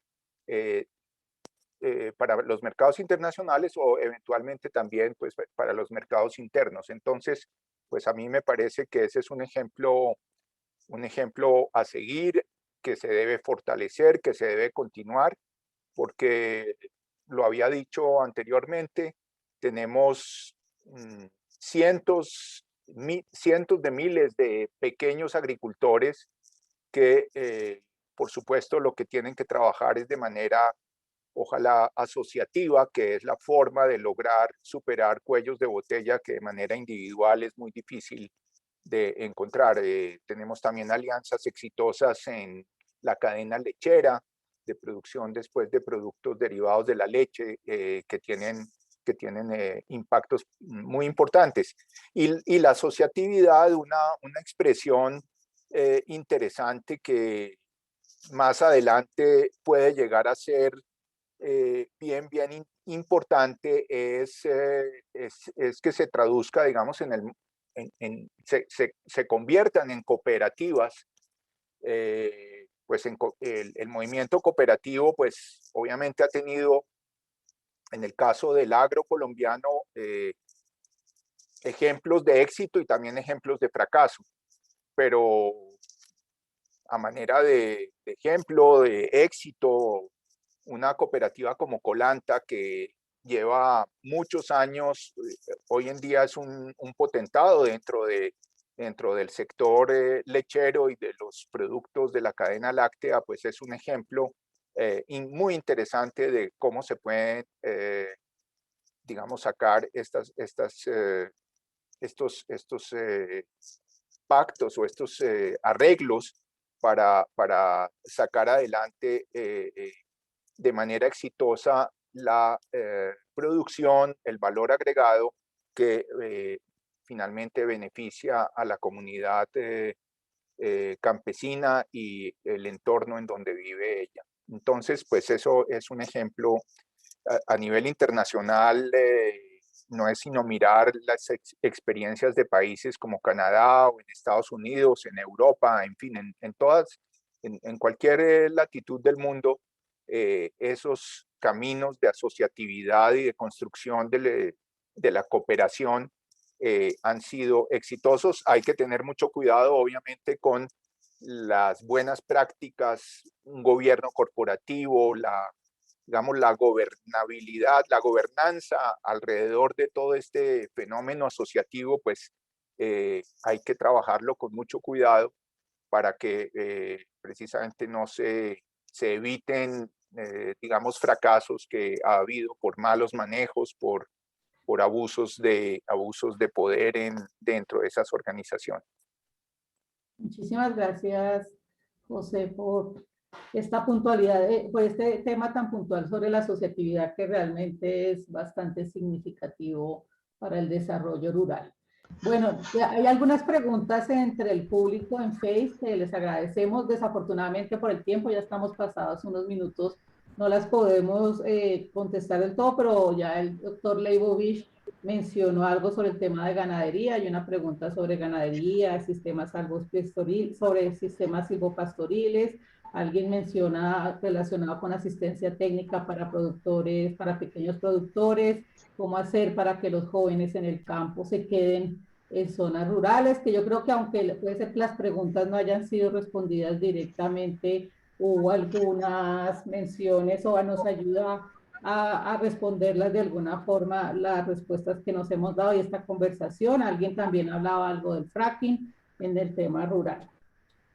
[SPEAKER 9] para los mercados internacionales o eventualmente también pues, para los mercados internos. Entonces, pues a mí me parece que ese es un ejemplo a seguir, que se debe fortalecer, que se debe continuar, porque lo había dicho anteriormente, tenemos cientos de miles de pequeños agricultores que, por supuesto, lo que tienen que trabajar es de manera ojalá asociativa, que es la forma de lograr superar cuellos de botella que de manera individual es muy difícil de encontrar. Tenemos también alianzas exitosas en la cadena lechera, de producción después de productos derivados de la leche que tienen impactos muy importantes. Y la asociatividad, una expresión interesante que más adelante puede llegar a ser bien importante es que se traduzca, digamos, se conviertan en cooperativas. Pues el movimiento cooperativo, pues obviamente ha tenido, en el caso del agro colombiano, ejemplos de éxito y también ejemplos de fracaso, pero a manera de ejemplo de éxito, una cooperativa como Colanta, que lleva muchos años, hoy en día es un potentado dentro del sector lechero y de los productos de la cadena láctea, pues es un ejemplo muy interesante de cómo se pueden, digamos, sacar estos pactos o estos arreglos para sacar adelante de manera exitosa la producción, el valor agregado que finalmente beneficia a la comunidad campesina y el entorno en donde vive ella. Entonces, pues eso es un ejemplo a nivel internacional. No es sino mirar las experiencias de países como Canadá o en Estados Unidos, en Europa, en fin, en cualquier latitud del mundo, esos caminos de asociatividad y de construcción de la cooperación han sido exitosos. Hay que tener mucho cuidado, obviamente, con las buenas prácticas, un gobierno corporativo, digamos, la gobernabilidad, la gobernanza alrededor de todo este fenómeno asociativo, pues hay que trabajarlo con mucho cuidado para que precisamente no se eviten, digamos, fracasos que ha habido por malos manejos, por abusos de poder dentro de esas organizaciones.
[SPEAKER 5] Muchísimas gracias, José, por esta puntualidad, por este tema tan puntual sobre la asociatividad que realmente es bastante significativo para el desarrollo rural. Bueno, hay algunas preguntas entre el público en Face que les agradecemos. Desafortunadamente por el tiempo, ya estamos pasados unos minutos, no las podemos contestar del todo, pero ya el doctor Leibovich mencionó algo sobre el tema de ganadería. Hay una pregunta sobre ganadería, sistemas sobre sistemas silvopastoriles. Alguien menciona relacionado con asistencia técnica para productores, para pequeños productores, cómo hacer para que los jóvenes en el campo se queden en zonas rurales, que yo creo que aunque puede ser que las preguntas no hayan sido respondidas directamente, hubo algunas menciones o nos ayuda a responderlas de alguna forma las respuestas que nos hemos dado y esta conversación. Alguien también hablaba algo del fracking en el tema rural.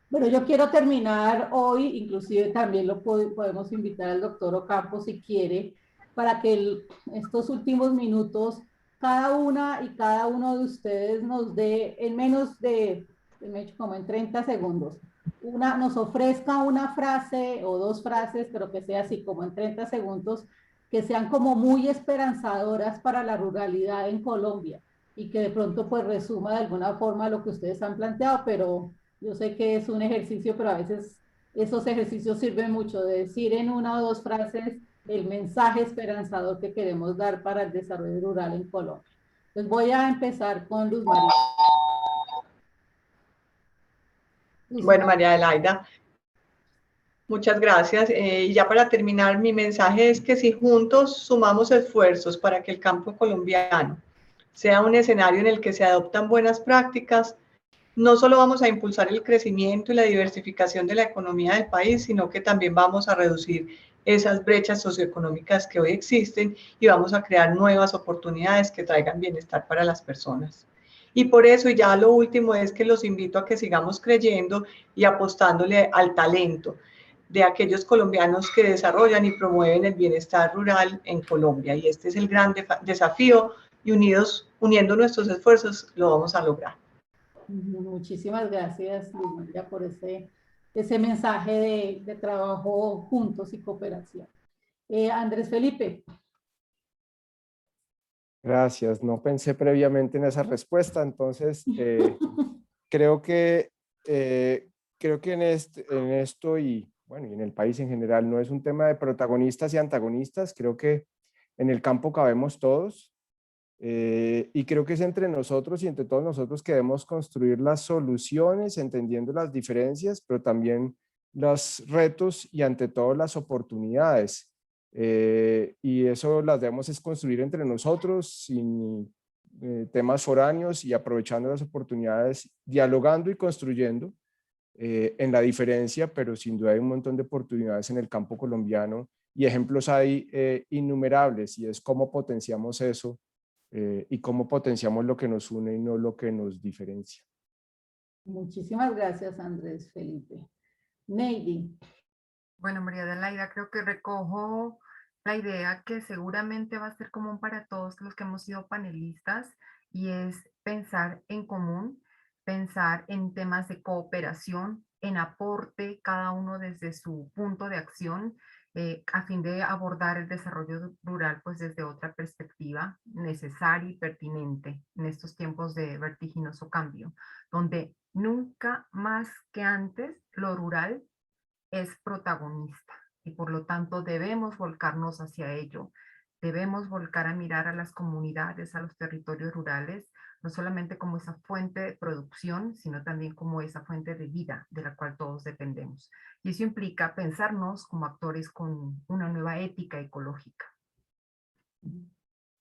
[SPEAKER 5] Bueno, yo quiero terminar hoy, inclusive también lo podemos invitar al doctor Ocampo si quiere, para que estos últimos minutos cada una y cada uno de ustedes nos dé en menos de, como en 30 segundos, nos ofrezca una frase o dos frases, pero que sea así como en 30 segundos, que sean como muy esperanzadoras para la ruralidad en Colombia y que de pronto pues resuma de alguna forma lo que ustedes han planteado, pero yo sé que es un ejercicio, pero a veces esos ejercicios sirven mucho de decir en una o dos frases el mensaje esperanzador que queremos dar para el desarrollo rural en Colombia. Entonces voy a empezar con Luz María.
[SPEAKER 6] Bueno, María Adelaida, muchas gracias. Y ya para terminar, mi mensaje es que si juntos sumamos esfuerzos para que el campo colombiano sea un escenario en el que se adoptan buenas prácticas, no solo vamos a impulsar el crecimiento y la diversificación de la economía del país, sino que también vamos a reducir esas brechas socioeconómicas que hoy existen y vamos a crear nuevas oportunidades que traigan bienestar para las personas. Y por eso, y ya lo último, es que los invito a que sigamos creyendo y apostándole al talento de aquellos colombianos que desarrollan y promueven el bienestar rural en Colombia. Y este es el gran desafío y uniendo nuestros esfuerzos, lo vamos a lograr.
[SPEAKER 5] Muchísimas gracias, Luz María, por ese mensaje de trabajo juntos y cooperación. Andrés Felipe.
[SPEAKER 7] Gracias, no pensé previamente en esa respuesta, entonces creo que en esto y bueno, y en el país en general no es un tema de protagonistas y antagonistas, creo que en el campo cabemos todos y creo que es entre nosotros y entre todos nosotros que debemos construir las soluciones, entendiendo las diferencias, pero también los retos y ante todo las oportunidades. Y eso las debemos es construir entre nosotros sin temas foráneos y aprovechando las oportunidades, dialogando y construyendo en la diferencia, pero sin duda hay un montón de oportunidades en el campo colombiano y ejemplos hay innumerables y es cómo potenciamos eso y cómo potenciamos lo que nos une y no lo que nos diferencia.
[SPEAKER 5] Muchísimas gracias, Andrés Felipe. Neidy.
[SPEAKER 8] Bueno, María Adelaida, creo que recojo la idea que seguramente va a ser común para todos los que hemos sido panelistas y es pensar en común, pensar en temas de cooperación, en aporte, cada uno desde su punto de acción, a fin de abordar el desarrollo rural pues desde otra perspectiva necesaria y pertinente en estos tiempos de vertiginoso cambio, donde nunca más que antes lo rural es protagonista y por lo tanto debemos volcarnos hacia ello. Debemos volcar a mirar a las comunidades, a los territorios rurales, no solamente como esa fuente de producción, sino también como esa fuente de vida de la cual todos dependemos. Y eso implica pensarnos como actores con una nueva ética ecológica.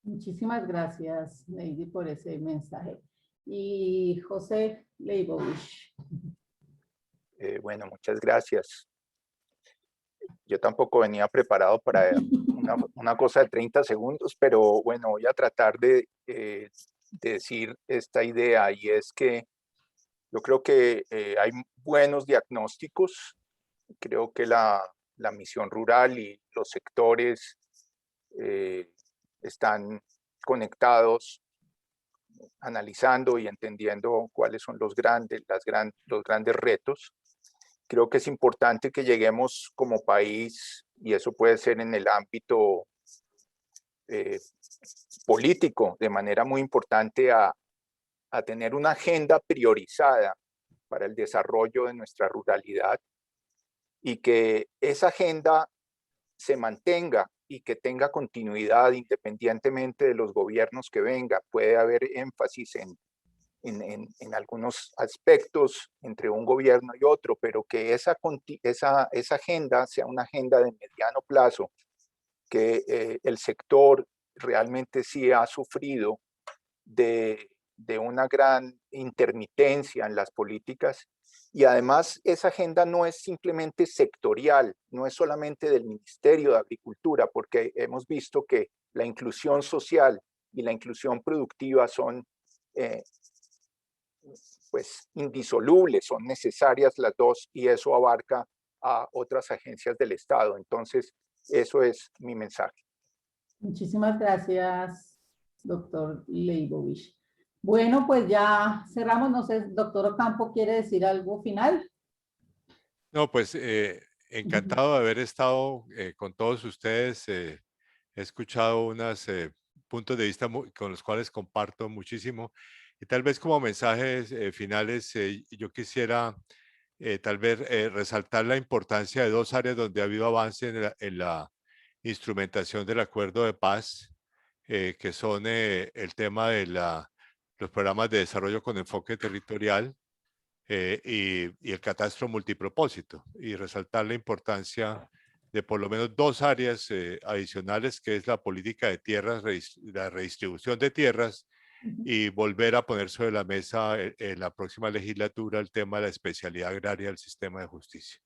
[SPEAKER 5] Muchísimas gracias, Neidy, por ese mensaje. Y José Leibovich.
[SPEAKER 9] Bueno, muchas gracias. Yo tampoco venía preparado para una cosa de 30 segundos, pero bueno, voy a tratar de decir esta idea y es que yo creo que hay buenos diagnósticos. Creo que la misión rural y los sectores están conectados analizando y entendiendo cuáles son los grandes retos. Creo que es importante que lleguemos como país, y eso puede ser en el ámbito político, de manera muy importante a tener una agenda priorizada para el desarrollo de nuestra ruralidad y que esa agenda se mantenga y que tenga continuidad independientemente de los gobiernos que venga. Puede haber énfasis en algunos aspectos entre un gobierno y otro, pero que esa agenda sea una agenda de mediano plazo, que el sector realmente sí ha sufrido de una gran intermitencia en las políticas, y además esa agenda no es simplemente sectorial, no es solamente del Ministerio de Agricultura, porque hemos visto que la inclusión social y la inclusión productiva son pues indisolubles, son necesarias las dos, y eso abarca a otras agencias del Estado. Entonces, eso es mi mensaje.
[SPEAKER 5] Muchísimas gracias, doctor Leibovich. Bueno, pues ya cerramos. No sé, doctor Ocampo, ¿quiere decir algo final?
[SPEAKER 4] No, pues encantado de haber estado con todos ustedes. He escuchado unos puntos de vista con los cuales comparto muchísimo. Y tal vez como mensajes finales, yo quisiera tal vez resaltar la importancia de dos áreas donde ha habido avance en la instrumentación del acuerdo de paz, que son el tema de los programas de desarrollo con enfoque territorial y el catastro multipropósito, y resaltar la importancia de por lo menos dos áreas adicionales, que es la política de tierras, la redistribución de tierras, y volver a poner sobre la mesa en la próxima legislatura el tema de la especialidad agraria del sistema de justicia.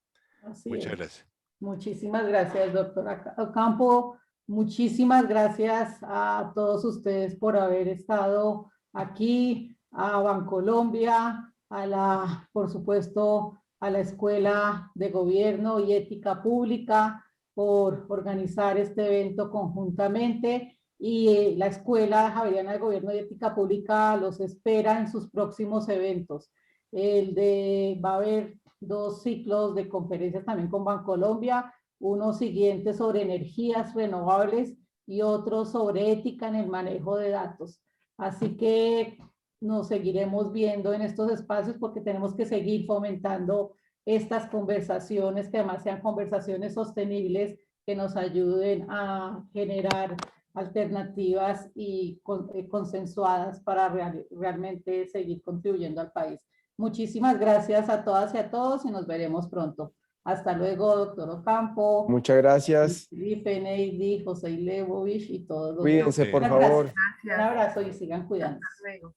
[SPEAKER 4] Muchas gracias.
[SPEAKER 5] Muchísimas gracias, doctor Ocampo. Muchísimas gracias a todos ustedes por haber estado aquí, a Bancolombia, por supuesto, a la Escuela de Gobierno y Ética Pública por organizar este evento conjuntamente, y la Escuela Javeriana de Gobierno y Ética Pública los espera en sus próximos eventos. Va a haber 2 ciclos de conferencias también con Bancolombia, uno siguiente sobre energías renovables y otro sobre ética en el manejo de datos. Así que nos seguiremos viendo en estos espacios, porque tenemos que seguir fomentando estas conversaciones, que además sean conversaciones sostenibles, que nos ayuden a generar alternativas y consensuadas para realmente seguir contribuyendo al país. Muchísimas gracias a todas y a todos, y nos veremos pronto. Hasta luego, doctor Ocampo.
[SPEAKER 7] Muchas gracias.
[SPEAKER 5] Felipe, Neidy, José Leibovich y todos los
[SPEAKER 7] Cuídense, por
[SPEAKER 5] Muchas
[SPEAKER 7] favor.
[SPEAKER 5] gracias. Un abrazo y sigan cuidando.
[SPEAKER 8] Hasta luego.